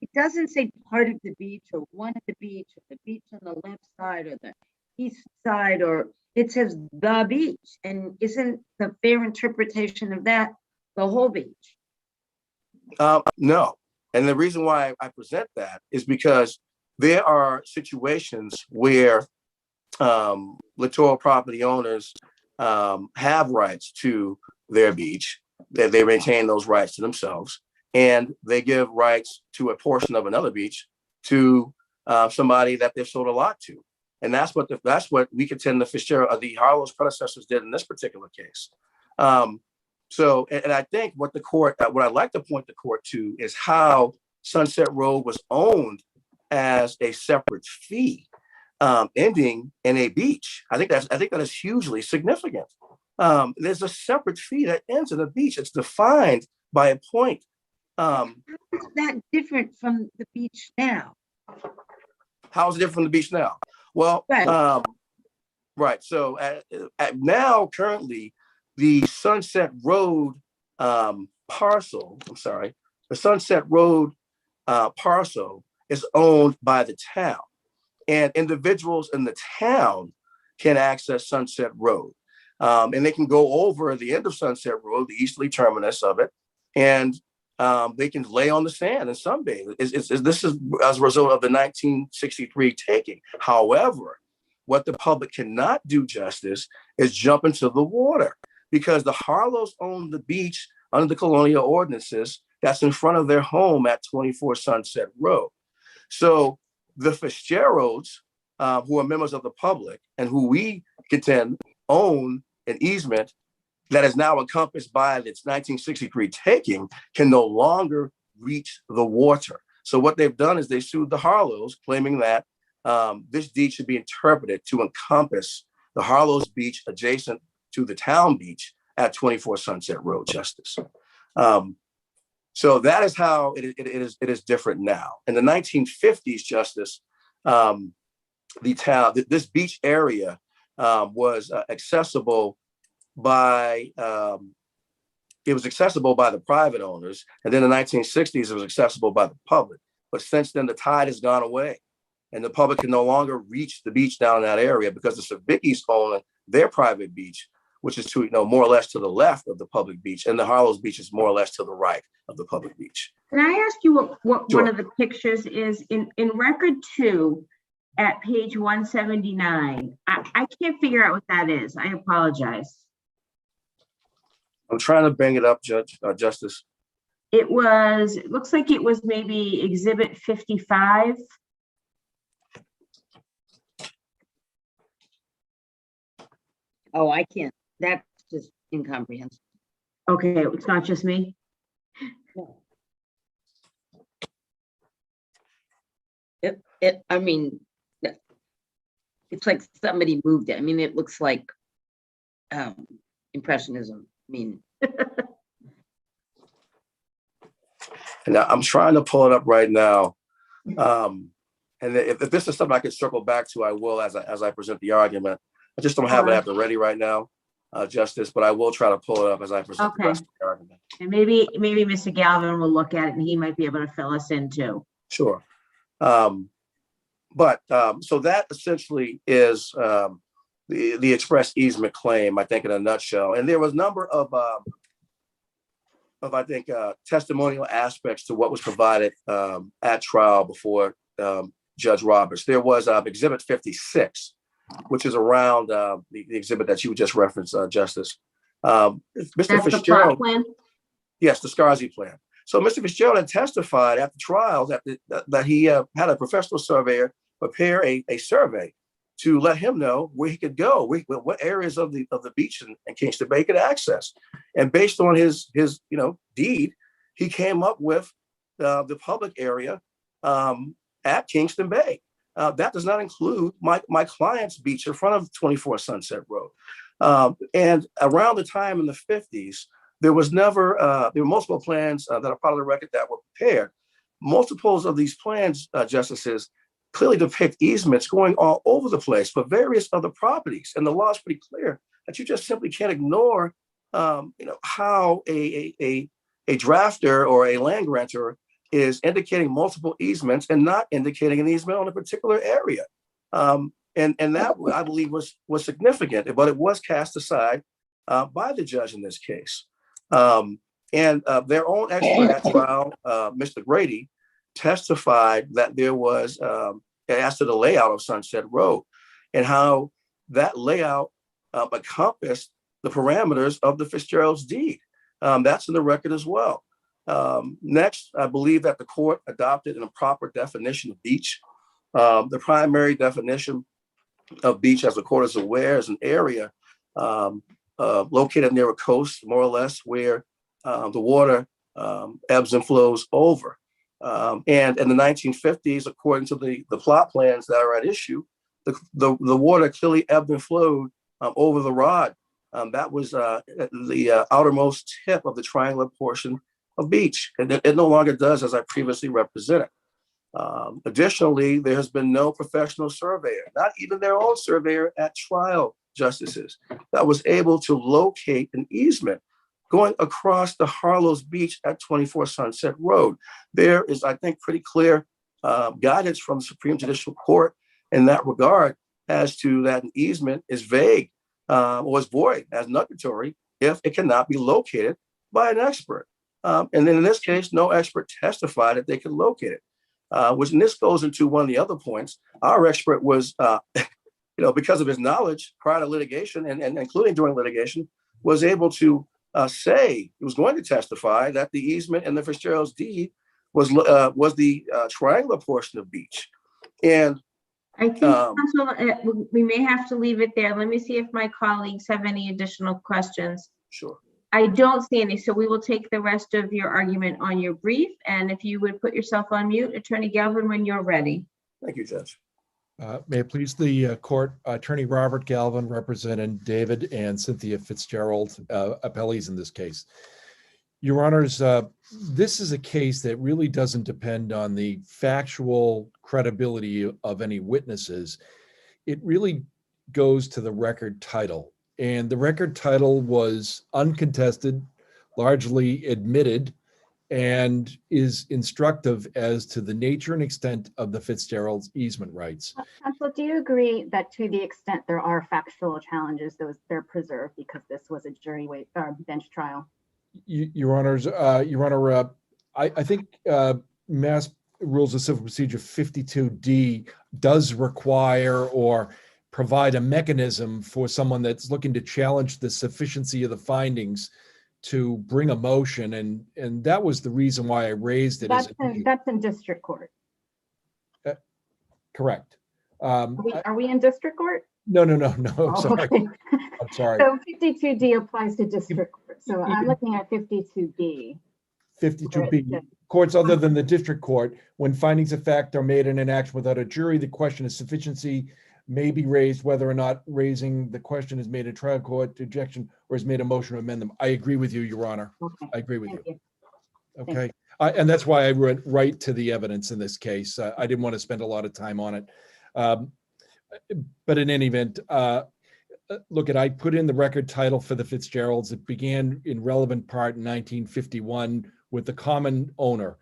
B: It doesn't say part of the beach or one of the beach or the beach on the left side or the east side, or it says the beach. And isn't the fair interpretation of that the whole beach?
M: No. And the reason why I present that is because there are situations where littoral property owners have rights to their beach, that they maintain those rights to themselves, and they give rights to a portion of another beach to somebody that they've sold a lot to. And that's what we contend the Fitzgerald, the Harlow's predecessors did in this particular case. So I think what I'd like to point the court to is how Sunset Road was owned as a separate fee, ending in a beach. I think that is hugely significant. There's a separate fee that ends in a beach. It's defined by a point.
B: How is that different from the beach now?
M: How is it different from the beach now? Well, right. So now, currently, the Sunset Road parcel, the Sunset Road parcel is owned by the town, and individuals in the town can access Sunset Road. And they can go over the end of Sunset Road, the easterly terminus of it, and they can lay on the sand and sunbathe. This is as a result of the 1963 taking. However, what the public cannot do, Justice, is jump into the water, because the Harlows own the beach under the colonial ordinances that's in front of their home at 24 Sunset Road. So the FITZGERALDs, who are members of the public and who we contend own an easement that is now encompassed by its 1963 taking, can no longer reach the water. So what they've done is they sued the HARLOWs, claiming that this deed should be interpreted to encompass the HARLOWs beach adjacent to the town beach at 24 Sunset Road, Justice. So that is how it is different now. In the 1950s, Justice, this beach area was accessible by the private owners, and then in the 1960s it was accessible by the public. But since then, the tide has gone away, and the public can no longer reach the beach down in that area because the Savicki's own their private beach, which is more or less to the left of the public beach, and the HARLOWs beach is more or less to the right of the public beach.
B: Can I ask you what
M: Sure.
B: one of the pictures is in record 2 at page 179? I can't figure out what that is. I apologize.
M: I'm trying to bring it up, Justice.
B: It looks like it was maybe exhibit 55.
D: Oh, I can't. That's just incomprehensible.
B: Okay, it's not just me.
D: I mean, it's like somebody moved it. I mean, it looks like impressionism. I mean,
M: And I'm trying to pull it up right now. And if this is something I could circle back to, I will as I present the argument. I just don't have it at the ready right now, Justice, but I will try to pull it up as I present the rest of the argument.
B: And maybe Mr. Galvin will look at it and he might be able to fill us in too.
M: Sure. So that essentially is the express easement claim, I think, in a nutshell. And there was a number of I think, testimonial aspects to what was provided at trial before Judge Roberts. There was exhibit 56, which is around the exhibit that you just referenced, Justice. Mr.
B: That's
M: Fitzgerald.
B: the plot plan?
M: Yes, the SCSI plan. So Mr. Fitzgerald had testified at the trials that he had a professional surveyor prepare a survey to let him know where he could go, what areas of the beach in Kingston Bay could access. And based on his deed, he came up with the public area at Kingston Bay. That does not include my client's beach in front of 24 Sunset Road. And around the time in the 50s, there were multiple plans that are part of the record that were prepared. Multiples of these plans, Justices, clearly depict easements going all over the place for various other properties. And the law is pretty clear that you just simply can't ignore how a drafter or a land grantor is indicating multiple easements and not indicating an easement on a particular area. And that, I believe, was significant, but it was cast aside by the judge in this case. And their own expert at trial, Mr. Grady, testified that there was, as to the layout of Sunset Road and how that layout encompassed the parameters of the Fitzgerald's deed. That's in the record as well. Next, I believe that the court adopted an improper definition of beach. The primary definition of beach, as the court is aware, is an area located near a coast, more or less, where the water ebbs and flows over. And in the 1950s, according to the plot plans that are at issue, the water clearly ebbed and flowed over the rod. That was the outermost tip of the triangular portion of beach. And it no longer does, as I previously represented. Additionally, there has been no professional surveyor, not even their own surveyor at trial, Justices, that was able to locate an easement going across the HARLOW's beach at 24 Sunset Road. There is, I think, pretty clear guidance from the Supreme Judicial Court in that regard as to that an easement is vague or is void as nugatory if it cannot be located by an expert. And then in this case, no expert testified that they could locate it, which, and this goes into one of the other points. Our expert was, because of his knowledge prior to litigation and including during litigation, was able to say he was going to testify that the easement in the Fitzgerald's deed was the triangular portion of beach. And
B: I think, Council, we may have to leave it there. Let me see if my colleagues have any additional questions.
M: sure.
B: I don't see any, so we will take the rest of your argument on your brief. And if you would put yourself on mute, Attorney Galvin, when you're ready.
M: Thank you, Judge.
N: May it please the court, Attorney Robert Galvin representing David and Cynthia Fitzgerald, appellees in this case. Your Honors, this is a case that really doesn't depend on the factual credibility of any witnesses. It really goes to the record title. And the record title was uncontested, largely admitted, and is instructive as to the nature and extent of the Fitzgerald's easement rights.
G: Counsel, do you agree that to the extent there are factual challenges, they're preserved because this was a jury bench trial?
N: Your Honors, Your Honor, I think Mass Rules of Civil Procedure 52D does require or provide a mechanism for someone that's looking to challenge the sufficiency of the findings to bring a motion, and that was the reason why I raised it.
G: That's in district court.
N: Correct.
G: Are we in district court?
N: No.
G: Oh,
N: Sorry.
G: okay.
N: I'm sorry.
G: So 52D applies to district court. So I'm looking at 52B.
N: 52B. Courts other than the district court, when findings of fact are made in an action without a jury, the question of sufficiency may be raised whether or not raising the question is made a trial court objection or is made a motion to amend them. I agree with you, Your Honor.
G: Okay.
N: I agree with
G: Thank
N: you.
G: you.
N: Okay. And that's why I went right to the evidence in this case. I didn't want to spend a lot of time on it. But in any event, look, I put in the record title for the Fitzgeralds. It began in relevant part in 1951 with the common owner,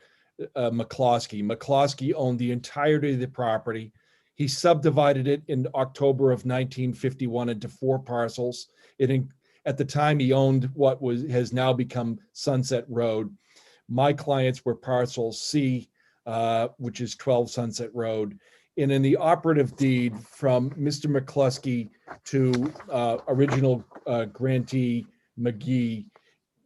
N: McCloskey. McCloskey owned the entirety of the property. He subdivided it in October of 1951 into 4 parcels. At the time, he owned what has now become Sunset Road. My clients were parcel C, which is 12 Sunset Road. And in the operative deed from Mr. McCluskey to original grantee McGee,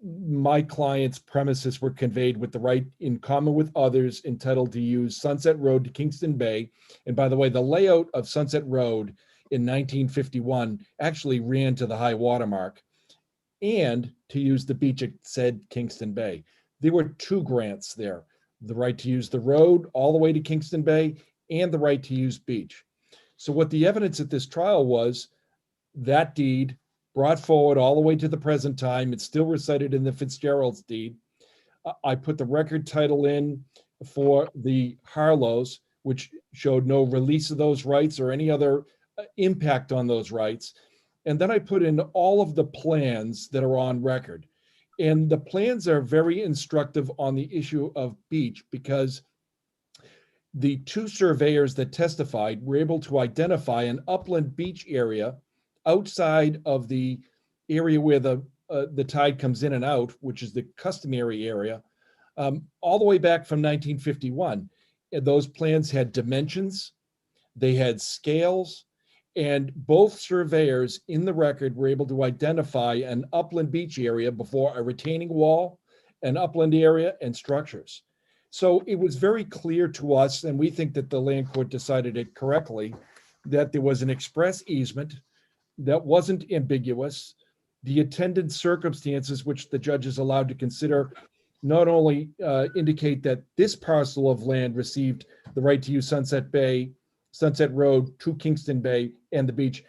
N: my client's premises were conveyed with the right in common with others entitled to use Sunset Road to Kingston Bay. And by the way, the layout of Sunset Road in 1951 actually ran to the high water mark and to use the beach at said Kingston Bay. There were 2 grants there, the right to use the road all the way to Kingston Bay and the right to use beach. So what the evidence at this trial was, that deed brought forward all the way to the present time. It's still recited in the Fitzgerald's deed. I put the record title in for the Harlows, which showed no release of those rights or any other impact on those rights. And then I put in all of the plans that are on record. And the plans are very instructive on the issue of beach because the 2 surveyors that testified were able to identify an upland beach area outside of the area where the tide comes in and out, which is the customary area, all the way back from 1951. And those plans had dimensions, they had scales, and both surveyors in the record were able to identify an upland beach area before a retaining wall, an upland area, and structures. So it was very clear to us, and we think that the land court decided it correctly, that there was an express easement that wasn't ambiguous. The attendant circumstances which the judge is allowed to consider not only indicate that this parcel of land received the right to use Sunset Road to Kingston Bay and the beach,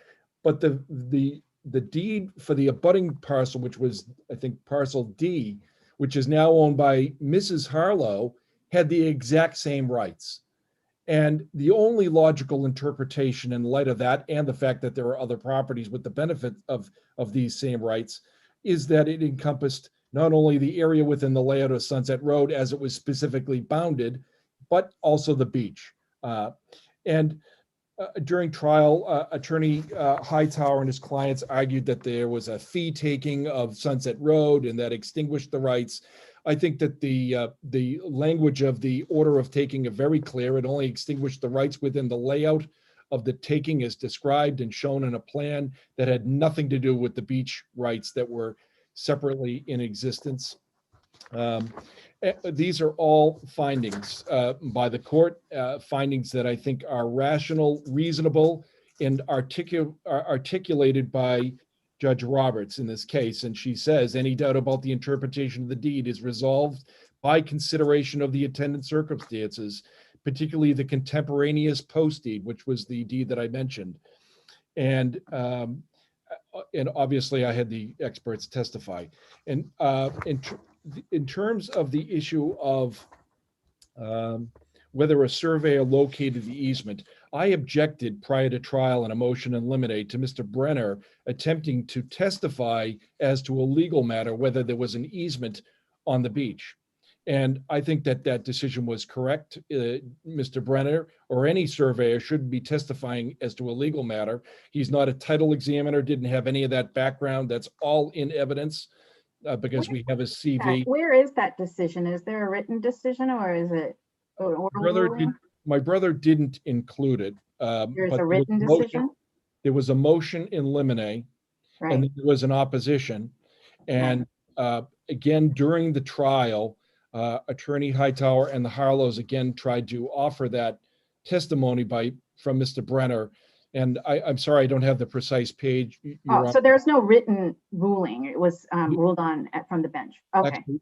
N: but the deed for the abutting parcel, which was, I think, parcel D, which is now owned by Mrs. Harlow, had the exact same rights. And the only logical interpretation in light of that, and the fact that there are other properties with the benefit of these same rights, is that it encompassed not only the area within the layout of Sunset Road as it was specifically bounded, but also the beach. During trial, Attorney Hightower and his clients argued that there was a fee taking of Sunset Road and that extinguished the rights. I think that the language of the order of taking are very clear. It only extinguished the rights within the layout of the taking as described and shown in a plan that had nothing to do with the beach rights that were separately in existence. These are all findings by the court, findings that I think are rational, reasonable, and articulated by Judge Roberts in this case. And she says, any doubt about the interpretation of the deed is resolved by consideration of the attendant circumstances, particularly the contemporaneous post deed, which was the deed that I mentioned. And obviously I had the experts testify. And in terms of the issue of whether a surveyor located the easement, I objected prior to trial in a motion in limine to Mr. Brenner attempting to testify as to a legal matter, whether there was an easement on the beach. And I think that that decision was correct. Mr. Brenner or any surveyor shouldn't be testifying as to a legal matter. He's not a title examiner, didn't have any of that background. That's all in evidence because we have a CV.
G: Where is that decision? Is there a written decision or is it an oral ruling?
N: My brother didn't include it.
G: There's a written decision?
N: There was a motion in limine,
G: Right.
N: and there was an opposition. And again, during the trial, Attorney Hightower and the Harlows again tried to offer that testimony from Mr. Brenner. And I'm sorry, I don't have the precise page.
G: So there's no written ruling. It was ruled on from the bench. Okay.
N: Actually,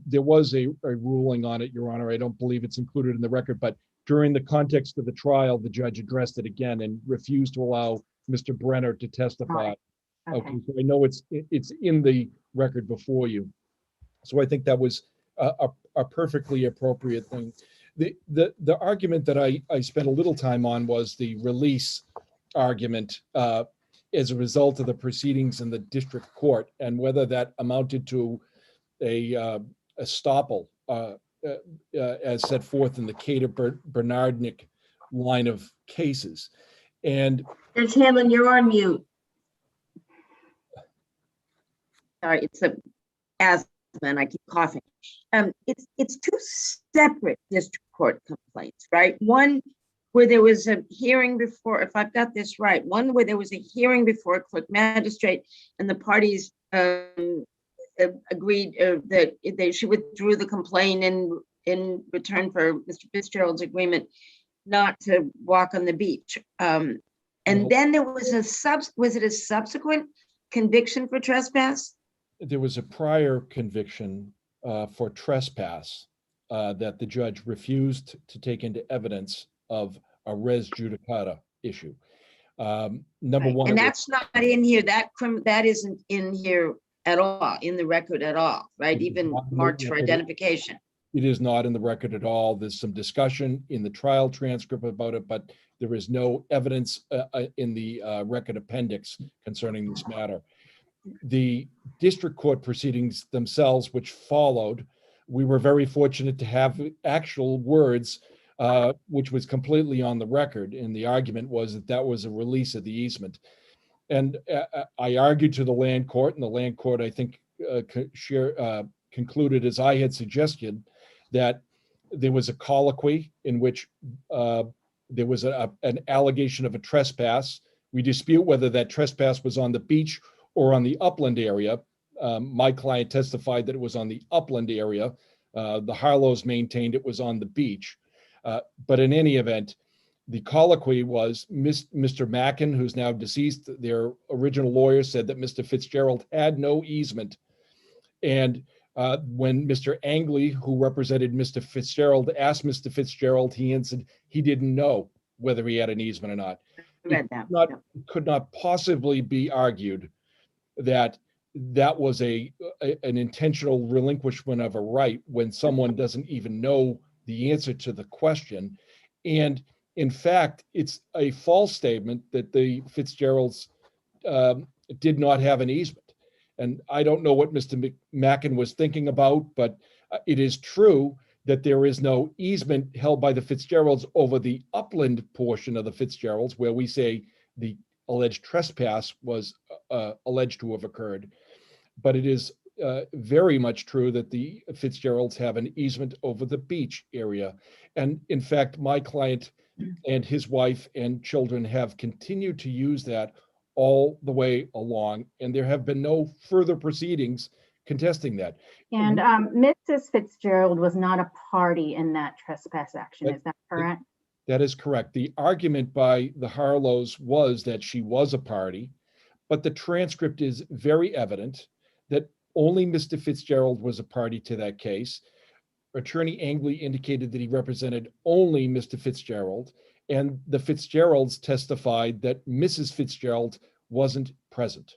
N: there was a ruling on it, Your Honor. I don't believe it's included in the record, but during the context of the trial, the judge addressed it again and refused to allow Mr. Brenner to testify. Okay, so I know it's in the record before you. So I think that was a perfectly appropriate thing. The argument that I spent a little time on was the release argument as a result of the proceedings in the district court and whether that amounted to a estoppel as set forth in the Cater-Bernardnik line of cases. And
B: Judge Hanlon, you're on mute.
D: Sorry, it's a asthma and I keep coughing. It's two separate district court complaints, right? One where there was a hearing before, if I've got this right, one where there was a hearing before a clerk magistrate and the parties agreed that she withdrew the complaint in return for Mr. Fitzgerald's agreement not to walk on the beach. And then there was was it a subsequent conviction for trespass?
N: There was a prior conviction for trespass that the judge refused to take into evidence of a res judicata issue. Number one,
D: and that's not in here. That isn't in here at all, in the record at all, right? Even marked for identification.
N: It is not in the record at all. There's some discussion in the trial transcript about it, but there is no evidence in the record appendix concerning this matter. The district court proceedings themselves, which followed, we were very fortunate to have actual words, which was completely on the record. And the argument was that that was a release of the easement. And I argued to the land court, and the land court, I think, concluded, as I had suggested, that there was a colloquy in which there was an allegation of a trespass. We dispute whether that trespass was on the beach or on the upland area. My client testified that it was on the upland area. The Harlows maintained it was on the beach. But in any event, the colloquy was Mr. Mackin, who's now deceased, their original lawyer said that Mr. Fitzgerald had no easement. And when Mr. Angley, who represented Mr. Fitzgerald, asked Mr. Fitzgerald, he answered he didn't know whether he had an easement or not. It could not possibly be argued that that was an intentional relinquishment of a right when someone doesn't even know the answer to the question. And in fact, it's a false statement that the Fitzgeralds did not have an easement. And I don't know what Mr. Mackin was thinking about, but it is true that there is no easement held by the Fitzgeralds over the upland portion of the Fitzgeralds, where we say the alleged trespass was alleged to have occurred. But it is very much true that the Fitzgeralds have an easement over the beach area. And in fact, my client and his wife and children have continued to use that all the way along, and there have been no further proceedings contesting that.
G: And Mrs. Fitzgerald was not a party in that trespass action, is that correct?
N: That is correct. The argument by the Harlows was that she was a party, but the transcript is very evident that only Mr. Fitzgerald was a party to that case. Attorney Angley indicated that he represented only Mr. Fitzgerald, and the Fitzgeralds testified that Mrs. Fitzgerald wasn't present.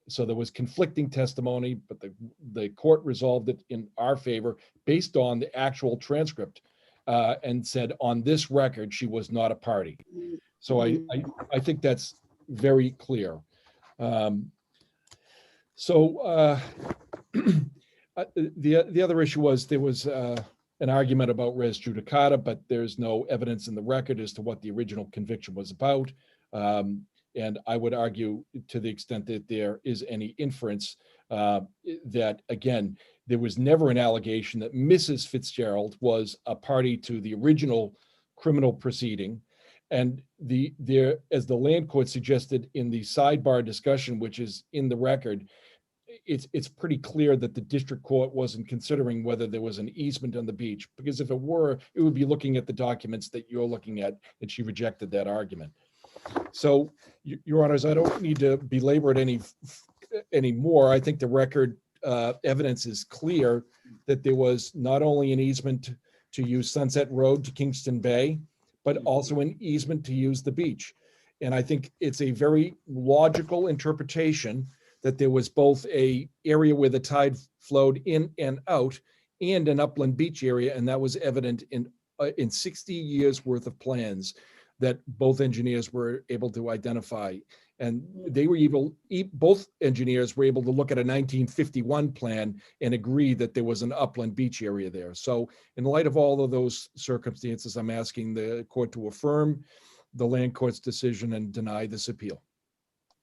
N: So there was conflicting testimony, but the court resolved it in our favor based on the actual transcript, and said on this record, she was not a party. So I think that's very clear. The other issue was there was an argument about res judicata, but there's no evidence in the record as to what the original conviction was about. And I would argue, to the extent that there is any inference, that again, there was never an allegation that Mrs. Fitzgerald was a party to the original criminal proceeding. And as the land court suggested in the sidebar discussion, which is in the record, it's pretty clear that the district court wasn't considering whether there was an easement on the beach, because if it were, it would be looking at the documents that you're looking at, and she rejected that argument. So, Your Honors, I don't need to belabor it any more. I think the record evidence is clear that there was not only an easement to use Sunset Road to Kingston Bay, but also an easement to use the beach. And I think it's a very logical interpretation that there was both a area where the tide flowed in and out and an upland beach area. And that was evident in 60 years worth of plans that both engineers were able to identify. And they were both engineers were able to look at a 1951 plan and agree that there was an upland beach area there. So in light of all of those circumstances, I'm asking the court to affirm the land court's decision and deny this appeal.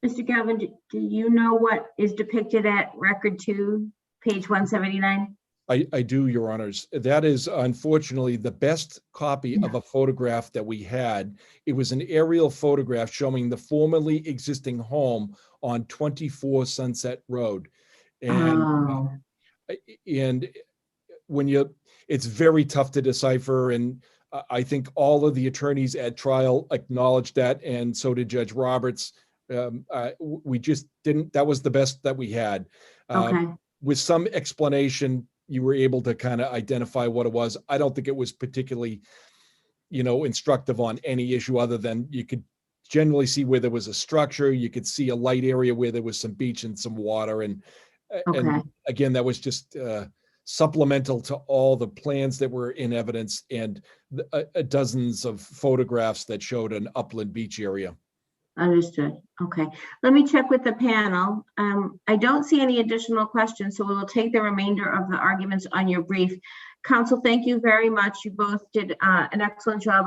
B: Mr. Galvin, do you know what is depicted at record 2, page 179?
N: I do, Your Honors. That is unfortunately the best copy of a photograph that we had. It was an aerial photograph showing the formerly existing home on 24 Sunset Road. And when it's very tough to decipher, and I think all of the attorneys at trial acknowledged that, and so did Judge Roberts. We just didn't, that was the best that we had. With some explanation, you were able to kind of identify what it was. I don't think it was particularly, instructive on any issue other than you could generally see where there was a structure. You could see a light area where there was some beach and some water. And again, that was just supplemental to all the plans that were in evidence and dozens of photographs that showed an upland beach area.
B: Understood. Okay. Let me check with the panel. I don't see any additional questions, so we will take the remainder of the arguments on your brief. Counsel, thank you very much. You both did an excellent job